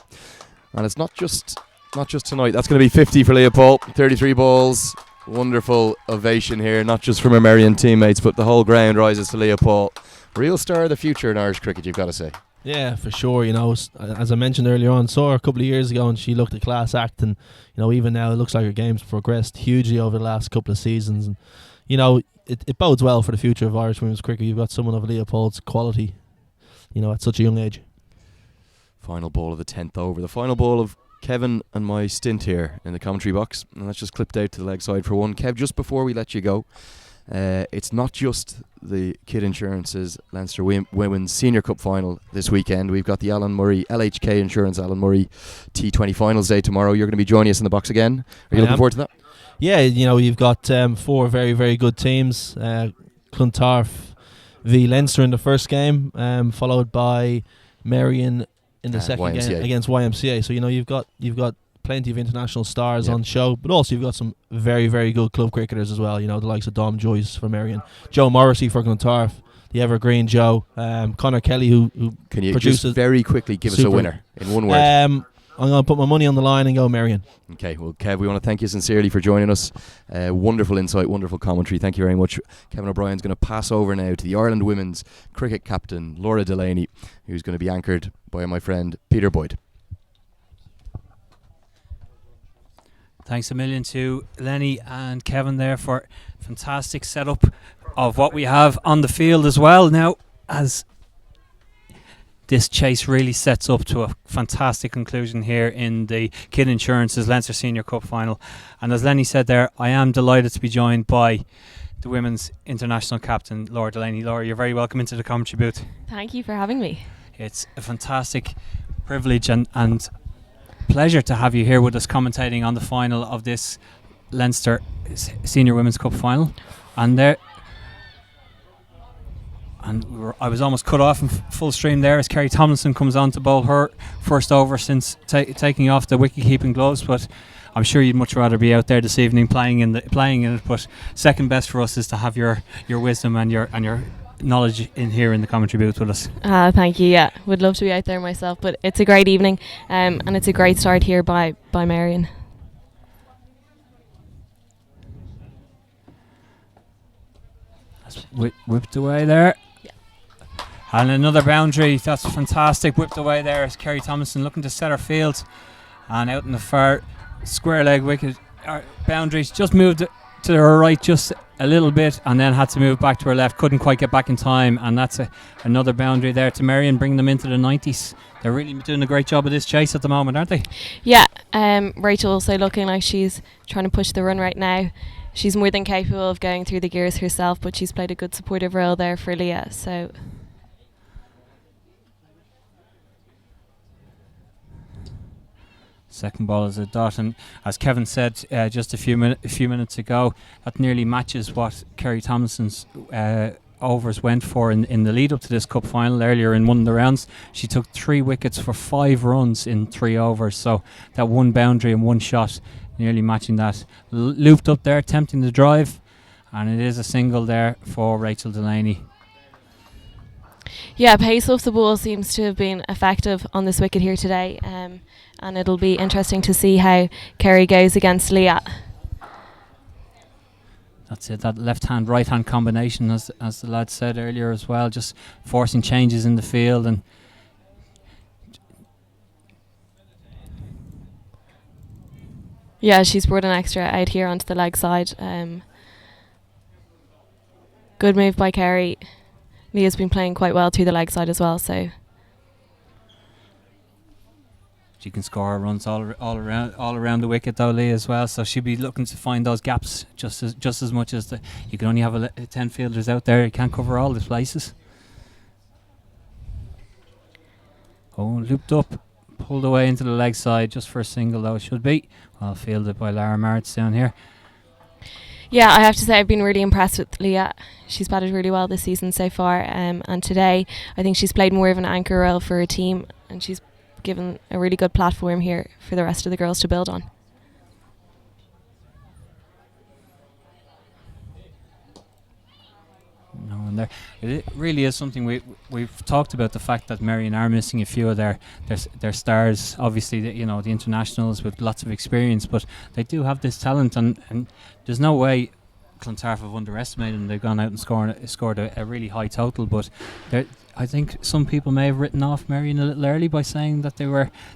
And it's not just tonight. That's going to be 50 for Leopold. 33 balls. Wonderful ovation here, not just from our Merrion teammates, but the whole ground rises to Leopold. Real star of the future in Irish cricket, you've got to say. Yeah, for sure. As I mentioned earlier on, saw her a couple of years ago and she looked a class act, and even now it looks like her game's progressed hugely over the last couple of seasons, and it bodes well for the future of Irish women's cricket. You've got someone of Leopold's quality at such a young age. Final ball of the 10th over, the final ball of Kevin and my stint here in the commentary box, and that's just clipped out to the leg side for one. Kev, just before we let you go, it's not just the Kid Insurance's Leinster Women's Senior Cup final this weekend. We've got the Alan Murray, LHK Insurance Alan Murray T20 Finals Day tomorrow. You're going to be joining us in the box again. Are you looking forward to that? Yeah, you've got 4 very, very good teams. Clontarf v Leinster in the first game, followed by Merrion in the second game against YMCA. So you've got plenty of international stars on show, but also you've got some very, very good club cricketers as well. The likes of Dom Joyce for Merrion, Joe Morrissey for Clontarf, the evergreen Joe, Conor Kelly who can you produces just very quickly give us a winner in one word? I'm going to put my money on the line and go Merrion. Okay, well, Kev, we want to thank you sincerely for joining us. Wonderful insight, wonderful commentary. Thank you very much. Kevin O'Brien's going to pass over now to the Ireland women's cricket captain, Laura Delaney, who's going to be anchored by my friend Peter Boyd. Thanks a million to Lenny and Kevin there for fantastic setup of what we have on the field as well. Now, as this chase really sets up to a fantastic conclusion here in the Kid Insurance's Leinster Senior Cup final. And as Lenny said there, I am delighted to be joined by the women's international captain, Laura Delaney. Laura, you're very welcome into the commentary booth. Thank you for having me. It's a fantastic privilege and pleasure to have you here with us commentating on the final of this Leinster Senior Women's Cup final. And I was almost cut off in full stream there as Kerry Tomlinson comes on to bowl her first over since taking off the wicket-keeping gloves. But I'm sure you'd much rather be out there this evening playing in it. But second best for us is to have your wisdom and your knowledge in here in the commentary booth with us. Thank you. Yeah, would love to be out there myself. But it's a great evening, and it's a great start here by Merrion. Whipped away there. And another boundary. That's fantastic. Whipped away there as Kerry Thompson looking to set her field. And out in the far square leg wicket, boundaries just moved to her right just a little bit and then had to move back to her left. Couldn't quite get back in time. And that's another boundary there to Merrion, bringing them into the 90s. They're really doing a great job of this chase at the moment, aren't they? Yeah. Rachel also looking like she's trying to push the run right now. She's more than capable of going through the gears herself, but she's played a good supportive role there for Leah. So second ball is a dot, and as Kevin said just a few minutes ago, that nearly matches what Kerry Thompson's overs went for in the lead up to this cup final earlier in one of the rounds. She took 3 wickets for 5 runs in 3 overs, so that one boundary and one shot nearly matching that. Looped up there, attempting the drive, and it is a single there for Rachel Delaney. Yeah, pace off the ball seems to have been effective on this wicket here today, and it'll be interesting to see how Kerry goes against Leah. That's it, that left-hand, right-hand combination, as the lad said earlier as well, just forcing changes in the field. And yeah, she's brought an extra out here onto the leg side. Good move by Kerry. Leah's been playing quite well through the leg side as well, so she can score runs all around the wicket though, Leah, as well. So she'll be looking to find those gaps just as much as you can only have 10 fielders out there. You can't cover all the places. Oh, looped up, pulled away into the leg side just for a single though it should be. Well fielded by Lara Maritz down here. Yeah, I have to say I've been really impressed with Leah. She's batted really well this season so far, and today I think she's played more of an anchor role for her team, and she's given a really good platform here for the rest of the girls to build on. No one there. It really is something we've talked about, the fact that Merrion are missing a few of their stars. Obviously, the internationals with lots of experience, but they do have this talent, and there's no way Clontarf have underestimated them. They've gone out and scored a really high total, but I think some people may have written off Merrion a little early by saying that they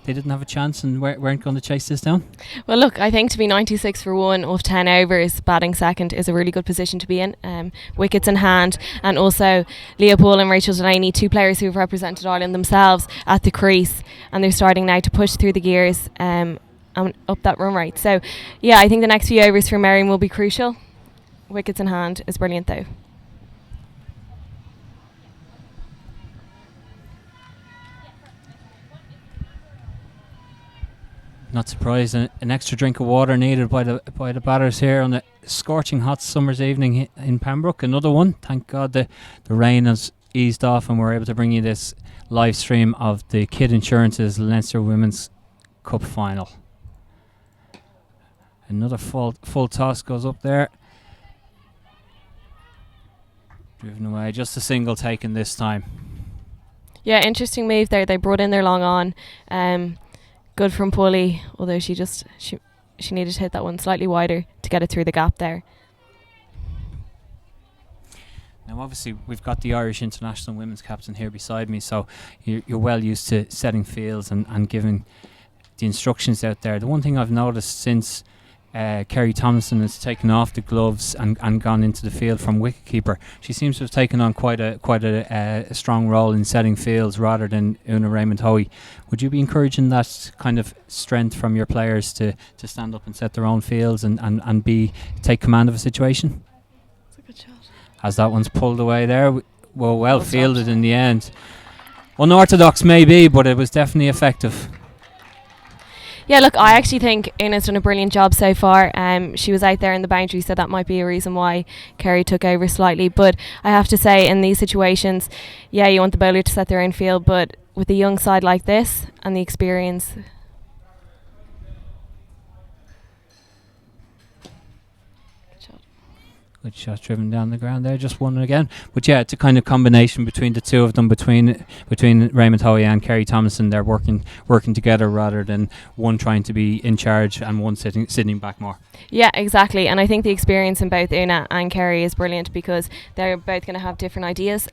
didn't have a chance and weren't going to chase this down. Well, look, I think to be 96 for 1 off 10 overs, batting second, is a really good position to be in. Wickets in hand, and also Leah Poole and Rachel Delaney, 2 players who have represented Ireland themselves at the crease, and they're starting now to push through the gears and up that run rate. So, yeah, I think the next few overs for Merrion will be crucial. Wickets in hand is brilliant though. Not surprised. An extra drink of water needed by the batters here on the scorching hot summer's evening in Pembroke. Another one. Thank God the rain has eased off and we're able to bring you this live stream of the Kid Insurance's Leinster Women's Cup final. Another full toss goes up there. Driven away, just a single taken this time. Yeah, interesting move there. They brought in their long on. Good from Polly, although she needed to hit that one slightly wider to get it through the gap there. Now obviously we've got the Irish international women's captain here beside me, so you're well used to setting fields and giving the instructions out there. The one thing I've noticed since Kerry Thompson has taken off the gloves and gone into the field from wicketkeeper, she seems to have taken on quite a strong role in setting fields rather than Una Raymond-Hoey. Would you be encouraging that kind of strength from your players to stand up and set their own fields and take command of a situation? That's a good shot. As that one's pulled away there, well fielded in the end. Unorthodox maybe, but it was definitely effective. Yeah, look, I actually think Una's done a brilliant job so far. She was out there in the boundary, so that might be a reason why Kerry took over slightly. But I have to say, in these situations, yeah, you want the bowler to set their own field, but with a young side like this and the experience... Good shot driven down the ground there, just one again. But yeah, it's a kind of combination between the two of them, between Raymond Hoey and Kerry Thompson. They're working together rather than one trying to be in charge and one sitting back more. Yeah, exactly. And I think the experience in both Una and Kerry is brilliant because they're both going to have different ideas.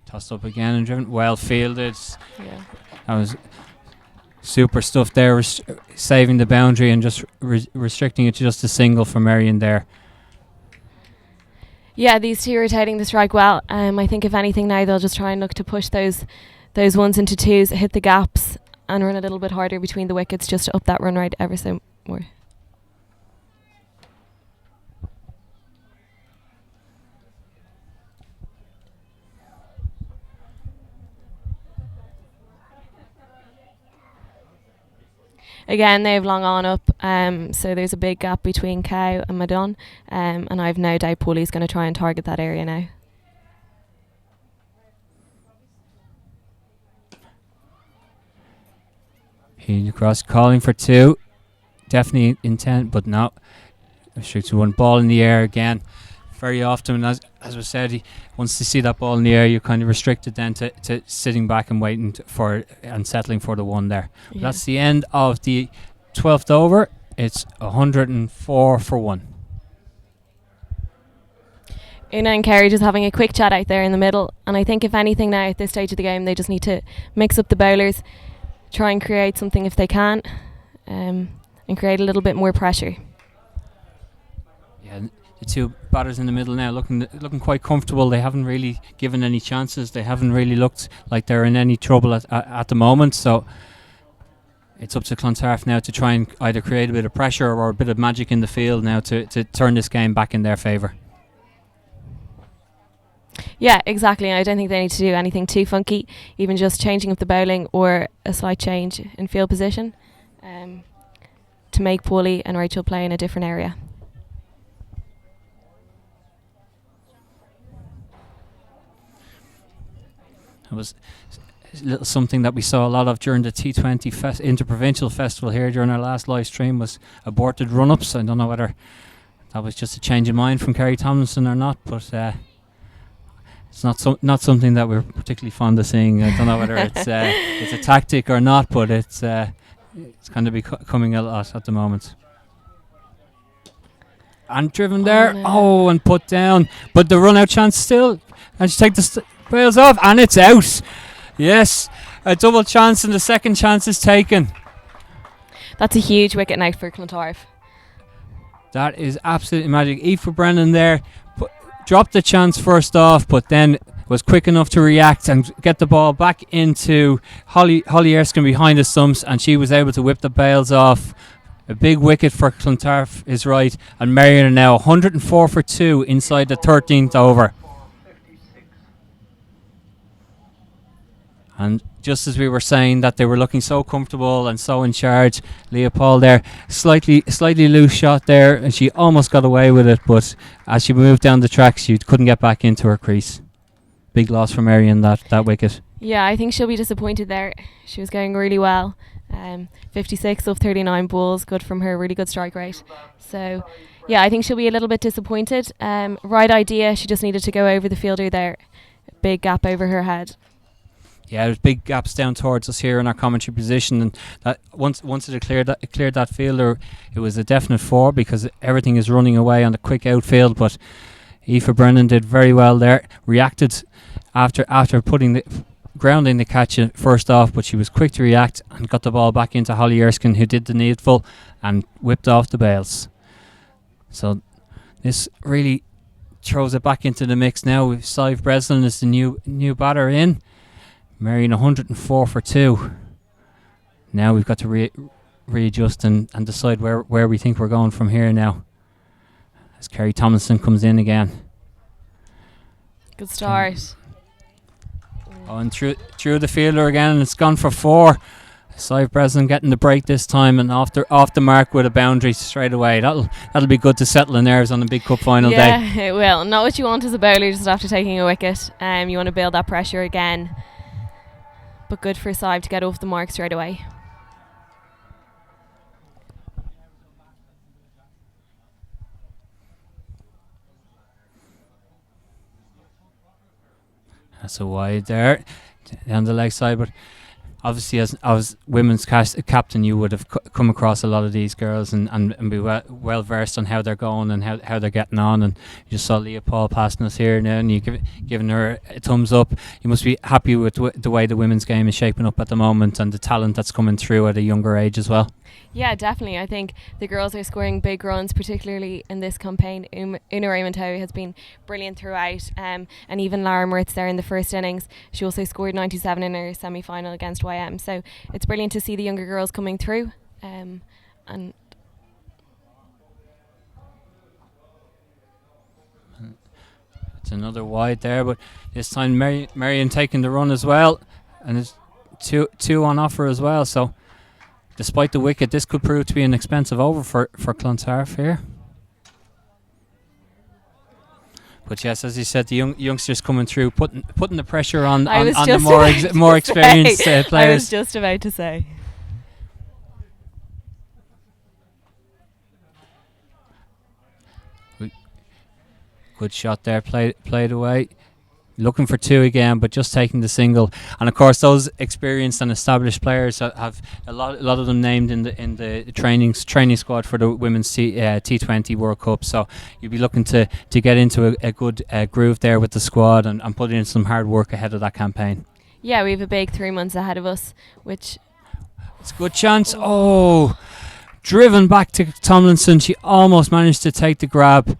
Tossed up again and driven. Well fielded. Yeah. That was super stuff there, saving the boundary and just restricting it to just a single for Merrion there. Yeah, these two are rotating the strike well. I think if anything now they'll just try and look to push those ones into twos, hit the gaps and run a little bit harder between the wickets just to up that run rate ever so more. Again, they have long on up, so there's a big gap between Cow and Madon, and I have no doubt Paulie's going to try and target that area now. Healing across, calling for two. Definitely intent, but no. Shoots one ball in the air again. Very often, as was said, once you see that ball in the air, you're kind of restricted then to sitting back and waiting for and settling for the one there. Yeah. That's the end of the 12th over. It's 104 for 1. Una and Kerry just having a quick chat out there in the middle, and I think if anything now at this stage of the game, they just need to mix up the bowlers, try and create something if they can, and create a little bit more pressure. Yeah. The two batters in the middle now looking quite comfortable. They haven't really given any chances. They haven't really looked like they're in any trouble at the moment. So it's up to Clontarf now to try and either create a bit of pressure or a bit of magic in the field now to turn this game back in their favour. Yeah, exactly. I don't think they need to do anything too funky, even just changing up the bowling or a slight change in field position to make Paulie and Rachel play in a different area. It was something that we saw a lot of during the T20 Interprovincial Festival here during our last live stream was aborted run-ups. I don't know whether that was just a change of mind from Kerry Tomlinson or not, but it's not something that we're particularly fond of seeing. I don't know whether it's a tactic or not, but it's kind of becoming a lot at the moment. And driven there, and put down, but the run-out chance still, and she take the bails off, and it's out. Yes, a double chance, and the second chance is taken. That's a huge wicket now for Clontarf. That is absolutely magic. Aoife Brennan there dropped the chance first off, but then was quick enough to react and get the ball back into Holly Erskine behind the stumps, and she was able to whip the bails off. A big wicket for Clontarf is right, and Merrion are now 104 for 2 inside the 13th over. And just as we were saying that they were looking so comfortable and so in charge, Leopold there, slightly loose shot there, and she almost got away with it, but as she moved down the track, she couldn't get back into her crease. Big loss for Merrion, that wicket. Yeah, I think she'll be disappointed there. She was going really well. 56 off 39 balls, good from her, really good strike rate. So, yeah, I think she'll be a little bit disappointed. Right idea, she just needed to go over the fielder there. Big gap over her head. Yeah, there's big gaps down towards us here in our commentary position, and that once it cleared that fielder, it was a definite 4 because everything is running away on the quick outfield. But Aoife Brennan did very well there, reacted after grounding the catch first off, but she was quick to react and got the ball back into Holly Erskine, who did the needful and whipped off the bails. So this really throws it back into the mix now. Sive Breslin is the new batter in. Merrion 104 for 2. Now we've got to readjust and decide where we think we're going from here now, as Kerry Tomlinson comes in again. Good start. And through the fielder again, and it's gone for 4. Sive Breslin getting the break this time, and off the mark with a boundary straight away. That'll be good to settle the nerves on the big cup final day. Yeah, it will. Not what you want as a bowler just after taking a wicket. You want to build that pressure again. But good for Sive to get off the mark straight away. That's a wide there down the leg side, but obviously as women's captain, you would have come across a lot of these girls and be well versed on how they're going and how they're getting on. And you just saw Leopold passing us here now, and you giving her a thumbs up. You must be happy with the way the women's game is shaping up at the moment and the talent that's coming through at a younger age as well. Yeah, definitely. I think the girls are scoring big runs, particularly in this campaign. Una Raymond Howe has been brilliant throughout, and even Lara Moritz there in the first innings. She also scored 97 in her semi-final against YM. So it's brilliant to see the younger girls coming through. And it's another wide there, but this time Merrion taking the run as well, and there's two on offer as well. So despite the wicket, this could prove to be an expensive over for Clontarf here. But yes, as you said, the youngsters coming through, putting the pressure on the more experienced players. I was just about to say. Good shot there, played away. Looking for 2 again, but just taking the single. And of course, those experienced and established players have a lot of them named in the training squad for the women's T20 World Cup. So you'll be looking to get into a good groove there with the squad and put in some hard work ahead of that campaign. Yeah, we have a big 3 months ahead of us, which it's a good chance. Driven back to Tomlinson. She almost managed to take the grab.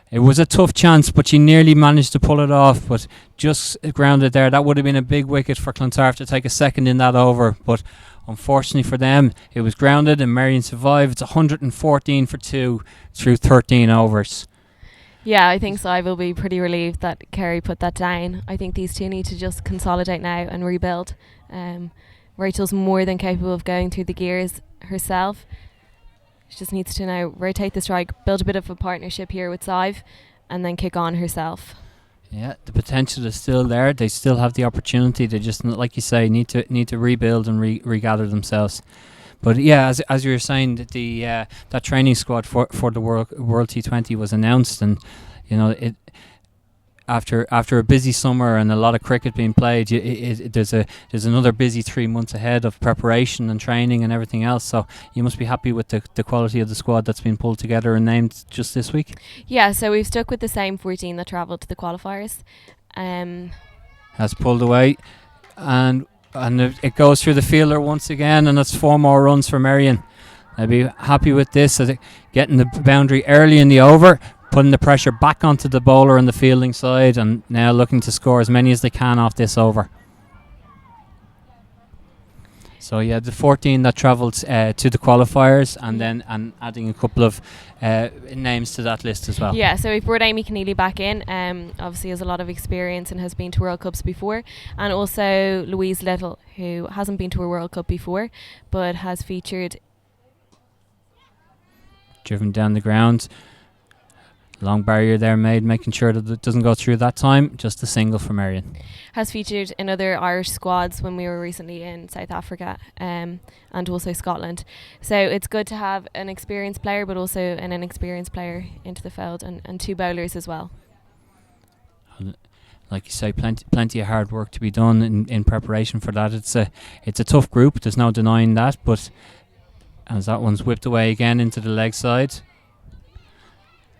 It was a tough chance, but she nearly managed to pull it off, but just grounded there. That would have been a big wicket for Clontarf to take a second in that over, but unfortunately for them, it was grounded and Merrion survived. It's 114 for 2 through 13 overs. Yeah, I think so. I will be pretty relieved that Kerry put that down. I think these two need to just consolidate now and rebuild. Rachel's more than capable of going through the gears herself. She just needs to now rotate the strike, build a bit of a partnership here with Sive, and then kick on herself. Yeah, the potential is still there. They still have the opportunity. They just, like you say, need to rebuild and regather themselves. But yeah, as you were saying, that training squad for the World T20 was announced, and it after a busy summer and a lot of cricket being played, there's another busy 3 months ahead of preparation and training and everything else. So you must be happy with the quality of the squad that's been pulled together and named just this week. Yeah, so we've stuck with the same 14 that travelled to the qualifiers. Has pulled away, and it goes through the fielder once again, and it's 4 more runs for Merrion. I'd be happy with this, getting the boundary early in the over, putting the pressure back onto the bowler on the fielding side, and now looking to score as many as they can off this over. So yeah, the 14 that travelled to the qualifiers, and adding a couple of names to that list as well. Yeah, so we've brought Amy Keneally back in. Obviously has a lot of experience and has been to World Cups before, and also Louise Little, who hasn't been to a World Cup before but has featured. Driven down the ground. Long barrier there made, making sure that it doesn't go through that time. Just a single for Merrion. Has featured in other Irish squads when we were recently in South Africa, and also Scotland. So it's good to have an experienced player, but also an inexperienced player into the field, and 2 bowlers as well. Like you say, plenty of hard work to be done in preparation for that. It's a tough group. There's no denying that. But as that one's whipped away again into the leg side.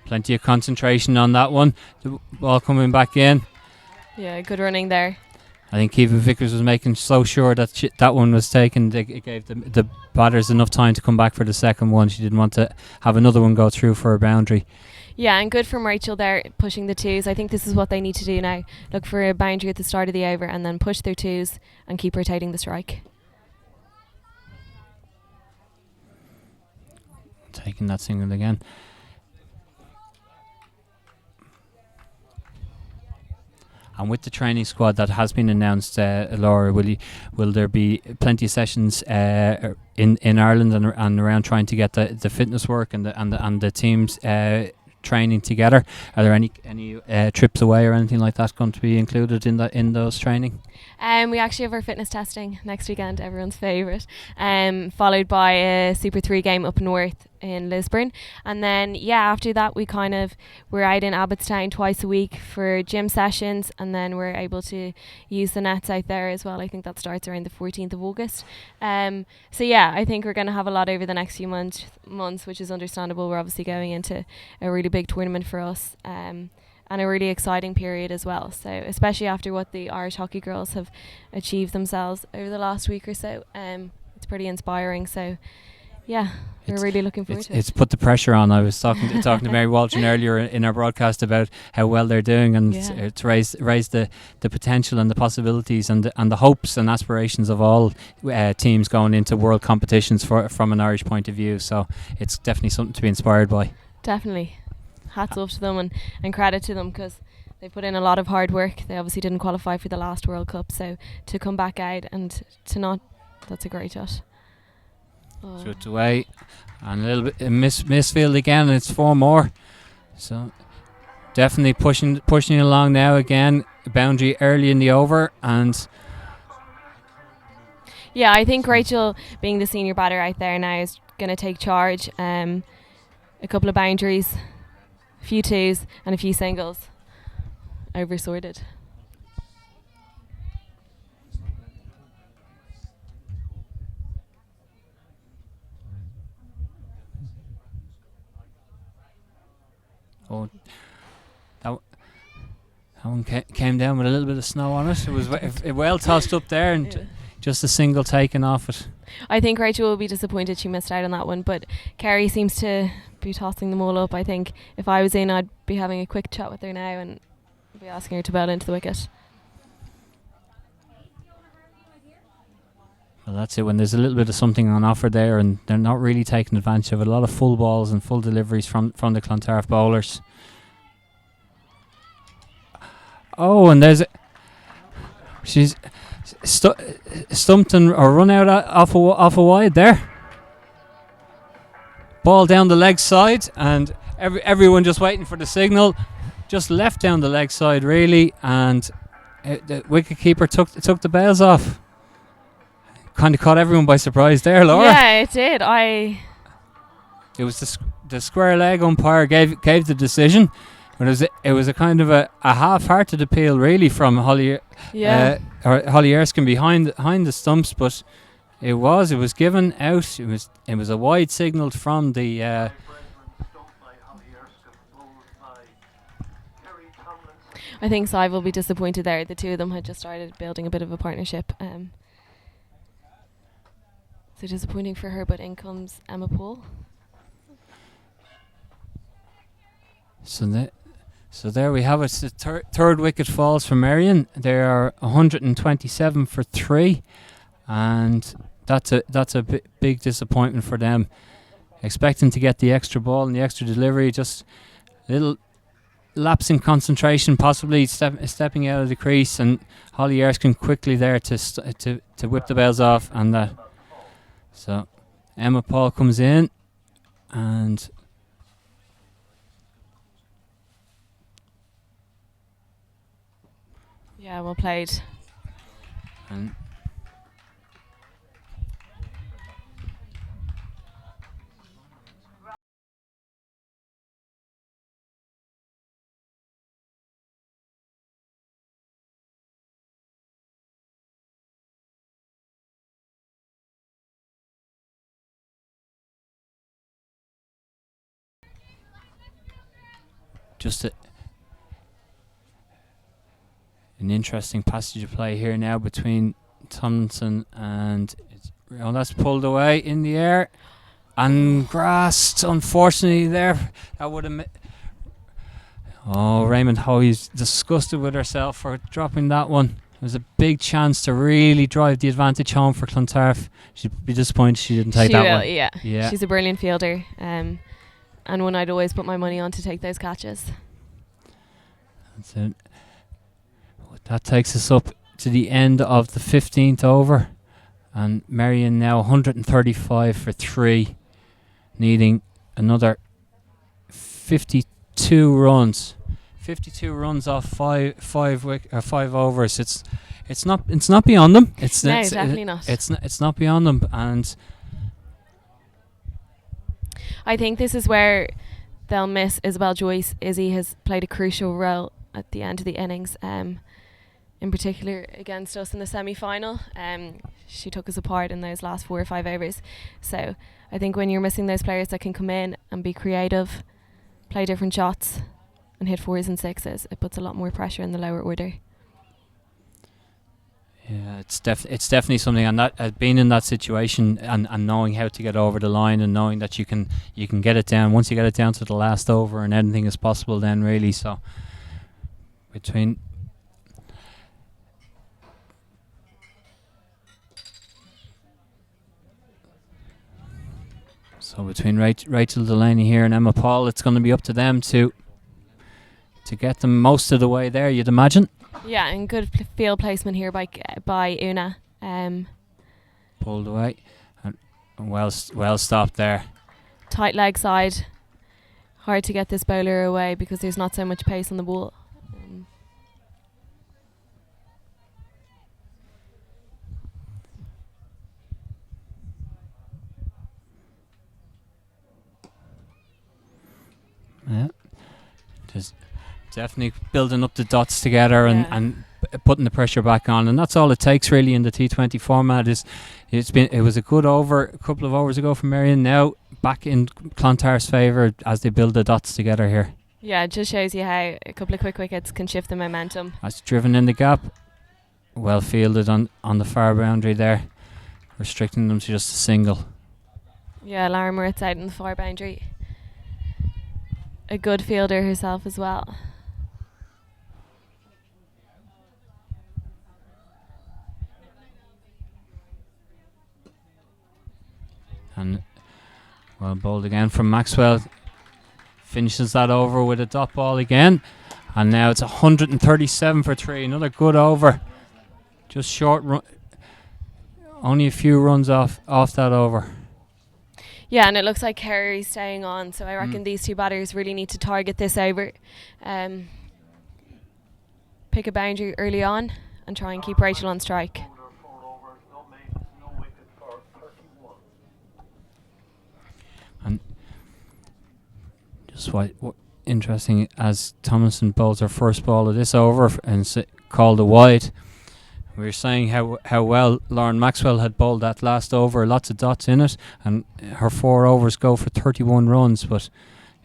Plenty of concentration on that one. The ball coming back in. Yeah, good running there. I think Kevin Vickers was making so sure that that one was taken. It gave the batters enough time to come back for the second one. She didn't want to have another one go through for a boundary. Yeah, and good from Rachel there, pushing the 2s. I think this is what they need to do now. Look for a boundary at the start of the over and then push their 2s and keep rotating the strike. Taking that single again. And with the training squad that has been announced, Laura, will there be plenty of sessions in Ireland and around trying to get the fitness work and the teams training together? Are there any trips away or anything like that going to be included in those training? We actually have our fitness testing next weekend, everyone's favourite, followed by a Super 3 game up north in Lisburn, and then after that we're out in Abbottstown twice a week for gym sessions, and then we're able to use the nets out there as well. I think that starts around the 14th of August. I think we're going to have a lot over the next few months, which is understandable. We're obviously going into a really big tournament for us, and a really exciting period as well. So especially after what the Irish hockey girls have achieved themselves over the last week or so, it's pretty inspiring. So we're really looking forward to it. It's put the pressure on. I was talking to Mary Waldron earlier in our broadcast about how well they're doing, and it's raised the potential and the possibilities and the hopes and aspirations of all teams going into world competitions from an Irish point of view. So it's definitely something to be inspired by. Definitely. Hats off to them and credit to them, because they put in a lot of hard work. They obviously didn't qualify for the last World Cup, so to come back out and to not, that's a great shot. Shoot away, and a little bit misfield again, and it's 4 more. So definitely pushing along now again. Boundary early in the over, and I think Rachel, being the senior batter out there now, is going to take charge. A couple of boundaries, a few 2s and a few singles. Over sorted. Oh, that one came down with a little bit of snow on it. It was well tossed up there, and just a single taken off it. I think Rachel will be disappointed she missed out on that one, but Kerry seems to be tossing them all up. I think if I was in, I'd be having a quick chat with her now and be asking her to bowl into the wicket. Well, that's it. When there's a little bit of something on offer there, and they're not really taking advantage of it. A lot of full balls and full deliveries from the Clontarf bowlers. Oh, and she's stumped and or run out off a wide there. Ball down the leg side, and everyone just waiting for the signal. Just left down the leg side, really, and the wicket keeper took the bails off. Kind of caught everyone by surprise there, Laura. Yeah, it did. It was the square leg umpire gave the decision, but it was a kind of a half-hearted appeal, really, from Holly Erskine behind the stumps, but it was given out. It was a wide signalled from the. I think Sive will be disappointed there. The two of them had just started building a bit of a partnership. So disappointing for her, but in comes Emma Poole. So there we have it. The third wicket falls for Merrion. They are 127 for 3, and that's a big disappointment for them. Expecting to get the extra ball and the extra delivery, just a little lapse in concentration, possibly stepping out of the crease, and Holly Erskine quickly there to whip the bails off, and that. So Emma Paul comes in, and yeah, well played. And just an interesting passage of play here now between Tomlinson and that's pulled away in the air and grassed, unfortunately there. That would have Raymond Hoey's disgusted with herself for dropping that one. It was a big chance to really drive the advantage home for Clontarf. She'd be disappointed she didn't take that one. Yeah. She's a brilliant fielder, and one I'd always put my money on to take those catches. That's it. That takes us up to the end of the 15th over, and Merrion now 135 for 3, needing another 52 runs. 52 runs off five overs. It's not beyond them. Definitely not. It's not beyond them, and I think this is where they'll miss Isabel Joyce. Izzy has played a crucial role at the end of the innings. In particular against us in the semi-final. She took us apart in those last 4 or 5 overs. So I think when you're missing those players that can come in and be creative, play different shots and hit 4s and 6s, it puts a lot more pressure in the lower order. Yeah, it's definitely something, and that being in that situation and knowing how to get over the line and knowing that you can get it down. Once you get it down to the last over and anything is possible then, really. So between Rachel Delaney here and Emma Paul, it's going to be up to them to get them most of the way there, you'd imagine. Yeah, and good field placement here by Una. Pulled away and well stopped there. Tight leg side. Hard to get this bowler away because there's not so much pace on the ball. Yeah, just definitely building up the dots together and putting the pressure back on, and that's all it takes really in the T20 format. It was a good over a couple of overs ago from Merrion. Now back in Clontarf's favour as they build the dots together here. Yeah, it just shows you how a couple of quick wickets can shift the momentum. That's driven in the gap, well fielded on the far boundary there, restricting them to just a single. Yeah, Lara Moritz out in the far boundary. A good fielder herself as well. And well bowled again from Maxwell. Finishes that over with a dot ball again. And now it's 137 for 3. Another good over. Just short run. Only a few runs off that over. Yeah, and it looks like Kerry's staying on, so I reckon these two batters really need to target this over. Pick a boundary early on and try and keep Rachel on strike. And just what interesting, as Tomlinson bowls her first ball of this over and called a wide. We were saying how well Lauren Maxwell had bowled that last over, lots of dots in it, and her 4 overs go for 31 runs. But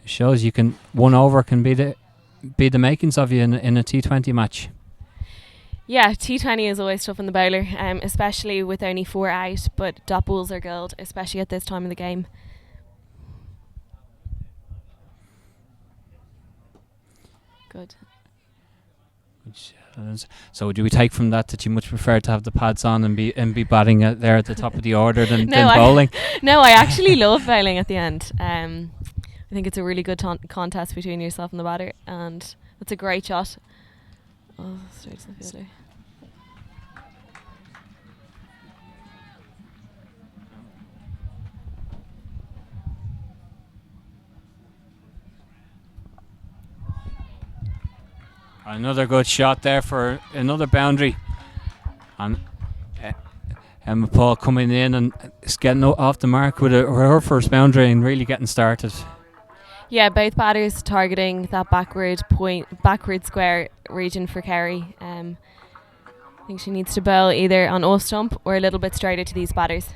it shows you can, 1 over can be the makings of you in a T20 match. Yeah, T20 is always tough on the bowler, especially with only 4 out. But dot balls are gold, especially at this time of the game. Good. So do we take from that you much prefer to have the pads on and be batting there at the top of the order than bowling? No, I actually love bowling at the end. I think it's a really good contest between yourself and the batter, and it's a great shot. Oh, straight to the fielder. Another good shot there for another boundary. And Emma Paul coming in and is getting off the mark with her first boundary and really getting started. Yeah, both batters targeting that backward square region for Kerry. I think she needs to bowl either on off stump or a little bit straighter to these batters.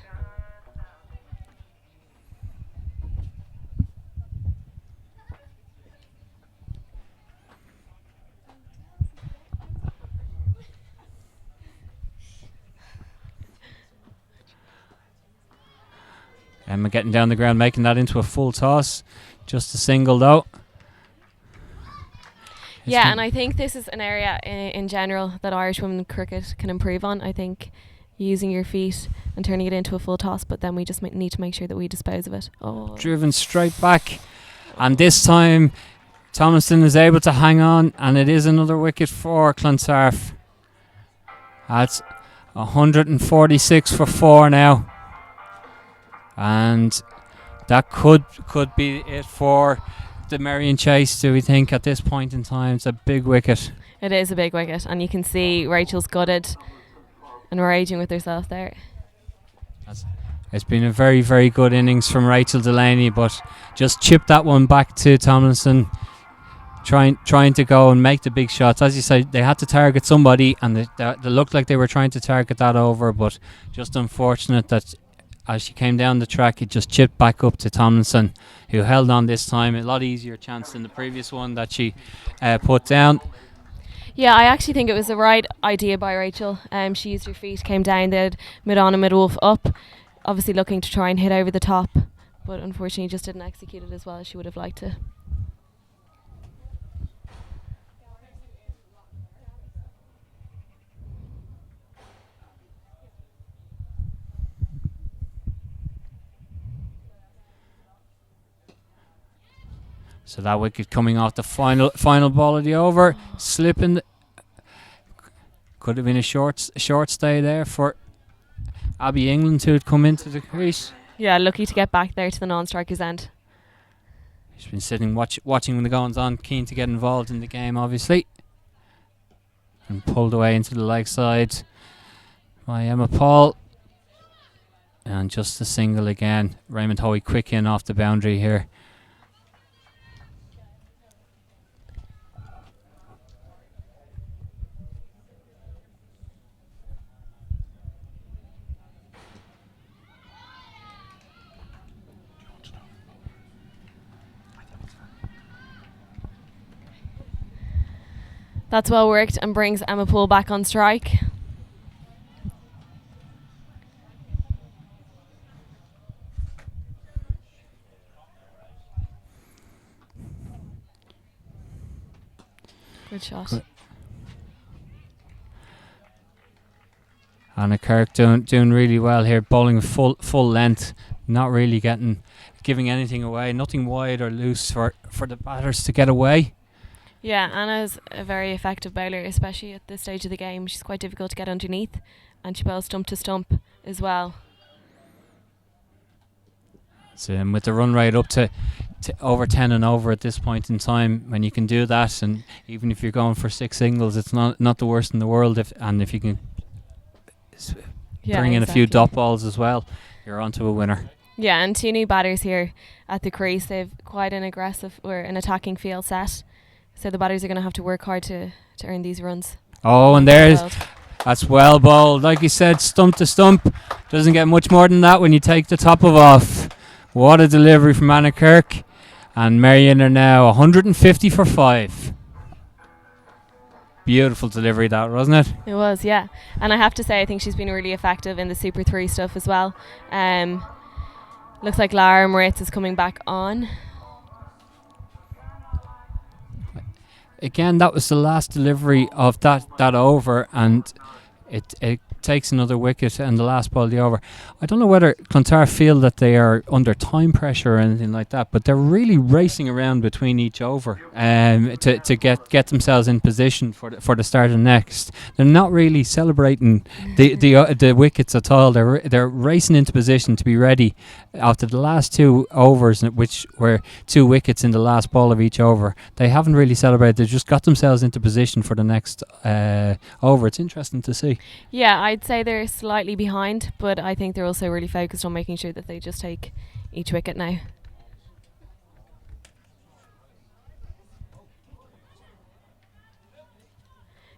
Emma getting down the ground, making that into a full toss. Just a single though. Yeah, and I think this is an area in general that Irish women cricket can improve on. I think using your feet and turning it into a full toss, but then we just need to make sure that we dispose of it. Oh. Driven straight back. And this time Tomlinson is able to hang on, and it is another wicket for Clontarf. That's 146 for 4 now. And that could be it for the Merrion chase, do we think, at this point in time? It's a big wicket. It is a big wicket, and you can see Rachel's gutted and raging with herself there. It's been a very, very good innings from Rachel Delaney, but just chipped that one back to Tomlinson, trying to go and make the big shots. As you say, they had to target somebody, and they looked like they were trying to target that over, but just unfortunate that as she came down the track, it just chipped back up to Tomlinson, who held on this time. A lot easier chance than the previous one that she put down. Yeah, I actually think it was the right idea by Rachel. She used her feet, came down there, mid on and mid off up, obviously looking to try and hit over the top, but unfortunately just didn't execute it as well as she would have liked to. So that wicket coming off the final ball of the over, slipping. Could have been a short stay there for Abby England, who had come into the crease. Yeah, lucky to get back there to the non-striker's end. She's been sitting watching when the goings on, keen to get involved in the game, obviously. And pulled away into the leg side by Emma Paul. And just a single again. Raymond Hoey quick in off the boundary here. That's well worked and brings Emma Poole back on strike. Good shot. Anna Kirk doing really well here, bowling full length, not really giving anything away, nothing wide or loose for the batters to get away. Yeah, Anna's a very effective bowler, especially at this stage of the game. She's quite difficult to get underneath, and she bowls stump to stump as well. So, with the run rate up to over 10 and over at this point in time, when you can do that, and even if you're going for 6 singles, it's not the worst in the world. If you can bring in a few dot balls as well, you're onto a winner. Yeah, and 2 new batters here at the crease. They've quite an aggressive or an attacking field set, so the batters are going to have to work hard to earn these runs. Oh, and that's well bowled. Like you said, stump to stump. Doesn't get much more than that when you take the top of off. What a delivery from Anna Kirk. And Merrion are now 150 for 5. Beautiful delivery that, wasn't it? It was, yeah. And I have to say, I think she's been really effective in the Super 3 stuff as well. Looks like Lara Moritz is coming back on. Again, that was the last delivery of that over, and it takes another wicket and the last ball of the over. I don't know whether Clontarf feel that they are under time pressure or anything like that, but they're really racing around between each over to get themselves in position for the start of next. They're not really celebrating the wickets at all. They're racing into position to be ready after the last 2 overs, which were 2 wickets in the last ball of each over. They haven't really celebrated. They've just got themselves into position for the next over. It's interesting to see. Yeah, I'd say they're slightly behind, but I think they're also really focused on making sure that they just take each wicket now.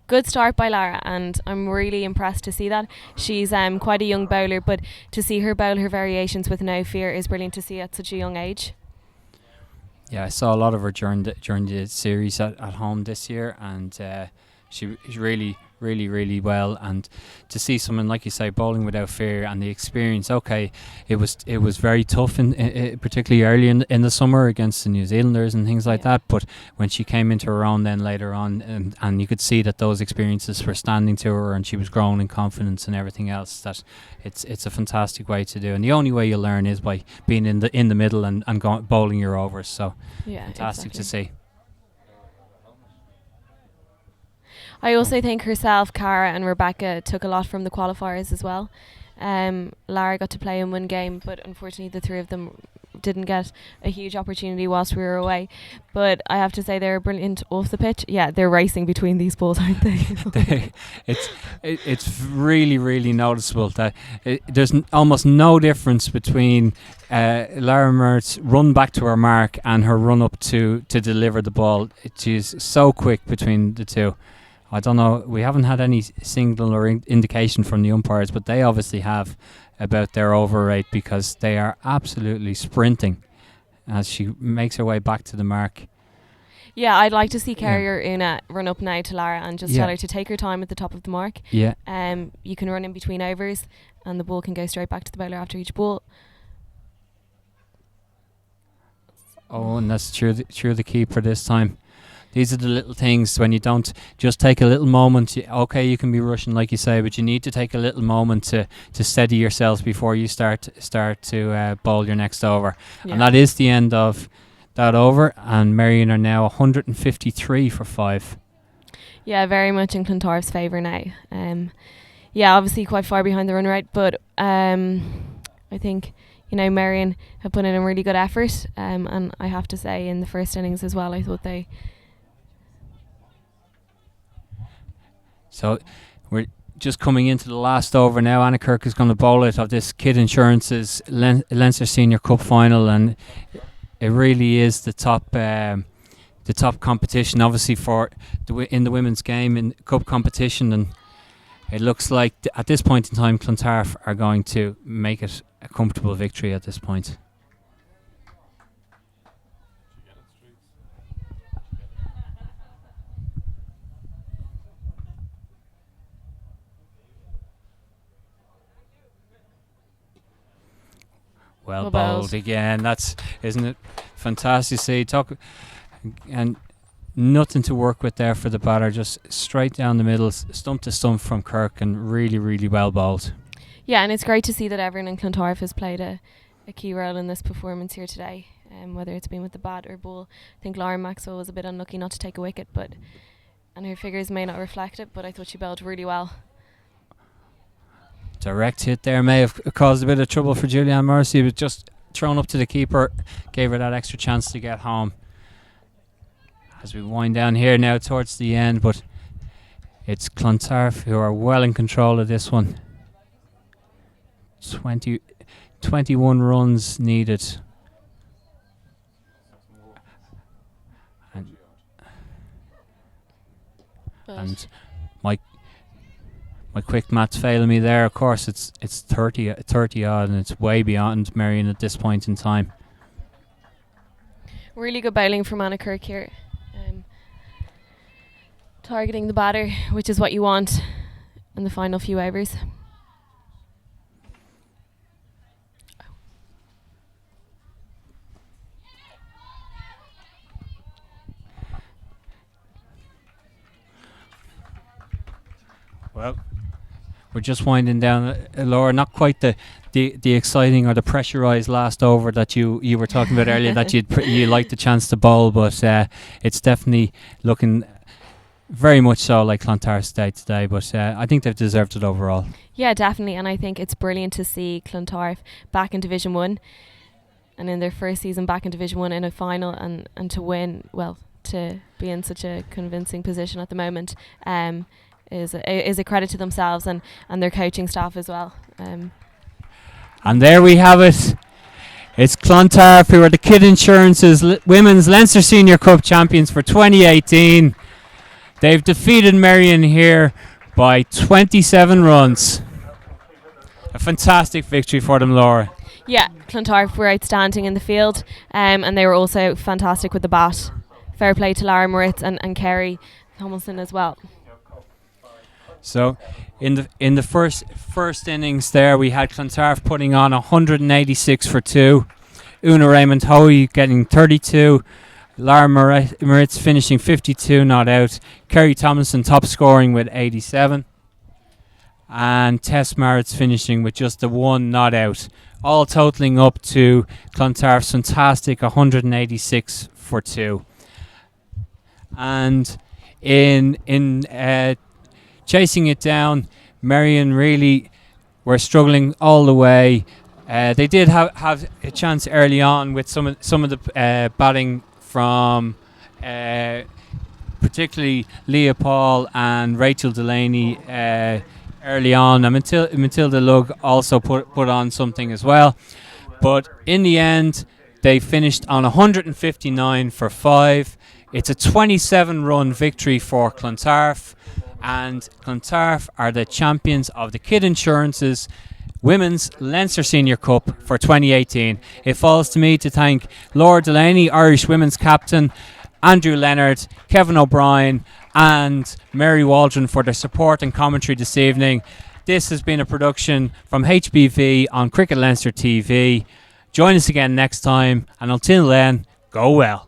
Good start by Lara, and I'm really impressed to see that. She's quite a young bowler, but to see her bowl her variations with no fear is brilliant to see at such a young age. Yeah, I saw a lot of her during the series at home this year, and she's really well, and to see someone like you say bowling without fear and the experience. Okay, it was very tough in particularly early in the summer against the New Zealanders and things like that, but when she came into her own then later on, and you could see that those experiences were standing to her, and she was growing in confidence and everything else, that it's a fantastic way to do, and the only way you learn is by being in the middle and bowling your overs. So yeah, fantastic to see. I also think herself, Cara and Rebecca took a lot from the qualifiers as well. Lara got to play in one game, but unfortunately the 3 of them didn't get a huge opportunity whilst we were away. But I have to say they're brilliant off the pitch. Yeah, they're racing between these balls, aren't they? It's really noticeable that there's almost no difference between Lara Mert's run back to her mark and her run up to deliver the ball. She's so quick between the 2. I don't know, we haven't had any signal or indication from the umpires, but they obviously have about their over rate, because they are absolutely sprinting as she makes her way back to the mark. Yeah, I'd like to see Kerry or Una run up now to Lara and just tell her to take her time at the top of the mark. Yeah. You can run in between overs and the ball can go straight back to the bowler after each ball. Oh, and that's through the keeper this time. These are the little things when you don't just take a little moment. You can be rushing like you say, but you need to take a little moment to steady yourselves before you start to bowl your next over. Yeah. And that is the end of that over, and Merrion are now 153 for 5. Yeah, very much in Clontarf's favour now. Obviously quite far behind the run rate, but I think Merrion have put in a really good effort, and I have to say in the first innings as well, I thought they. So we're just coming into the last over now. Anna Kirk is going to bowl it of this Kid Insurance's Leinster Senior Cup final, and it really is the top competition, obviously for in the women's game in cup competition, and it looks like at this point in time Clontarf are going to make it a comfortable victory at this point. Well bowled again. Isn't it fantastic to see? And nothing to work with there for the batter, just straight down the middle, stump to stump from Kirk, and really well bowled. Yeah, and it's great to see that everyone in Clontarf has played a key role in this performance here today. whether it's been with the bat or ball. I think Laura Maxwell was a bit unlucky not to take a wicket, and her figures may not reflect it, but I thought she bowled really well. Direct hit there may have caused a bit of trouble for Julianne Morrissey, but just thrown up to the keeper, gave her that extra chance to get home. As we wind down here now towards the end, but it's Clontarf who are well in control of this one. 21 runs needed. And my quick maths failing me there. Of course, it's 30 odd, and it's way beyond Merrion at this point in time. Really good bowling from Anna Kirk here. Targeting the batter, which is what you want in the final few overs. Well, we're just winding down, Laura. Not quite the exciting or the pressurised last over that you were talking about earlier that you liked the chance to bowl, but it's definitely looking very much so like Clontarf's day today. But I think they've deserved it overall. Yeah, definitely, and I think it's brilliant to see Clontarf back in Division 1 and in their first season back in Division 1 in a final and to win, well, to be in such a convincing position at the moment. Is a credit to themselves and their coaching staff as well. And there we have it. It's Clontarf who are the Kid Insurance's Women's Leinster Senior Cup champions for 2018. They've defeated Merrion here by 27 runs. A fantastic victory for them, Laura. Yeah, Clontarf were outstanding in the field, and they were also fantastic with the bat. Fair play to Lara Moritz and Kerry Tomlinson as well. So, in the first innings there, we had Clontarf putting on 186 for 2. Una Raymond Hoey getting 32. Lara Moritz finishing 52, not out. Kerry Tomlinson top scoring with 87. And Tess Maritz finishing with just the 1 not out. All totalling up to Clontarf's fantastic 186 for 2. And in chasing it down, Merrion really were struggling all the way. They did have a chance early on with some of the batting from particularly Leah Paul and Rachel Delaney early on, and Matilda Lugg also put on something as well. But in the end, they finished on 159 for 5. It's a 27-run victory for Clontarf, and Clontarf are the champions of the Kid Insurance's Women's Leinster Senior Cup for 2018. It falls to me to thank Laura Delaney, Irish women's captain, Andrew Leonard, Kevin O'Brien and Mary Waldron for their support and commentary this evening. This has been a production from HBV on Cricket Leinster TV. Join us again next time, and until then, go well.